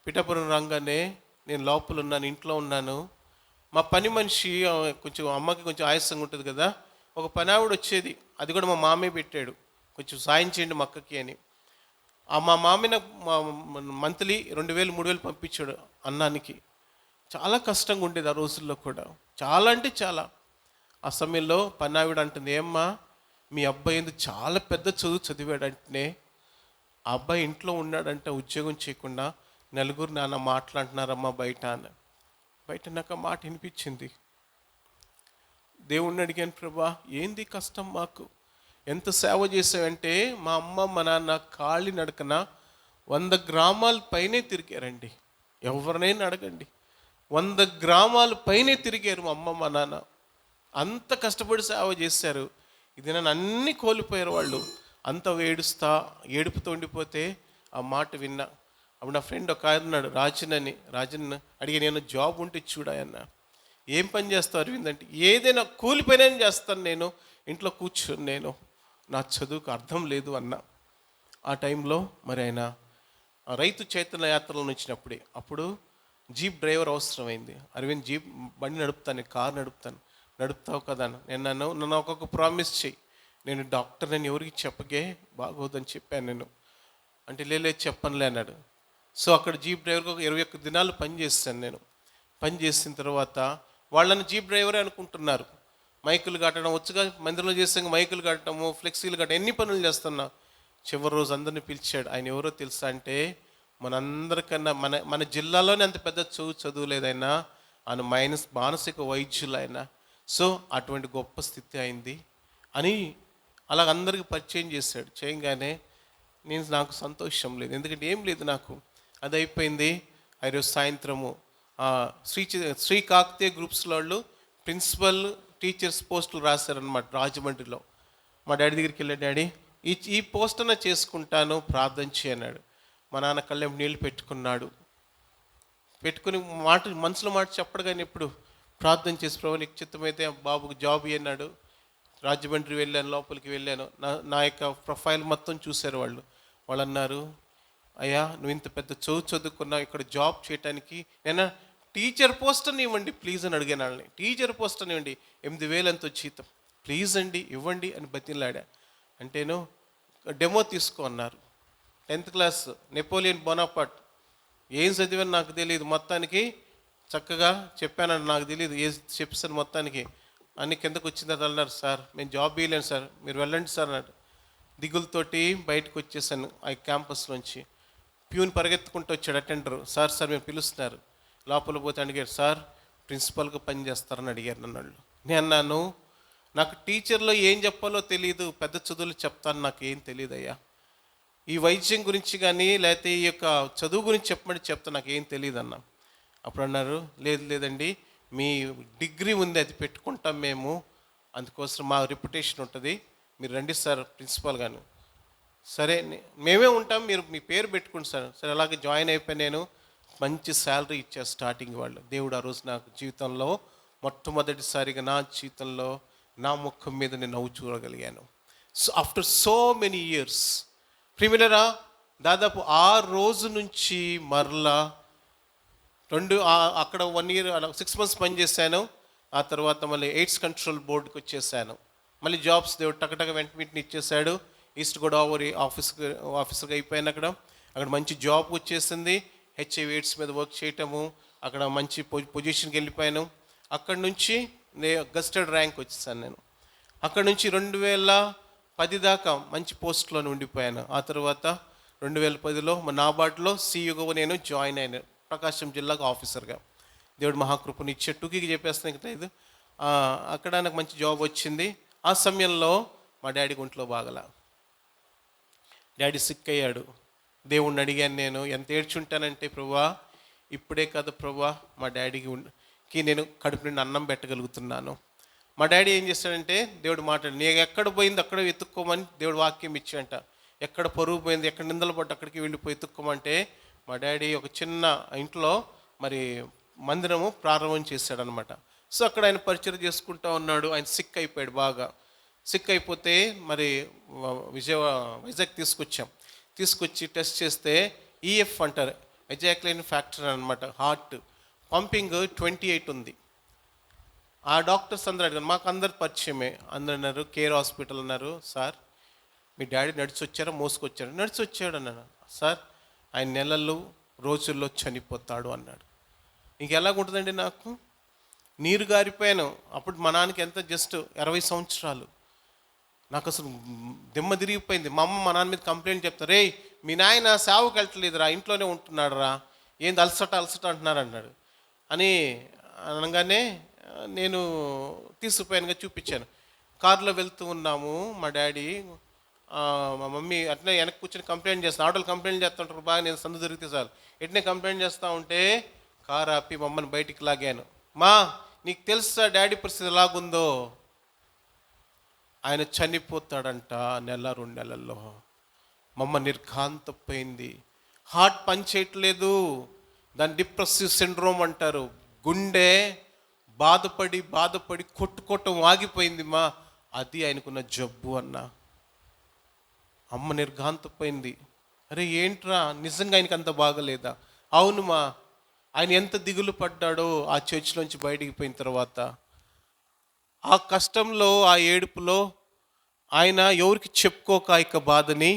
పిఠాపురం రాగానే నేను లోపల ఉన్నాను, ఇంట్లో ఉన్నాను. మా పని మనిషి కొంచెం అమ్మకి కొంచెం ఆయాసంగా ఉంటుంది కదా, ఒక పని ఆవిడ వచ్చేది. అది కూడా మా మామయ్య పెట్టాడు, కొంచెం సాయం చేయండి మా అక్కకి అని. మా మామయ్య మంత్లీ 2,000-3,000 పంపించాడు అన్నానికి. చాలా కష్టంగా ఉండేది ఆ రోజుల్లో కూడా, చాలా అంటే చాలా. ఆ సమయంలో పని ఆవిడ అంటుంది, ఏమ్మా మీ అబ్బాయి ఎందుకు చాలా పెద్ద చదువు చదివాడంటేనే, ఆ అబ్బాయి ఇంట్లో ఉన్నాడంటే ఉద్యోగం చేయకుండా నలుగురు నాన్న మాట్లాడుతున్నారమ్మా బయట అని. బయట నాకు ఆ మాట వినిపించింది. దేవుణ్ణి అడిగాను, ప్రభా ఏంది కష్టం మాకు, ఎంత సేవ చేసావంటే. మా అమ్మ మా నాన్న కాళ్ళి నడకన 100 గ్రామాల పైనే తిరిగారండి. ఎవరినైనా అడగండి, 100 గ్రామాల పైనే తిరిగారు మా అమ్మ మా నాన్న. అంత కష్టపడి సేవ చేశారు. ఇది నన్ను అన్నీ కోల్పోయారు వాళ్ళు. అంత ఏడుపుతో ఉండిపోతే ఆ మాట విన్నా. అప్పుడు నా ఫ్రెండ్ ఒక ఆయన ఉన్నాడు రాజన్ అడిగి, నేను జాబ్ ఉంటే చూడాయన్న. ఏం పని చేస్తావు అరవింద్ అంటే, ఏదైనా కూలి పని అని చేస్తాను నేను, ఇంట్లో కూర్చొని నేను, నా చదువుకు అర్థం లేదు అన్న. ఆ టైంలో మరి ఆయన రైతు చైతన్య యాత్రలో వచ్చినప్పుడే, అప్పుడు జీప్ డ్రైవర్ అవసరమైంది. అరవింద్ జీప్ బండి నడుపుతాను, కారు నడుపుతావు కదా నేను నన్ను ఒక్కొక్క ప్రామిస్ చెయ్యి, నేను డాక్టర్ అని ఎవరికి చెప్పకే, బాగోదని చెప్పాను నేను. అంటే లేదు చెప్పనులే అన్నాడు. సో అక్కడ జీప్ డ్రైవర్కి ఒక 21 దినాలు పని చేశాను నేను. పని చేసిన తర్వాత వాళ్ళని జీప్ డ్రైవరే అనుకుంటున్నారు. మైకులు కట్టడం వచ్చుగా, మందిరంలో చేసాక మైకులు కట్టడము, ఫ్లెక్సీలు కట్టడం, ఎన్ని పనులు చేస్తున్నా. చివరి రోజు అందరిని పిలిచాడు. ఆయన ఎవరో తెలుసా అంటే, మనందరికన్నా మన జిల్లాలోనే అంత పెద్ద చదువులేదైనా, ఆయన మానసిక వైద్యులు ఆయన. సో అటువంటి గొప్ప స్థితి అయింది అని అలా అందరికీ పరిచయం చేశాడు. చేయగానే నాకు సంతోషం లేదు, ఎందుకంటే ఏం లేదు నాకు. అది అయిపోయింది. ఈరోజు సాయంత్రము శ్రీ కాకతీయ గ్రూప్స్లో వాళ్ళు ప్రిన్సిపల్ టీచర్స్ పోస్టులు రాశారనమాట రాజమండ్రిలో. మా డాడీ దగ్గరికి వెళ్ళాడు, డాడీ ఈ పోస్ట్ అన్న చేసుకుంటాను, ప్రార్థన చేయన్నాడు. మా నాన్న కళ్ళెం నీళ్ళు పెట్టుకుని మనసులో మాట చెప్పడు, కానీ ఇప్పుడు ప్రార్థన చేసి, ప్రభు నీకు చిత్తమైతే బాబుకు జాబ్ అన్నాడు. రాజమండ్రి వెళ్ళాను, లోపలికి వెళ్ళాను. నా యొక్క ప్రొఫైల్ మొత్తం చూశారు వాళ్ళు అన్నారు, అయ్యా నువ్వు ఇంత పెద్ద చదువుకున్నావు, ఇక్కడ జాబ్ చేయడానికి నేను టీచర్ పోస్ట్ అని ఇవ్వండి ప్లీజ్ అని అడిగాను వాళ్ళని. టీచర్ పోస్ట్ అని ఇవ్వండి, 8,000 ఎంతో జీతం, ప్లీజ్ అండి ఇవ్వండి అని బతిలాడా. అంటేను డెమో తీసుకో అన్నారు. 10th క్లాస్ నెపోలియన్ బోనాపార్ట్, ఏం చదివాను నాకు తెలియదు, మొత్తానికి చక్కగా చెప్పానని నాకు తెలియదు, ఏ చెప్పాను మొత్తానికి. అన్ని కిందకు వచ్చిన తర్వాత అన్నారు, సార్ మేము జాబ్ ఇవ్వలేను సార్, మీరు వెళ్ళండి సార్ అన్నాడు. దిగులతోటి బయటకు వచ్చేసాను ఆ క్యాంపస్లోంచి. ప్యూన్ పరిగెత్తుకుంటూ వచ్చాడు అటెండర్, సార్ మేము పిలుస్తున్నారు. లోపల పోతే అడిగారు, సార్ ప్రిన్సిపల్గా పని చేస్తారని అడిగారు నన్ను వాళ్ళు. నేను అన్నాను, నాకు టీచర్లో ఏం చెప్పాలో తెలియదు, పెద్ద చదువులు చెప్తాను, నాకు ఏం తెలియదు అయ్యా. ఈ వైద్యం గురించి కానీ లేకపోతే ఈ యొక్క చదువు గురించి చెప్తాను, నాకు ఏం తెలియదు అన్నా. అప్పుడు అన్నారు, లేదండి మీ డిగ్రీ ఉంది, అది పెట్టుకుంటాం మేము, అందుకోసం మా రెప్యుటేషన్ ఉంటుంది, మీరు రండి సార్ ప్రిన్సిపాల్ గాను. సరే మేమే ఉంటాం, మీరు మీ పేరు పెట్టుకోండి సార్. సరే అలాగే జాయిన్ అయిపోయి నేను మంచి శాలరీ ఇచ్చారు స్టార్టింగ్ వాళ్ళు. దేవుడు ఆ రోజు నాకు జీవితంలో మొట్టమొదటిసారిగా నా జీవితంలో నా ముఖం మీద నేను నవ్వు చూడగలిగాను. So after so many years ప్రిమిలరా, దాదాపు 6 రోజు నుంచి మరలా అక్కడ 1 year 6 months పనిచేశాను. ఆ తర్వాత మళ్ళీ ఎయిడ్స్ కంట్రోల్ బోర్డుకి వచ్చేసాను. మళ్ళీ జాబ్స్ దేవుడు టకటక వెంటనే ఇచ్చేసాడు. ఈస్ట్ గోదావరి ఆఫీసర్గా అయిపోయాను. అక్కడ మంచి జాబ్ వచ్చేసింది, HIV ఎయిడ్స్ మీద వర్క్ చేయటము. అక్కడ మంచి పొజిషన్కి వెళ్ళిపోయాను. అక్కడ నుంచి గస్టెడ్ ర్యాంక్ వచ్చేసాను నేను. అక్కడ నుంచి 2010 దాకా మంచి పోస్ట్లో ఉండిపోయాను. ఆ తర్వాత 2010లో మా నాబార్డ్లో CUగా నేను జాయిన్ అయినాను, ప్రకాశం జిల్లాకు ఆఫీసర్గా. దేవుడు మహాకృపను ఇచ్చే టూకీకి చెప్పేస్తాను ఇది. అక్కడ నాకు మంచి జాబ్ వచ్చింది. ఆ సమయంలో మా డాడీ ఒంట్లో బాగలా, డాడీ సిక్ అయ్యాడు. దేవుణ్ణి అడిగాను నేను, ఎంత ఏడ్చుంటానంటే, ప్రభువా ఇప్పుడే కదా ప్రభువా మా డాడీకి నేను కడుపు నిండి అన్నం పెట్టగలుగుతున్నాను. మా డాడీ ఏం చేస్తాడంటే, దేవుడు మాట్లాడు, నీకు ఎక్కడ పోయింది అక్కడ వెతుక్కోమని దేవుడు వాక్యం ఇచ్చాడంట. ఎక్కడ పరుగు పోయింది, ఎక్కడ నిందలు పడ్డ అక్కడికి వెళ్ళిపోయి ఎత్తుక్కోమంటే, మా డాడీ ఒక చిన్న ఇంట్లో మరి మందిరము ప్రారంభం చేశాడనమాట. సో అక్కడ ఆయన పరిచయం చేసుకుంటూ ఉన్నాడు. ఆయన సిక్ అయిపోయాడు, బాగా సిక్ అయిపోతే మరి వైజాగ్ తీసుకొచ్చి టెస్ట్ చేస్తే EF అంటారు, ఎజాక్యులేషన్ ఫ్యాక్టర్ అనమాట, హార్ట్ పంపింగ్ 28 ఉంది. ఆ డాక్టర్స్ అందరూ అడిగారు, మాకు అందరు పరిచయమే. అందరు అన్నారు, కేర్ హాస్పిటల్ అన్నారు, సార్ మీ డాడీ నడిచి వచ్చారా మోసుకొచ్చారా? నడిచి వచ్చాడు అన్నాడు. సార్ ఆయన నెలలు రోజుల్లో చనిపోతాడు అన్నాడు. ఇంకెలాగుంటుందండి, నాకు నీరు గారిపోయాను. అప్పుడు మా నాన్నకి ఎంత జస్ట్ 60 సంవత్సరాలు. నాకు అసలు దిమ్మ తిరిగిపోయింది. మా అమ్మ మా నాన్న మీద కంప్లైంట్ చెప్తారు, రే మీ నాయన సేవకి వెళ్ళట్లేదురా, ఇంట్లోనే ఉంటున్నాడు రా, ఏంది అలసట అంటున్నారు అన్నాడు అని అనగానే నేను తీసుకుపోయానుగా చూపించాను. కారులో వెళ్తూ ఉన్నాము, మా డాడీ మా మమ్మీ అట్నే వెనక్కి కూర్చొని కంప్లైంట్ చేస్తాను. ఆటోలు కంప్లైంట్ చేస్తుంటారు బాగా, నేను సందు దొరికితే చాలు ఎట్నే కంప్లైంట్ చేస్తూ ఉంటే కారు ఆపి మమ్మల్ని బయటికి లాగాను. మా నీకు తెలుసా డాడీ పరిస్థితి ఎలాగుందో, ఆయన చనిపోతాడంట 1-2 నెలల్లో. మమ్మ నిర్ఘాంతపోయింది. హార్ట్ పని చేయట్లేదు, దాన్ని డిప్రెసివ్ సిండ్రోమ్ అంటారు. గుండె బాధపడి బాధపడి కొట్టుకోవటం ఆగిపోయింది మా, అది ఆయనకున్న జబ్బు అన్న. అమ్మ నిర్ఘాంతపోయింది. అరే ఏంట్రా, నిజంగా ఆయనకి అంత బాగలేదా? అవును మా, ఆయన ఎంత దిగులు పడ్డాడో ఆ చర్చిలోంచి బయటికి పోయిన తర్వాత. ఆ కష్టంలో, ఆ ఏడుపులో ఆయన ఎవరికి చెప్పుకోక ఆ యొక్క బాధని,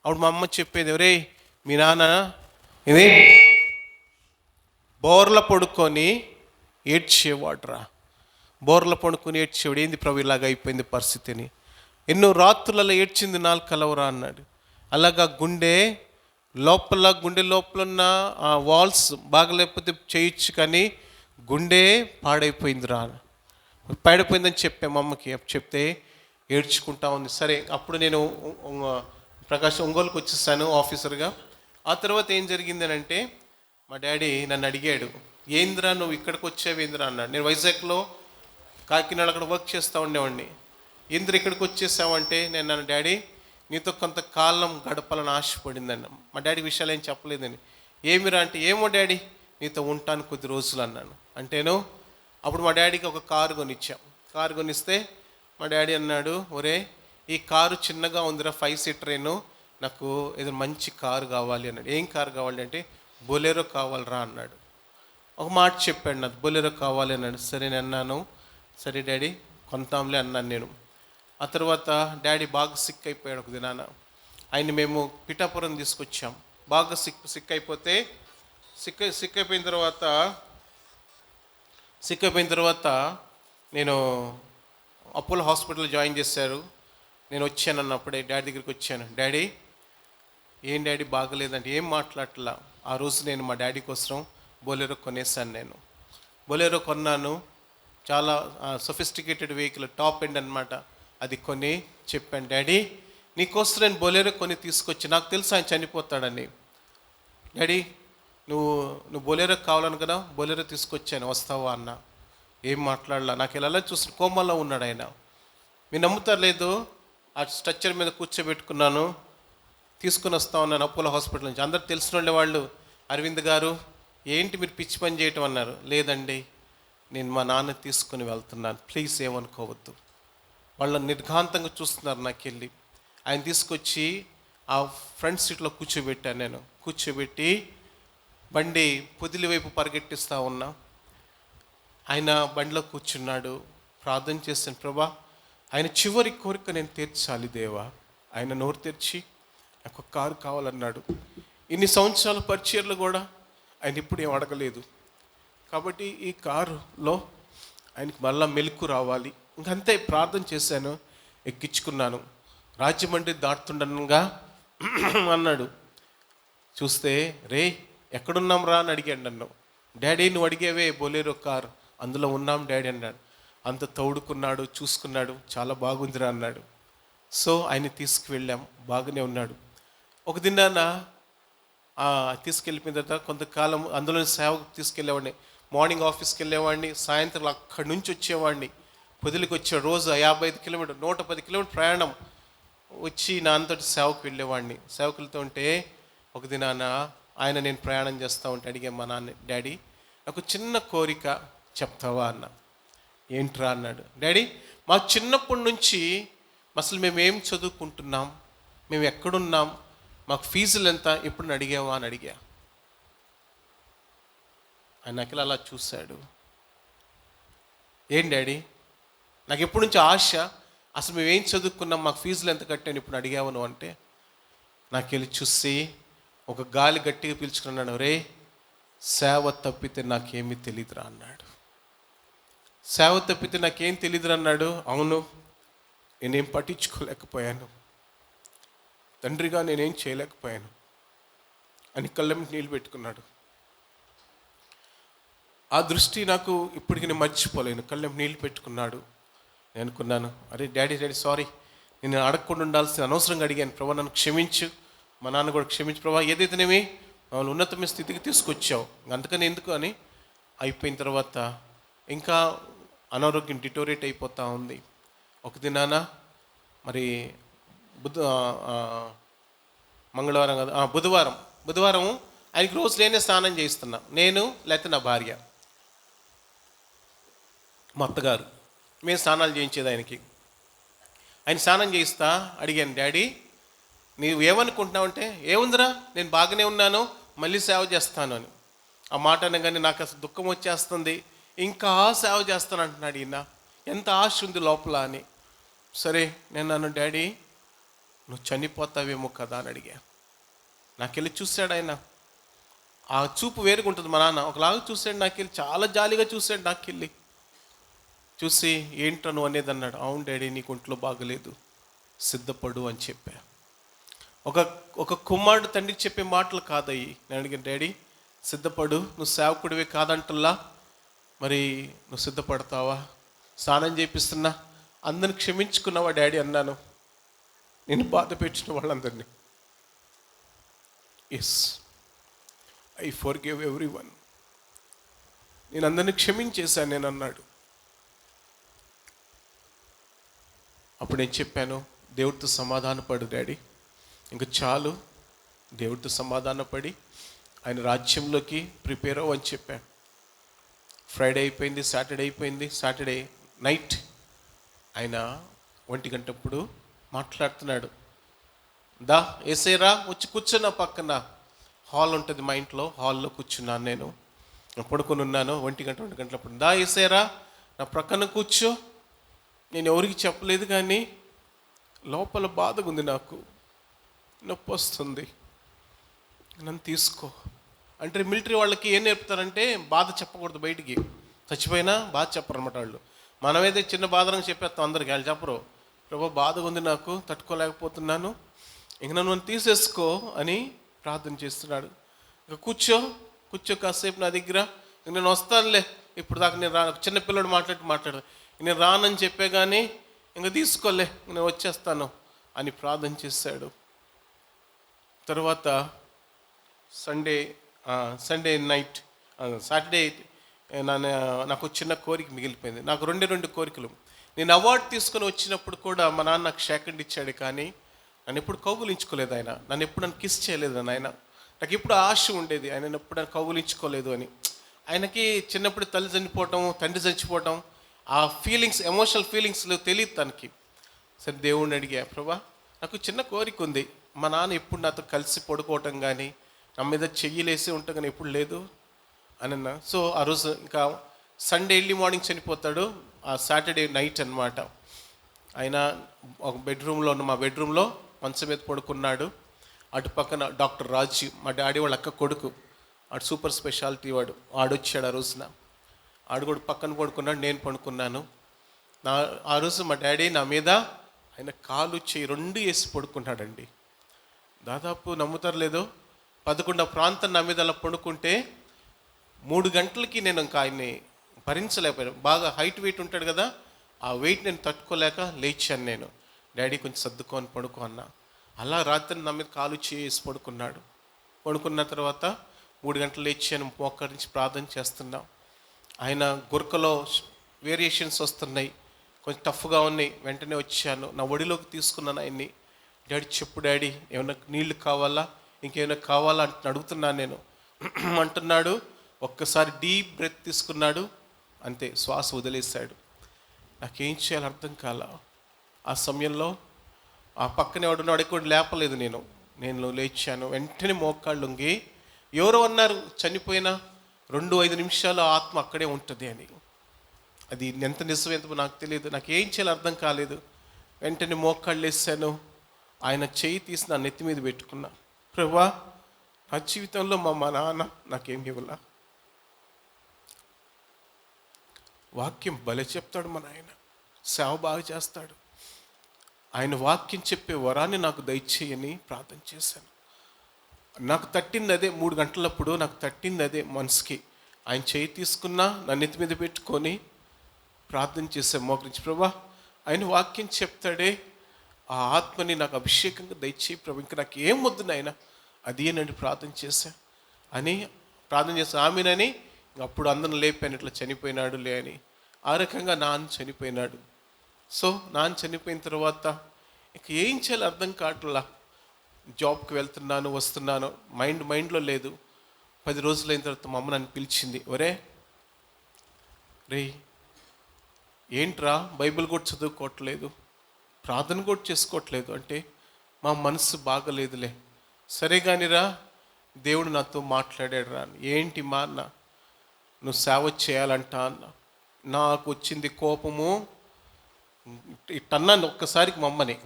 అప్పుడు మా అమ్మ చెప్పేది, ఒరే మీ నాన్న ఇది బోర్ల పడుకొని ఏడ్చేవాడురా, బోర్ల పడుకొని ఏడ్చేవాడు. ఏంది ప్రభు ఇలాగ అయిపోయింది పరిస్థితిని, ఎన్నో రాత్రులలో ఏడ్చింది నాలుగు కలవరా అన్నాడు. అలాగా గుండె లోపల ఉన్న ఆ వాల్స్ బాగలేకపోతే చేయొచ్చు, కానీ గుండె పాడైపోయిందిరా, పాడైపోయిందని చెప్పాము అమ్మకి. చెప్తే ఏడ్చుకుంటా ఉంది. సరే, అప్పుడు నేను ప్రకాశం ఒంగోలుకి వచ్చేసాను ఆఫీసర్గా. ఆ తర్వాత ఏం జరిగిందని అంటే, మా డాడీ నన్ను అడిగాడు, ఏంద్రా నువ్వు ఇక్కడికి వచ్చావేంద్రా అన్నాడు. నేను వైజాగ్లో కాకినాడ అక్కడ వర్క్ చేస్తూ ఉండేవాడిని. ఏంద్ర ఇక్కడికి వచ్చేసావంటే, నేను నన్ను డాడీ నీతో కొంతకాలం గడపాలని ఆశపడిందన్న. మా డాడీ విషయాలు ఏం చెప్పలేదని. ఏమిరా అంటే, ఏమో డాడీ నీతో ఉంటాను కొద్ది రోజులు అన్నాను. అంటేను అప్పుడు మా డాడీకి ఒక కారు కొనిచ్చాం. కారు కొనిస్తే మా డాడీ అన్నాడు, ఒరే ఈ కారు చిన్నగా ఉందిరా, 5 సీటరేను, నాకు ఏదైనా మంచి కారు కావాలి అన్నాడు. ఏం కారు కావాలి అంటే, బొలెరో కావాలరా అన్నాడు. ఒక మాట చెప్పాడు నాకు, బొలెరో కావాలి అన్నాడు. సరే నేను అన్నాను, సరే డాడీ కొంటాంలే అన్నాను నేను. ఆ తర్వాత డాడీ బాగా సిక్ అయిపోయాడు ఒక దినాన. ఆయన్ని మేము పిఠాపురం తీసుకొచ్చాం. బాగా సిక్ అయిపోతే సిక్ అయిపోయిన తర్వాత నేను అపోలో హాస్పిటల్ జాయిన్ చేశారు. నేను వచ్చాను అన్నప్పుడే డాడీ దగ్గరికి వచ్చాను. డాడీ ఏం డాడీ బాగలేదంటే, ఏం మాట్లాడట్లా. ఆ రోజు నేను మా డాడీ కోసం బొలెరో కొనేసాను. నేను బొలెరో కొన్నాను, చాలా సొఫిస్టికేటెడ్ వెహికల్, టాప్ ఎండ్ అనమాట. అది కొని చెప్పాను, డాడీ నీకోసం నేను బొలెరో కొని తీసుకొచ్చి, నాకు తెలుసు ఆయన చనిపోతాడని. డాడీ నువ్వు బొలెరో కావాలను కదా, బొలెరో తీసుకొచ్చాను, వస్తావా అన్న. ఏం మాట్లాడలా, నాకు ఇలా చూసిన కోమల్లో ఉన్నాడు ఆయన. మీరు నమ్ముతారు లేదు, ఆ స్ట్రక్చర్ మీద కూర్చోబెట్టుకున్నాను, తీసుకుని వస్తా ఉన్నాను అపోలో హాస్పిటల్ నుంచి. అందరు తెలిసిన వాళ్ళు, అరవింద్ గారు ఏంటి మీరు పిచ్చి పని చేయటం అన్నారు. లేదండి, నేను మా నాన్న తీసుకుని వెళ్తున్నాను, ప్లీజ్ ఏమనుకోవద్దు. వాళ్ళు నిర్ఘాంతంగా చూస్తున్నారు నాకు వెళ్ళి. ఆయన తీసుకొచ్చి ఆ ఫ్రంట్ సీట్లో కూర్చోబెట్టాను. నేను కూర్చోబెట్టి బండి పొదిలి వైపు పరిగెట్టిస్తూ ఉన్నా. ఆయన బండిలో కూర్చున్నాడు. ప్రార్థన చేశాను, ప్రభా ఆయన చివరి కోరిక నేను తీర్చాలి దేవా. ఆయన నోరు తెరిచి నాకు ఒక కారు కావాలన్నాడు. ఇన్ని సంవత్సరాల పరిచర్లు కూడా ఆయన ఇప్పుడు ఏం అడగలేదు. కాబట్టి ఈ కారులో ఆయనకి మళ్ళా మెలకు రావాలి. ఇంకంతే ప్రార్థన చేశాను, ఎక్కించుకున్నాను. రాజమండ్రి దాటుతుండగా అన్నాడు. చూస్తే రే ఎక్కడున్నాం రా అని అడిగాడు నన్ను. డాడీ నువ్వు అడిగేవే బొలెరో కార్, అందులో ఉన్నాం డాడీ అన్నాడు. అంత తౌడుకున్నాడు, చూసుకున్నాడు, చాలా బాగుందిరా అన్నాడు. సో ఆయన తీసుకువెళ్ళాం, బాగానే ఉన్నాడు. ఒక దినాన తీసుకెళ్ళిపోయిన తర్వాత కొంతకాలం అందులో సేవకు తీసుకెళ్ళేవాడిని. మార్నింగ్ ఆఫీస్కి వెళ్ళేవాడిని, సాయంత్రం అక్కడి నుంచి వచ్చేవాడిని. పొదిలికి వచ్చే రోజు 55 కిలోమీటర్ 110 కిలోమీటర్ ప్రయాణం వచ్చి నాన్నతోటి సేవకు వెళ్ళేవాడిని. సేవకు వెళ్తూ ఉంటే ఒక దినాన ఆయన నేను ప్రయాణం చేస్తూ ఉంటే అడిగా మా నాన్న, డాడీ నాకు చిన్న కోరిక చెప్తావా అన్న. ఏంట్రా అన్నాడు. డాడీ మా చిన్నప్పటి నుంచి అసలు మేము ఏం చదువుకుంటున్నాం, మేము ఎక్కడున్నాం, మాకు ఫీజులు ఎంత, ఎప్పుడు అడిగావా అని అడిగా. ఆయన అఖిల అలా చూశాడు. ఏం డాడీ నాకు ఎప్పటి నుంచి ఆశ, అసలు మేము ఏం చదువుకున్నాం, మాకు ఫీజులు ఎంత కట్టాను, ఇప్పుడు అడిగావు నువ్వు అంటే. నాకు వెళ్ళి చూసి ఒక గాలి గట్టిగా పీల్చుకున్నాడు. రే సేవ తప్పితే నాకేమీ తెలియదురా అన్నాడు. సేవ తప్పితే నాకేం తెలియదురా అన్నాడు. అవును, నేనేం పట్టించుకోలేకపోయాను, తండ్రిగా నేనేం చేయలేకపోయాను అని కళ్ళెం నీళ్ళు పెట్టుకున్నాడు. ఆ దృష్టి నాకు ఇప్పటికి నేను మర్చిపోలేను. కళ్ళెం నీళ్ళు పెట్టుకున్నాడు. నేను అనుకున్నాను, అరే డాడీ సారీ, నేను అడగకుండా ఉండాల్సిన అనవసరంగా అడిగాను, ప్రభా నన్ను క్షమించు, మా నాన్న కూడా క్షమించు ప్రభా, ఏదైతేనేమి మమ్మల్ని ఉన్నతమైన స్థితికి తీసుకొచ్చావు, అందుకని ఎందుకు అని. అయిపోయిన తర్వాత ఇంకా అనారోగ్యం డిటోరేట్ అయిపోతూ ఉంది. ఒక దినాన మరి మంగళవారం కదా, బుధవారం ఆయనకి రోజు నేనే స్నానం చేయిస్తున్నా, నేను లేకపోతే నా భార్య, మా అత్తగారు, మేము స్నానాలు చేయించేది ఆయనకి. ఆయన స్నానం చేయిస్తా అడిగాను, డాడీ నీవు ఏమనుకుంటున్నావు అంటే, ఏముందిరా నేను బాగానే ఉన్నాను, మళ్ళీ సేవ చేస్తాను అని. ఆ మాట అనగానే నాకు అసలు దుఃఖం వచ్చేస్తుంది. ఇంకా సేవ చేస్తాను అంటున్నాడు ఈయన, ఎంత ఆశ ఉంది లోపల అని. సరే నేను అన్నాను, డాడీ నువ్వు చనిపోతావేమో కదా అని అడిగా. నాకెళ్ళి చూశాడు ఆయన. ఆ చూపు వేరుగా ఉంటుంది. మా నాన్న ఒకలాగా చూశాడు నాకెళ్ళి, చాలా జాలీగా చూశాడు నాకెళ్ళి. చూసి ఏంట్రా నువ్వు అనేది అన్నాడు. అవును డాడీ నీకు ఒంట్లో బాగలేదు, సిద్ధపడు అని చెప్పా. ఒక కుమారుడు తండ్రికి చెప్పే మాటలు కాదయ్యి. నేను అడిగాను, డాడీ సిద్ధపడు, నువ్వు సేవకుడివే కాదంటల్లా, మరి నువ్వు సిద్ధపడతావా? స్నానం చేపిస్తున్నా, అందరిని క్షమించుకున్నావా డాడీ అన్నాను. నేను బాధ పెట్టిన వాళ్ళందరినీ. ఎస్, ఐ ఫర్గివ్ ఎవ్రీవన్, నేను అందరినీ క్షమించేశాను నేను అన్నాడు. అప్పుడు నేను చెప్పాను, దేవుడితో సమాధానపడు డాడీ, ఇంకా చాలు, దేవుడితో సమాధానపడి ఆయన రాజ్యంలోకి ప్రిపేర్ అవ్వని చెప్పాను. ఫ్రైడే అయిపోయింది, సాటర్డే అయిపోయింది. సాటర్డే నైట్ ఆయన 1 గంటప్పుడు మాట్లాడుతున్నాడు. దా ఏసేరా వచ్చి కూర్చున్నా, పక్కన హాల్ ఉంటుంది మా ఇంట్లో, హాల్లో కూర్చున్నాను నేను, పడుకొని ఉన్నాను. 1 గంట 2 గంటలప్పుడు దా ఏసేరా నా ప్రక్కన కూర్చో. నేను ఎవరికి చెప్పలేదు, కానీ లోపల బాధగా ఉంది, నాకు నొప్పి వస్తుంది, నన్ను తీసుకో అంటే. మిలిటరీ వాళ్ళకి ఏం నేర్పుతారంటే బాధ చెప్పకూడదు బయటికి, చచ్చిపోయినా బాధ చెప్పరు అనమాట వాళ్ళు. మనమైతే చిన్న బాధలను చెప్పేస్తాం అందరికి, వాళ్ళు చెప్పరు. ప్రభు బాధగా ఉంది, నాకు తట్టుకోలేకపోతున్నాను, ఇంక నన్ను తీసేసుకో అని ప్రార్థన చేస్తున్నాడు. ఇంకా కూర్చో కాసేపు నా దగ్గర, నేను వస్తానులే, ఇప్పుడు దాకా నేను చిన్నపిల్లడు మాట్లాడు నేను రానని చెప్పే కానీ ఇంకా తీసుకోలే, నేను వచ్చేస్తాను అని ప్రార్థన చేశాడు. తర్వాత సండే నైట్, సాటర్డే నాకు చిన్న కోరిక మిగిలిపోయింది. నాకు 2 కోరికలు. నేను అవార్డు తీసుకొని వచ్చినప్పుడు కూడా మా నాన్న నాకు షేకండ్ ఇచ్చాడు, కానీ నన్ను ఎప్పుడు కౌగులించుకోలేదు ఆయన, నన్ను ఎప్పుడు నన్ను కిస్ చేయలేదు ఆయన. నాకు ఎప్పుడు ఆశ ఉండేది ఆయన ఎప్పుడు నన్ను కౌగులించుకోలేదు అని. ఆయనకి చిన్నప్పుడు తల్లి చనిపోవటం, తండ్రి చచ్చిపోవటం, ఆ ఫీలింగ్స్, ఎమోషనల్ ఫీలింగ్స్లో తెలియదు తనకి. సరే దేవుడిని అడిగా, ప్రభా నాకు చిన్న కోరిక ఉంది, మా నాన్న ఎప్పుడు నాతో కలిసి పడుకోవటం కానీ నా మీద చెయ్యిలేసి ఉంటాం కానీ ఎప్పుడు లేదు అని అన్నా. సో ఆ రోజు ఇంకా సండే ఎర్లీ మార్నింగ్ చనిపోతాడు, ఆ సాటర్డే నైట్ అన్నమాట. ఆయన ఒక బెడ్రూమ్లో ఉన్న మా బెడ్రూమ్లో మంచం మీద పడుకున్నాడు. అటు పక్కన డాక్టర్ రాజు, మా డాడీ వాళ్ళ అక్క కొడుకు, ఆడు సూపర్ స్పెషాలిటీ వాడు, ఆడొచ్చాడు ఆ రోజున. ఆడు కూడా పక్కన పడుకున్నాడు, నేను పడుకున్నాను. ఆ రోజు మా డాడీ నా మీద ఆయన కాలు చేయి 2 వేసి పడుకున్నాడండి. దాదాపు నమ్ముతారు లేదో 11 ప్రాంతం నా మీద అలా పడుకుంటే 3 గంటలకి నేను ఇంకా ఆయన్ని భరించలేకపోయాను. బాగా హైట్ వెయిట్ ఉంటాడు కదా, ఆ వెయిట్ నేను తట్టుకోలేక లేచాను నేను. డాడీ కొంచెం సర్దుకొని పడుకో అన్నా. అలా రాత్రి నా మీద కాలు చేసి పడుకున్నాడు. పడుకున్న తర్వాత 3 గంటలు లేచాను, మోకరించి ప్రార్థన చేస్తున్నాం. ఆయన గురకలో వేరియేషన్స్ వస్తున్నాయి, కొంచెం టఫ్గా ఉన్నాయి. వెంటనే వచ్చాను, నా ఒడిలోకి తీసుకున్నాను ఆయన్ని. డాడీ చెప్పు డాడీ, ఏమైనా నీళ్లు కావాలా, ఇంకేమైనా కావాలా అంటే అడుగుతున్నాను నేను అంటున్నాడు. ఒక్కసారి డీప్ బ్రెత్ తీసుకున్నాడు, అంతే శ్వాస వదిలేశాడు. నాకేం చేయాలో అర్థం కాల. ఆ సమయంలో ఆ పక్కనే ఎవడున్నాడు, కూడా లేపలేదు నేను లేచాను. వెంటనే మోకాళ్ళు లొంగి, ఎవరో అన్నారు చనిపోయినా 2-5 నిమిషాలు ఆత్మ అక్కడే ఉంటుంది అని. అది ఎంత నిజం ఎంతో నాకు తెలియదు, నాకు ఏం చేయాలో అర్థం కాలేదు. వెంటనే మోకాళ్ళు వేసాను, ఆయన చెయ్యి తీసి నా నెత్తి మీద పెట్టుకున్నా. ప్రభువా నా జీవితంలో మా నాన్న నాకేం ఇవ్వాల. వాక్యం భలే చెప్తాడు మన ఆయన, సేవ బాగా చేస్తాడు. ఆయన వాక్యం చెప్పే వరాన్ని నాకు దయచేయని ప్రార్థన చేశాను. నాకు తట్టింది అదే, 3 గంటలప్పుడు నాకు తట్టింది అదే మనసుకి. ఆయన చేయి తీసుకున్నా నా నెత్తి మీద పెట్టుకొని ప్రార్థన చేశాను మోకరించి. ప్రభా ఆయన వాక్యం చెప్తాడే, ఆ ఆత్మని నాకు అభిషేకంగా దయచేయి ప్రభు, ఇంకా నాకు ఏం వద్దు నాయన అది అని ప్రార్థన చేశా అని ప్రార్థన చేశాను. ఆమెనని అప్పుడు అందరిని లేపాను, ఇట్లా చనిపోయినాడు లే అని. ఆ రకంగా నాన్న చనిపోయినాడు. సో నాన్న చనిపోయిన తర్వాత ఇక ఏం చేయాలో అర్థం కావట్లా. జాబ్కి వెళ్తున్నాను వస్తున్నాను, మైండ్లో లేదు. 10 రోజులు అయిన తర్వాత మా అమ్మ నన్ను పిలిచింది, ఒరే రే ఏంట్రా బైబిల్ కూడా చదువుకోవట్లేదు, ప్రార్థన కూడా చేసుకోవట్లేదు అంటే, మా మనసు బాగలేదులే. సరే కానిరా, దేవుడు నాతో మాట్లాడాడు రా. ఏంటి మా అన్న, నువ్వు సేవ చేయాలంట అన్న. నాకు వచ్చింది కోపము, ఇట్టన్నాను ఒక్కసారికి మా అమ్మని.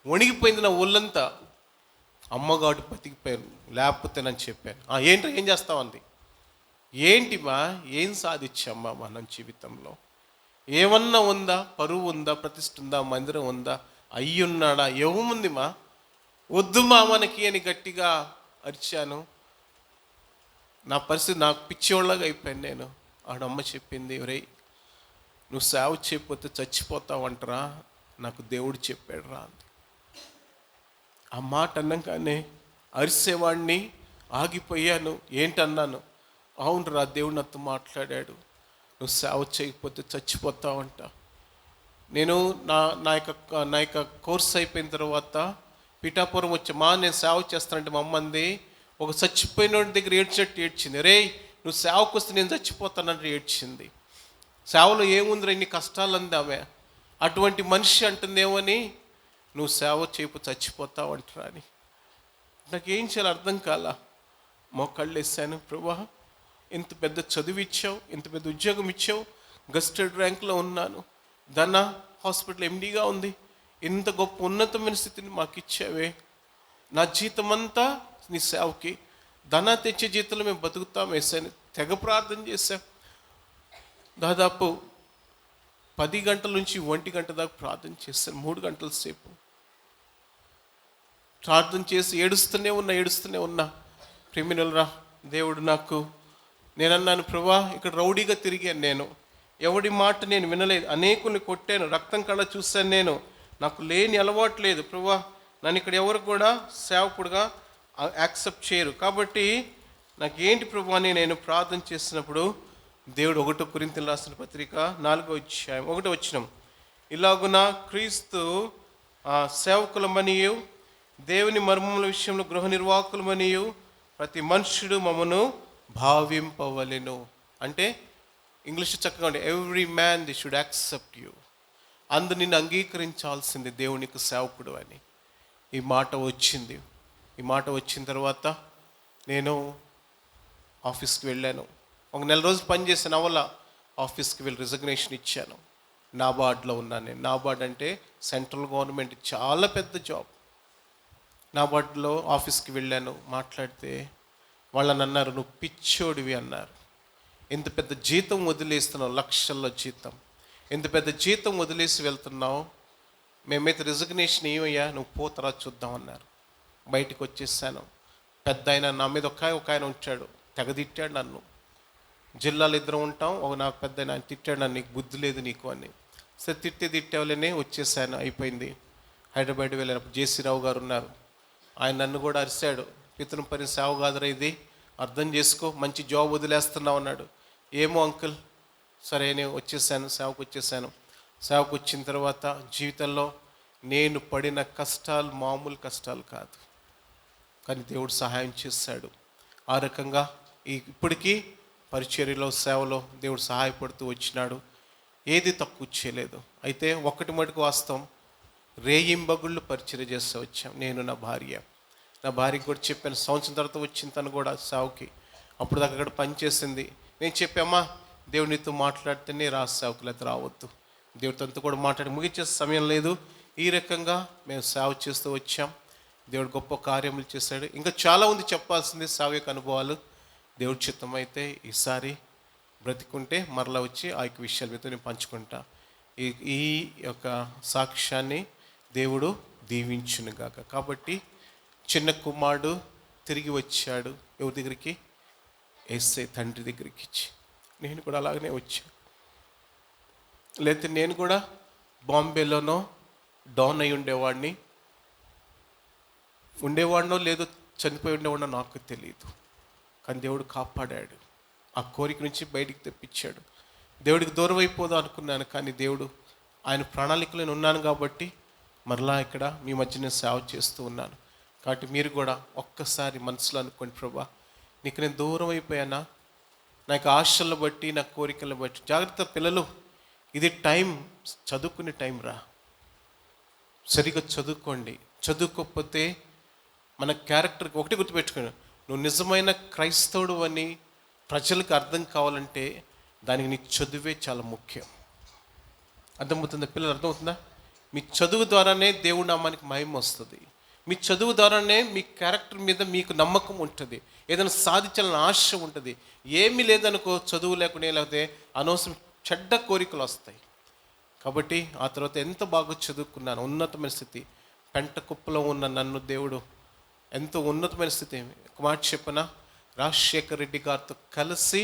వణిగిపోయింది నా ఒళ్ళంతా. అమ్మగాడు బతికిపోయాను, లేకపోతే నన్ను చెప్పాను. ఏంటి ఏం చేస్తామంది. ఏంటి మా ఏం సాధించమ్మా మనం జీవితంలో? ఏమన్నా ఉందా? పరువు ఉందా? ప్రతిష్ఠ ఉందా? మందిరం ఉందా? అయ్యున్నాడా? ఏముంది మా? వద్దు మా మనకి అని గట్టిగా అరిచాను. నా పరిస్థితి నాకు పిచ్చివాళ్ళగా అయిపోయాను నేను. ఆడమ్మ చెప్పింది, ఒరే నువ్వు సేవ చేయకపోతే చచ్చిపోతావంటరా, నాకు దేవుడు చెప్పాడు రా అంది. ఆ మాట అన్నాగానే అరిసేవాడిని ఆగిపోయాను. ఏంటన్నాను, అవునరా దేవుడు నాతో మాట్లాడాడు, నువ్వు సేవ చేయకపోతే చచ్చిపోతావంట. నేను నా యొక్క కోర్స్ అయిపోయిన తర్వాత పిఠాపురం వచ్చి, నేను సేవ చేస్తానంటే మా అమ్మ అంది, ఒక చచ్చిపోయిన దగ్గర ఏడ్చింది. రే నువ్వు సేవకు వస్తే నేను చచ్చిపోతానంటే ఏడ్చింది. సేవలో ఏముందిరా ఇన్ని కష్టాలు అంది ఆమె. అటువంటి మనిషి అంటుందేమని, నువ్వు సేవ చేయకపోతే చచ్చిపోతావు అంటారా అని. నాకేం చేయాలి అర్థం కాల. మోకాళ్ళు వేసాను, ప్రభువా ఇంత పెద్ద చదువు ఇచ్చావు, ఇంత పెద్ద ఉద్యోగం ఇచ్చావు, గస్టెడ్ ర్యాంక్లో ఉన్నాను, ధన హాస్పిటల్ ఎండీగా ఉంది, ఇంత గొప్ప ఉన్నతమైన స్థితిని మాకు ఇచ్చావే, నా జీతం అంతా నీ సేవకి, ధన తెచ్చే జీతంలో మేము బతుకుతాం వేసాను. తెగ ప్రార్థన చేశాం. దాదాపు 10 గంటల నుంచి 1 గంట దాకా ప్రార్థన చేశాను. 3 గంటల సేపు ప్రార్థన చేసి ఏడుస్తూనే ఉన్నా. ప్రేమినులరా, దేవుడు నాకు, నేనన్నాను, ప్రభువా ఇక్కడ రౌడీగా తిరిగాను నేను, ఎవడి మాట నేను వినలేదు, అనేకుల్ని కొట్టాను, రక్తం కళ్ళ చూశాను నేను, నాకు లేని అలవాటు లేదు ప్రభువా, నన్ను ఇక్కడ ఎవరు కూడా సేవకుడుగా యాక్సెప్ట్ చేయరు, కాబట్టి నాకేంటి ప్రభువా అని నేను ప్రార్థన చేసినప్పుడు దేవుడు 1 కొరింథీయులకు రాసిన పత్రిక 4వ అధ్యాయం 1వ వచనం, ఇలాగున క్రీస్తు సేవకులమనియు దేవుని మర్మముల విషయంలో గృహ నిర్వాహకులమనియు ప్రతి మనుష్యుడు మమ్మను భావింపవలెను. అంటే ఇంగ్లీష్ చక్కగా ఉండే, every man the should accept you, అందు నిన్ను అంగీకరించాల్సింది దేవునికి సేవకుడు అని. ఈ మాట వచ్చిన తర్వాత నేను ఆఫీస్కి వెళ్ళాను. 1 నెల రోజులు పనిచేసాను, అవల ఆఫీస్కి వెళ్ళి రిజగ్నేషన్ ఇచ్చాను. నాబార్డ్లో ఉన్నాను నేను. నాబార్డ్ అంటే సెంట్రల్ గవర్నమెంట్, చాలా పెద్ద జాబ్. నాబార్డ్లో ఆఫీస్కి వెళ్ళాను. మాట్లాడితే వాళ్ళని అన్నారు, నువ్వు పిచ్చోడివి అన్నారు. ఎంత పెద్ద జీతం వదిలేస్తున్నావు, లక్షల్లో జీతం, ఎంత పెద్ద జీతం వదిలేసి వెళ్తున్నావు, మేమైతే రిజగ్నేషన్ ఏమయ్యా, నువ్వు పోతరా చూద్దాం అన్నారు. బయటకు వచ్చేసాను. పెద్ద ఆయన నా మీద ఒక ఆయన ఉంటాడు, తెగదిట్టాడు నన్ను. జిల్లాలో 2 ఉంటాం, నాకు పెద్ద ఆయన తిట్టాడు నన్ను, నీకు బుద్ధి లేదు నీకు అని. సరే తిట్టేవాళ్ళనే వచ్చేసాను, అయిపోయింది. హైదరాబాద్ వెళ్ళినప్పుడు జేసీ రావు గారు ఉన్నారు, ఆయన నన్ను కూడా అరిశాడు, పితృ పని సేవ కాదురా ఇది, అర్థం చేసుకో, మంచి జాబ్ వదిలేస్తున్నావు అన్నాడు. ఏమో అంకుల్, సరే నేను వచ్చేసాను, సేవకు వచ్చేసాను. సేవకు వచ్చిన తర్వాత జీవితంలో నేను పడిన కష్టాలు మామూలు కష్టాలు కాదు, కానీ దేవుడు సహాయం చేశాడు. ఆ రకంగా ఇప్పటికీ పరిచర్యలో సేవలో దేవుడు సహాయపడుతూ వచ్చినాడు, ఏది తక్కువ చేయలేదు. అయితే ఒక్కటి మటుకు వాస్తవం, రేయింబగుళ్ళు పరిచర్య చేస్తూ వచ్చాం నేను, నా భార్యకి కూడా చెప్పాను. సంవత్సరం తర్వాత వచ్చింది తను కూడా సేవకి. అప్పుడు దాకా అక్కడ పనిచేసింది. నేను చెప్పామా, దేవుడు నీతో మాట్లాడితేనే రా సేవకు, లేకపోతే రావద్దు. దేవుడు తనతో కూడా మాట్లాడి ముగించే సమయం లేదు. ఈ రకంగా మేము సేవ చేస్తూ వచ్చాం. దేవుడు గొప్ప కార్యములు చేశాడు. ఇంకా చాలా ఉంది చెప్పాల్సింది సేవ యొక్క అనుభవాలు. దేవుడి చిత్తం అయితే ఈసారి బ్రతికుంటే మరలా వచ్చి ఆ యొక్క విషయాల మీద నేను పంచుకుంటా. ఈ యొక్క సాక్ష్యాన్ని దేవుడు దీవించునుగాక. కాబట్టి చిన్న కుమారుడు తిరిగి వచ్చాడు ఎవరి దగ్గరికి, యేసయ్య తండ్రి దగ్గరికి ఇచ్చి. నేను కూడా అలాగనే వచ్చాను. లేకపోతే నేను కూడా బాంబేలోనో డౌన్ అయి ఉండేవాడినో లేదో చనిపోయి ఉండేవాడినో నాకు తెలియదు, కానీ దేవుడు కాపాడాడు. ఆ కోరిక నుంచి బయటికి తెప్పించాడు. దేవుడికి దూరం అయిపోదాం అనుకున్నాను, కానీ దేవుడు ఆయన ప్రణాళికలో ఉన్నాను కాబట్టి మరలా ఇక్కడ మీ మధ్య నేను సేవ చేస్తూ ఉన్నాను. కాబట్టి మీరు కూడా ఒక్కసారి మనసులో అనుకోండి, ప్రభా నీకు నేను దూరం అయిపోయానా, నాకు ఆశలను బట్టి నా కోరికలను బట్టి. జాగ్రత్త పిల్లలు, ఇది టైం, చదువుకునే టైం రా. సరిగ్గా చదువుకోండి. చదువుకోకపోతే మన క్యారెక్టర్కి ఒకటి గుర్తుపెట్టుకోండి, నువ్వు నిజమైన క్రైస్తవుడు అని ప్రజలకు అర్థం కావాలంటే దానికి నీ చదువే చాలా ముఖ్యం. అర్థమవుతుందా పిల్లలు? అర్థమవుతుందా? మీ చదువు ద్వారానే దేవుడి నామానికి మహిమ వస్తుంది. మీ చదువు ద్వారానే మీ క్యారెక్టర్ మీద మీకు నమ్మకం ఉంటుంది, ఏదైనా సాధించాలని ఆశ ఉంటుంది. ఏమీ లేదనుకో, చదువు లేకుండా లేకపోతే అనవసరం చెడ్డ కోరికలు వస్తాయి. కాబట్టి ఆ తర్వాత ఎంత బాగా చదువుకున్నాను, ఉన్నతమైన స్థితి, పెంట కుప్పలో ఉన్న నన్ను దేవుడు ఎంతో ఉన్నతమైన స్థితి. ఒక మాట చెప్పనా, రాజశేఖర్ రెడ్డి గారితో కలిసి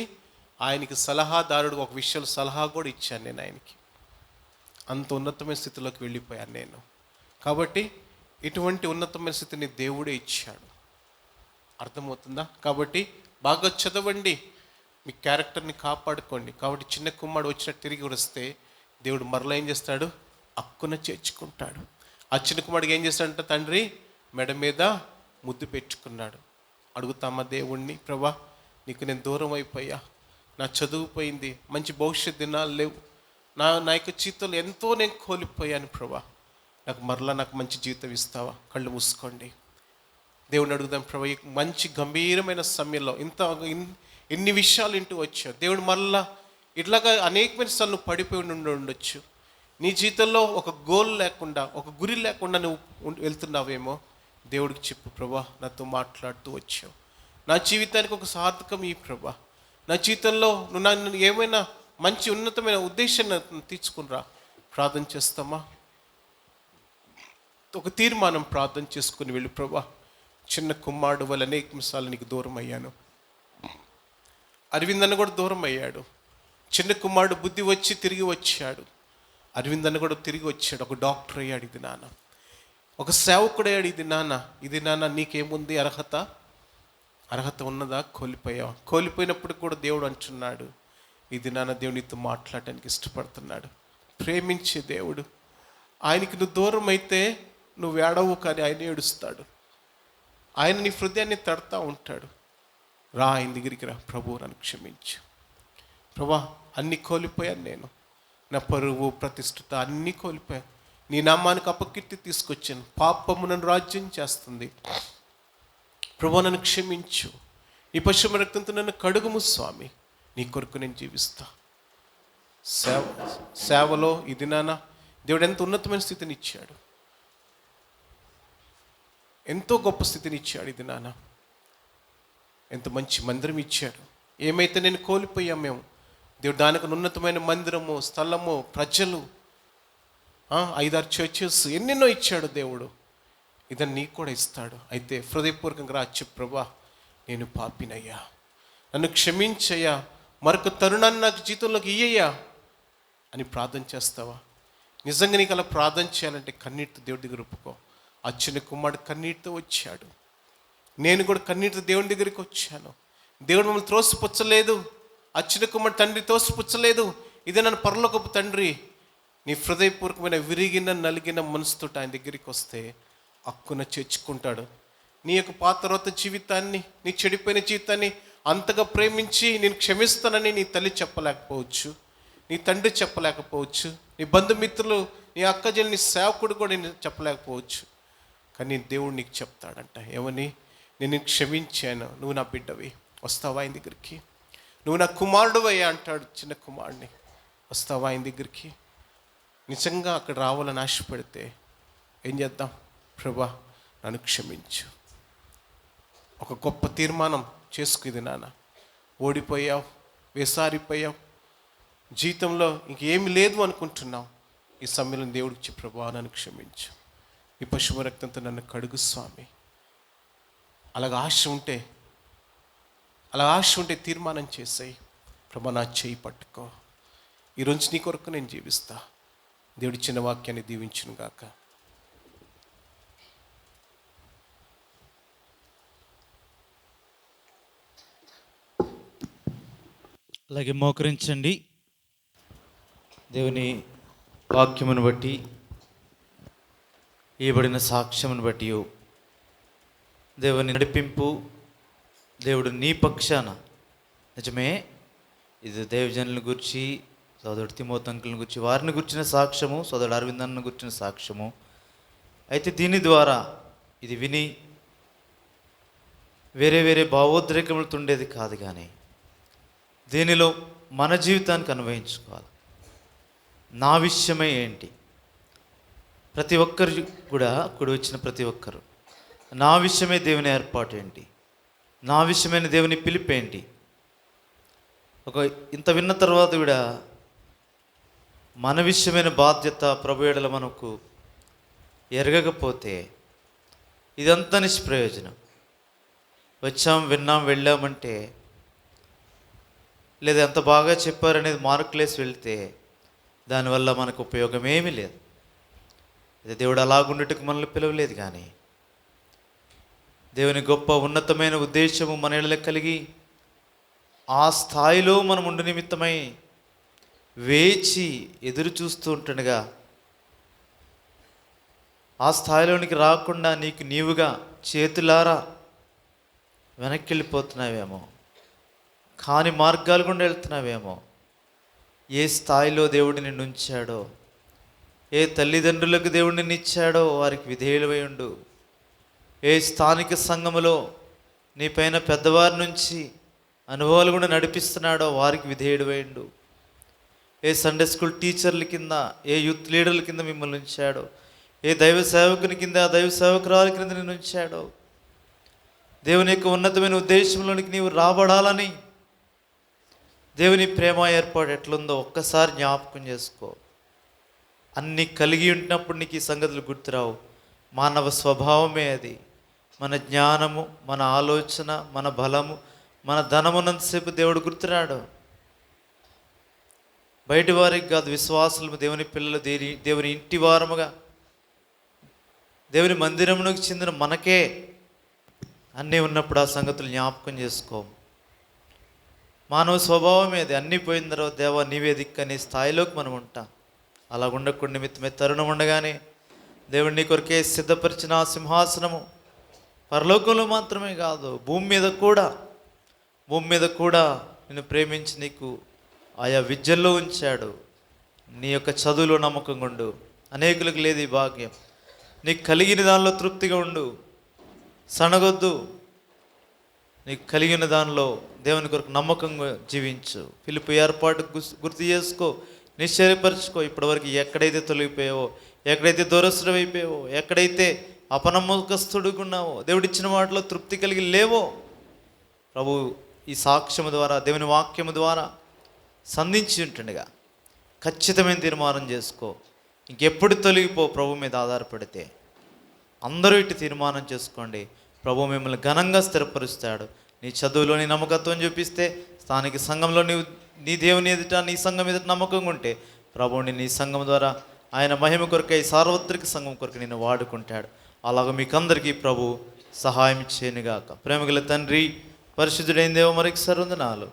ఆయనకి సలహాదారుడు ఒక విషయంలో సలహా కూడా ఇచ్చాను నేను ఆయనకి. అంత ఉన్నతమైన స్థితిలోకి వెళ్ళిపోయాను నేను. కాబట్టి ఇటువంటి ఉన్నతమైన స్థితిని దేవుడే ఇచ్చాడు. అర్థమవుతుందా? కాబట్టి బాగా చదవండి, మీ క్యారెక్టర్ని కాపాడుకోండి. కాబట్టి చిన్న కుమ్మాడు వచ్చినట్టు తిరిగి వస్తే దేవుడు మరలా ఏం చేస్తాడు, అక్కున చేర్చుకుంటాడు. ఆ చిన్న కుమ్మాడికి ఏం చేస్తాడంటే తండ్రి మెడ మీద ముద్దు పెట్టుకున్నాడు. అడుగుతామా దేవుణ్ణి, ప్రభా నీకు నేను దూరం అయిపోయా, నా చదువు పోయింది, మంచి భవిష్యత్ దినాలు లేవు, నా యొక్క జీవితంలో ఎంతో నేను కోల్పోయాను ప్రభా, నాకు మంచి జీవితం ఇస్తావా? కళ్ళు మూసుకోండి, దేవుడిని అడుగుదాం. ప్రభా ఈ మంచి గంభీరమైన సమయంలో ఎన్ని విషయాలు ఇంటూ వచ్చావు దేవుడు, మరలా ఇట్లాగా అనేకమైన సార్లు నువ్వు పడిపోయి ఉండొచ్చు. నీ జీవితంలో ఒక గోల్ లేకుండా, ఒక గురి లేకుండా నువ్వు వెళ్తున్నావేమో. దేవుడికి చెప్పు, ప్రభా నాతో మాట్లాడుతూ వచ్చావు, నా జీవితానికి ఒక సార్థకం ఈ ప్రభా, నా జీవితంలో నువ్వు నన్ను ఏమైనా మంచి ఉన్నతమైన ఉద్దేశాన్ని తీసుకునిరా. ప్రార్థన చేస్తామా? ఒక తీర్మానం ప్రార్థన చేసుకుని వెళ్ళి, ప్రభా చిన్న కుమ్మాడు వల్ల అనేక సార్లు నీకు దూరం అయ్యాను. అరవింద్ అన్న కూడా దూరం అయ్యాడు. చిన్న కుమ్మాడు బుద్ధి వచ్చి తిరిగి వచ్చాడు. అరవింద్ అన్న కూడా తిరిగి వచ్చాడు, ఒక డాక్టర్ అయ్యాడు. ఇది నాన్న, ఒక సేవకుడు అయ్యాడు. ఇది నాన్న నీకేముంది అర్హత ఉన్నదా? కోల్పోయినప్పుడు కూడా దేవుడు అంటున్నాడు, ఇది నాన్న దేవునితో మాట్లాడటానికి ఇష్టపడుతున్నాడు. ప్రేమించే దేవుడు. ఆయనకి నువ్వు దూరం అయితే నువ్వు ఏడవు, కానీ ఆయన ఏడుస్తాడు. ఆయన నీ హృదయాన్ని తడతా ఉంటాడు. రా, ఆయన దగ్గరికి రా. ప్రభు నన్ను క్షమించు ప్రభా, అన్నీ కోల్పోయాను నేను, నా పరువు ప్రతిష్ఠత అన్నీ కోల్పోయాను, నీ నామానికి అపకీర్తి తీసుకొచ్చాను, పాపము నన్ను రాజ్యం చేస్తుంది. ప్రభా నన్ను క్షమించు, నీ పశ్చిమ రక్తంతో నన్ను కడుగుము స్వామి, నీ కొరకు నేను జీవిస్తా. సేవలో ఇది నాన్న దేవుడు ఎంత ఉన్నతమైన స్థితిని ఇచ్చాడు, ఎంతో గొప్ప స్థితిని ఇచ్చాడు. ఇది నాన్న ఎంత మంచి మందిరం ఇచ్చాడు. ఏమైతే నేను కోల్పోయాం మేము, దేవుడు దానికి ఉన్నతమైన మందిరము, స్థలము, ప్రజలు, 5-6 చర్చెస్ ఎన్నెన్నో ఇచ్చాడు దేవుడు. ఇదని నీకు కూడా ఇస్తాడు. అయితే హృదయపూర్వకంగా రా, చెప్పు ప్రభా నేను పాపినయ్యా, నన్ను క్షమించయ్యా, మరొక తరుణాన్ని నాకు జీవితంలోకి ఇయ్యయ్యా అని ప్రార్థన చేస్తావా? నిజంగా నీకు అలా ప్రార్థన చేయాలంటే కన్నీటితో దేవుడి దగ్గర ఒప్పుకో. ఆ చిన్న కుమ్మాడు కన్నీటితో వచ్చాడు, నేను కూడా కన్నీటితో దేవుని దగ్గరికి వచ్చాను. దేవుడు మమ్మల్ని త్రోసిపుచ్చలేదు, ఆ చిన్న కుమ్మాడు తండ్రి త్రోసిపుచ్చలేదు. ఇదే నన్ను పరలోకపు తండ్రి. నీ హృదయపూర్వకమైన విరిగిన నలిగిన మనసుతో ఆయన దగ్గరికి వస్తే హక్కున చేర్చుకుంటాడు. నీ యొక్క పాత జీవితాన్ని, నీ చెడిపోయిన జీవితాన్ని అంతగా ప్రేమించి నేను క్షమిస్తానని నీ తల్లి చెప్పలేకపోవచ్చు, నీ తండ్రి చెప్పలేకపోవచ్చు, నీ బంధుమిత్రులు, నీ అక్కజల్లి, నీ సేవకుడు కూడా నేను చెప్పలేకపోవచ్చు. కానీ దేవుడు నీకు చెప్తాడంట, ఏమని? నేను క్షమించాను, నువ్వు నా బిడ్డవి, వస్తావా ఆయన దగ్గరికి? నువ్వు నా కుమారుడు అయ్యా అంటాడు చిన్న కుమారుడిని. వస్తావా ఆయన దగ్గరికి? నిజంగా అక్కడ రావాలని ఆశపడితే ఏం చేద్దాం? ప్రభా నన్ను క్షమించు. ఒక గొప్ప తీర్మానం చేసుకుంది నాన్న. ఓడిపోయావు, వేసారిపోయావు, జీవితంలో ఇంకేమి లేదు అనుకుంటున్నావు. ఈ సమయంలో దేవుడికి చెప్పు, ప్రభా నన్ను క్షమించు, ఈ పశువు రక్తంతో నన్ను కడుగు స్వామి. అలాగ ఆశ ఉంటే తీర్మానం చేసాయి. ప్రభా నా చేయి పట్టుకో, ఈరోజు నీ కొరకు నేను జీవిస్తా. దేవుడి చిన్న వాక్యాన్ని దీవించును గాక. అలాగే మోకరించండి. దేవుని వాక్యమును బట్టి, ఇవ్వబడిన సాక్ష్యమును బట్టి దేవుని నడిపింపు, దేవుడు నీ పక్షాన. నిజమే, ఇది దేవజనుల గురించి, సోదరుడు తిమోతంకులను గురించి, వారిని గురించిన సాక్ష్యము, సోదరుడు అరవిందన్ను గురించిన సాక్ష్యము. అయితే దీని ద్వారా ఇది విని వేరే వేరే భావోద్రేకములతో ఉండేది కాదు, కానీ దీనిలో మన జీవితానికి అన్వయించుకోవాలి. నా విషయమే ఏంటి? ప్రతి ఒక్కరు కూడా కూడి వచ్చిన ప్రతి ఒక్కరు నా విషయమే దేవుని ఏర్పాటు ఏంటి, నా విషయమైన దేవుని పిలుపు ఏంటి? ఇంత విన్న తర్వాత కూడా మన విషయమైన బాధ్యత ప్రభు ఎడల మనకు ఎరగకపోతే ఇదంతా నిష్ప్రయోజనం. వచ్చాం, విన్నాం, వెళ్ళామంటే, లేదా ఎంత బాగా చెప్పారనేది మార్కులేసి వెళ్తే దానివల్ల మనకు ఉపయోగం ఏమీ లేదు. ఇది దేవుడు అలాగుండటకు మనల్ని పిలవలేదు, కానీ దేవుని గొప్ప ఉన్నతమైన ఉద్దేశము మన ఎడల కలిగి ఆ స్థాయిలో మనం ఉండు నిమిత్తమై వేచి ఎదురు చూస్తూ ఉంటుండగా ఆ స్థాయిలోనికి రాకుండా నీకు నీవుగా చేతులారా వెనక్కి వెళ్ళిపోతున్నావేమో, కాని మార్గాలు గుండా వెళ్తున్నావేమో. ఏ స్థాయిలో దేవుడు నిన్ను ఉంచాడో, ఏ తల్లిదండ్రులకు దేవుడు నిన్ను ఇచ్చాడో వారికి విధేయులవై ఉండు. ఏ స్థానిక సంఘములో నీ పైన పెద్దవారి నుంచి అనుభవాలు కూడా నడిపిస్తున్నాడో వారికి విధేయుడవై ఉండు. ఏ సండే స్కూల్ టీచర్ల కింద, ఏ యూత్ లీడర్ల కింద మిమ్మల్ని ఉంచాడో, ఏ దైవ సేవకుని కింద, దైవ సేవకురాల కింద నిన్ను ఉంచాడో, దేవుని యొక్క ఉన్నతమైన ఉద్దేశంలోనికి నీవు రాబడాలని దేవుని ప్రేమ ఏర్పాటు ఎట్లుందో ఒక్కసారి జ్ఞాపకం చేసుకో. అన్నీ కలిగి ఉంటున్నప్పుడు నీకు ఈ సంగతులు గుర్తురావు. మానవ స్వభావమే అది. మన జ్ఞానము, మన ఆలోచన, మన బలము, మన ధనమునంతసేపు దేవుడు గుర్తురాడు. బయటి వారికి కాదు, విశ్వాసులు, దేవుని పిల్లలు, దేవుని ఇంటి వారముగా, దేవుని మందిరమునకు చెందిన మనకే అన్నీ ఉన్నప్పుడు ఆ సంగతులు జ్ఞాపకం చేసుకో. మానవ స్వభావమే అది. అన్నీ పోయిన తర్వాత దేవా నీవే దిక్కనే స్థాయిలోకి మనం ఉంటాం. అలా ఉండకుండా నిమిత్తమే తరుణం ఉండగానే దేవుడు నీ కొరకే సిద్ధపరిచిన ఆ సింహాసనము పరలోకంలో మాత్రమే కాదు, భూమి మీద కూడా నిన్ను ప్రేమించి నీకు ఆయా విద్యల్లో ఉంచాడు. నీ యొక్క చదువులో నమ్మకంగా ఉండు. అనేకులకు లేదు ఈ భాగ్యం. నీకు కలిగిన దానిలో తృప్తిగా ఉండు, సనగొద్దు. నీకు కలిగిన దానిలో దేవుని కొరకు నమ్మకంగా జీవించు. పిలుపు ఏర్పాటు గుర్తు చేసుకో, నిశ్చయపరచుకో. ఇప్పటివరకు ఎక్కడైతే తొలగిపోయావో, ఎక్కడైతే దూరస్తుడు అయిపోయావో, ఎక్కడైతే అపనమ్మకస్తుడుకున్నావో, దేవుడిచ్చిన వాటిలో తృప్తి కలిగి లేవో, ప్రభు ఈ సాక్ష్యము ద్వారా, దేవుని వాక్యము ద్వారా సంధించి ఉంటుండగా ఖచ్చితమైన తీర్మానం చేసుకో. ఇంకెప్పుడు తొలగిపో. ప్రభు మీద ఆధారపడితే అందరూ ఇటు తీర్మానం చేసుకోండి. ప్రభు మిమ్మల్ని ఘనంగా స్థిరపరుస్తాడు. నీ చదువులో నీ నమ్మకత్వం చూపిస్తే, స్థానిక సంఘంలో నీ దేవుని ఎదుట, నీ సంఘం ఎదుట నమ్మకంగా ఉంటే, ప్రభువుని నీ సంఘం ద్వారా ఆయన మహిమ కొరకై సార్వత్రిక సంఘం కొరకు నిన్ను వాడుకుంటాడు. అలాగ మీకందరికీ ప్రభు సహాయం చేయనుగాక. ప్రేమగల తండ్రి, పరిశుద్ధుడైన దేవ, మరొకసారి వందనాలు.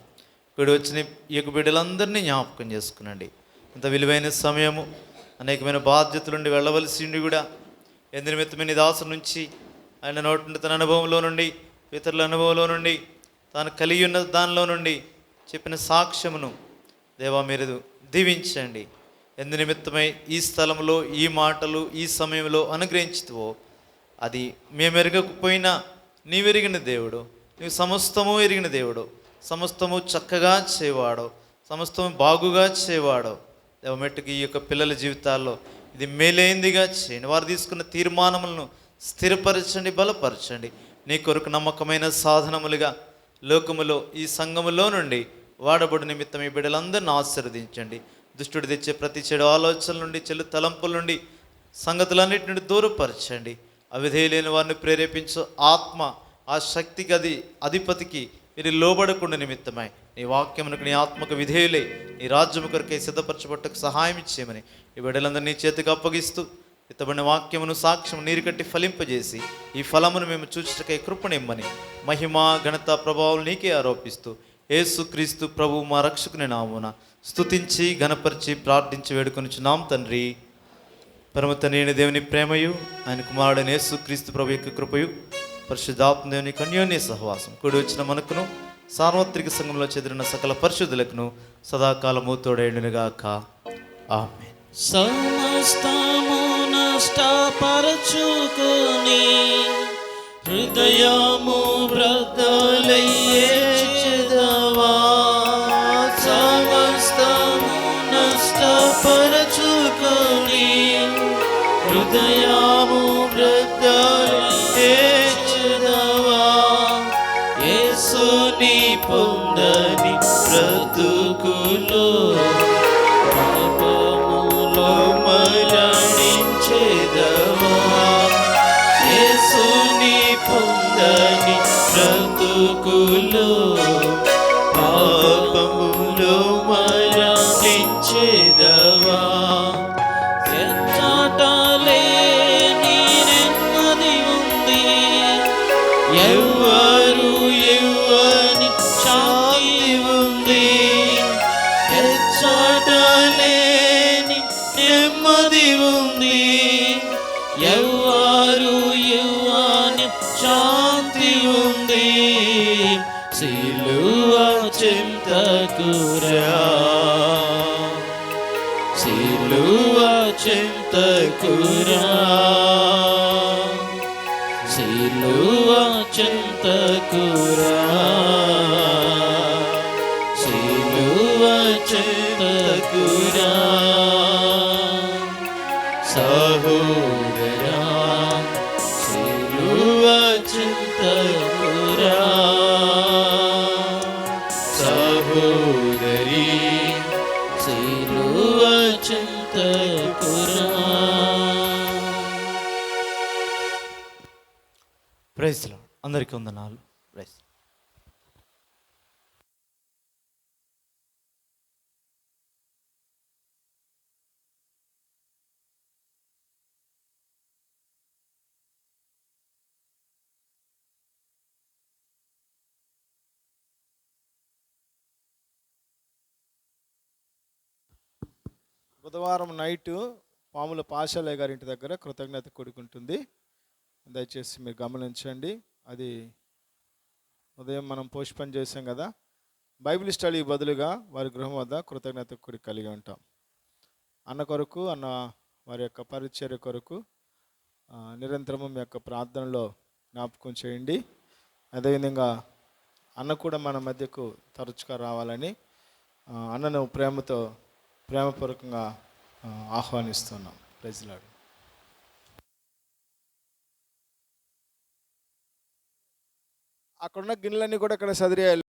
ఇక్కడ వచ్చిన ఈ యొక్క బిడ్డలందరినీ జ్ఞాపకం చేసుకునండి. ఇంత విలువైన సమయము, అనేకమైన బాధ్యతలుండి వెళ్ళవలసి ఉండి కూడా ఎందు నిమిత్తమైన దాసు నుంచి ఆయన నోటి నుండి, తన అనుభవంలో నుండి, ఇతరుల అనుభవంలో నుండి, తాను కలిగి ఉన్న దానిలో నుండి చెప్పిన సాక్ష్యమును దేవా మీరు దీవించండి. ఎందు నిమిత్తమై ఈ స్థలంలో, ఈ మాటలు, ఈ సమయంలో అనుగ్రహించుతావో అది మేము ఎరగకపోయినా నీవెరిగిన దేవుడు, నీవు సమస్తము ఎరిగిన దేవుడు, సమస్తము చక్కగా చేయవాడో, సమస్తము బాగుగా చేయవాడో. దేవమెట్టుకు ఈ యొక్క పిల్లల జీవితాల్లో ఇది మేలైందిగా చేయండి. వారు తీసుకున్న తీర్మానములను స్థిరపరచండి, బలపరచండి. నీ కొరకు నమ్మకమైన సాధనములుగా లోకములో, ఈ సంఘములో నుండి వాడబడి నిమిత్తం ఈ బిడ్డలందరినీ ఆశీర్వదించండి. దుష్టుడు తెచ్చే ప్రతి చెడు ఆలోచనల నుండి, చెడు తలంపుల నుండి, సంగతులన్నిటి నుండి దూరపరచండి. అవిధేయులైన వారిని ప్రేరేపించు ఆత్మ, ఆ శక్తికి, అధిపతికి మీరు లోబడకుండా నిమిత్తమై నీ వాక్యమునకు, నీ ఆత్మకు విధేయులై నీ రాజ్యము కొరకై సిద్ధపరచబట్టకు సహాయం ఇచ్చేయమని ఈ బిడ్డలందరినీ చేతికి అప్పగిస్తూ, ఇతబడిన వాక్యమును, సాక్ష్యము నీరు కట్టి ఫలింపజేసి ఈ ఫలమును మేము చూచుటకై కృపనిమ్మని మహిమ, ఘనత, ప్రభావం నీకే ఆరోపిస్తూ యేసుక్రీస్తు ప్రభు మా రక్షకుని నామమున స్తుతించి ఘనపరిచి ప్రార్థించి వేడుకొనుచున్నాం తండ్రి. పరమ తండ్రి అయిన దేవుని ప్రేమయు, ఆయన కుమారుడైన యేసుక్రీస్తు ప్రభు యొక్క కృపయు, పరిశుద్ధాత్మదేవుని అన్యోన్య సహవాసం కూడి వచ్చిన మనకును సార్వత్రిక సంఘంలో చెదిరిన సకల పరిశుద్ధులకును సదాకాలము తోడైండునుగాక. ఆమేన్. సమస్తము నష్టపరచుకొని హృదయము బ్రద్దలయ్యేచెదవా. సమస్తము నష్టపరచుకొని హృదయము బ్రద్దలయ్యేచెదవా. యేసుని పొందని బ్రతుకులో పాపములో మరణించెదవా. యేసుని పొందని బ్రతుకులో పాపములో మరణించెదవా. ఎచ్చటలేని నెమ్మది ఉంది, ఎవ్వరు ఎవ్వని శాంతి ఉంది. ఎచ్చటలేని నెమ్మది ఉంది, ఎవ్వరు ఎవ్వని శాంతి ఉంది. సిలువ చింతకురా, సిలువ చింతకురా, సిలువ చింతకురా, సిలువ చింతకురా. సహోదరా సిలువ చింతకురా, సహోదరి సిలువ చింతకురా. Praise lord. అందరికీ వందనాలు. ప్రైజ్. బుధవారం నైటు పాముల పాషాలయ్య గారి ఇంటి దగ్గర కృతజ్ఞత కూడుకుంటుంది. దయచేసి మీరు గమనించండి. అది ఉదయం మనం పోస్ట్పోన్ చేసాం కదా, బైబిల్ స్టడీ బదులుగా వారి గృహం వద్ద కృతజ్ఞత కూడి కలిగి ఉంటాం. అన్న కొరకు, అన్న వారి యొక్క పరిచర్య కొరకు నిరంతరము మీ యొక్క ప్రార్థనలో జ్ఞాపకం చేయండి. అదేవిధంగా అన్న కూడా మన మధ్యకు తరచుగా రావాలని అన్నను ప్రేమపూర్వకంగా ఆహ్వానిస్తున్నాం. Praise lord. అక్కడున్న గిన్నెలన్నీ కూడా ఇక్కడ సదిరేయాలి.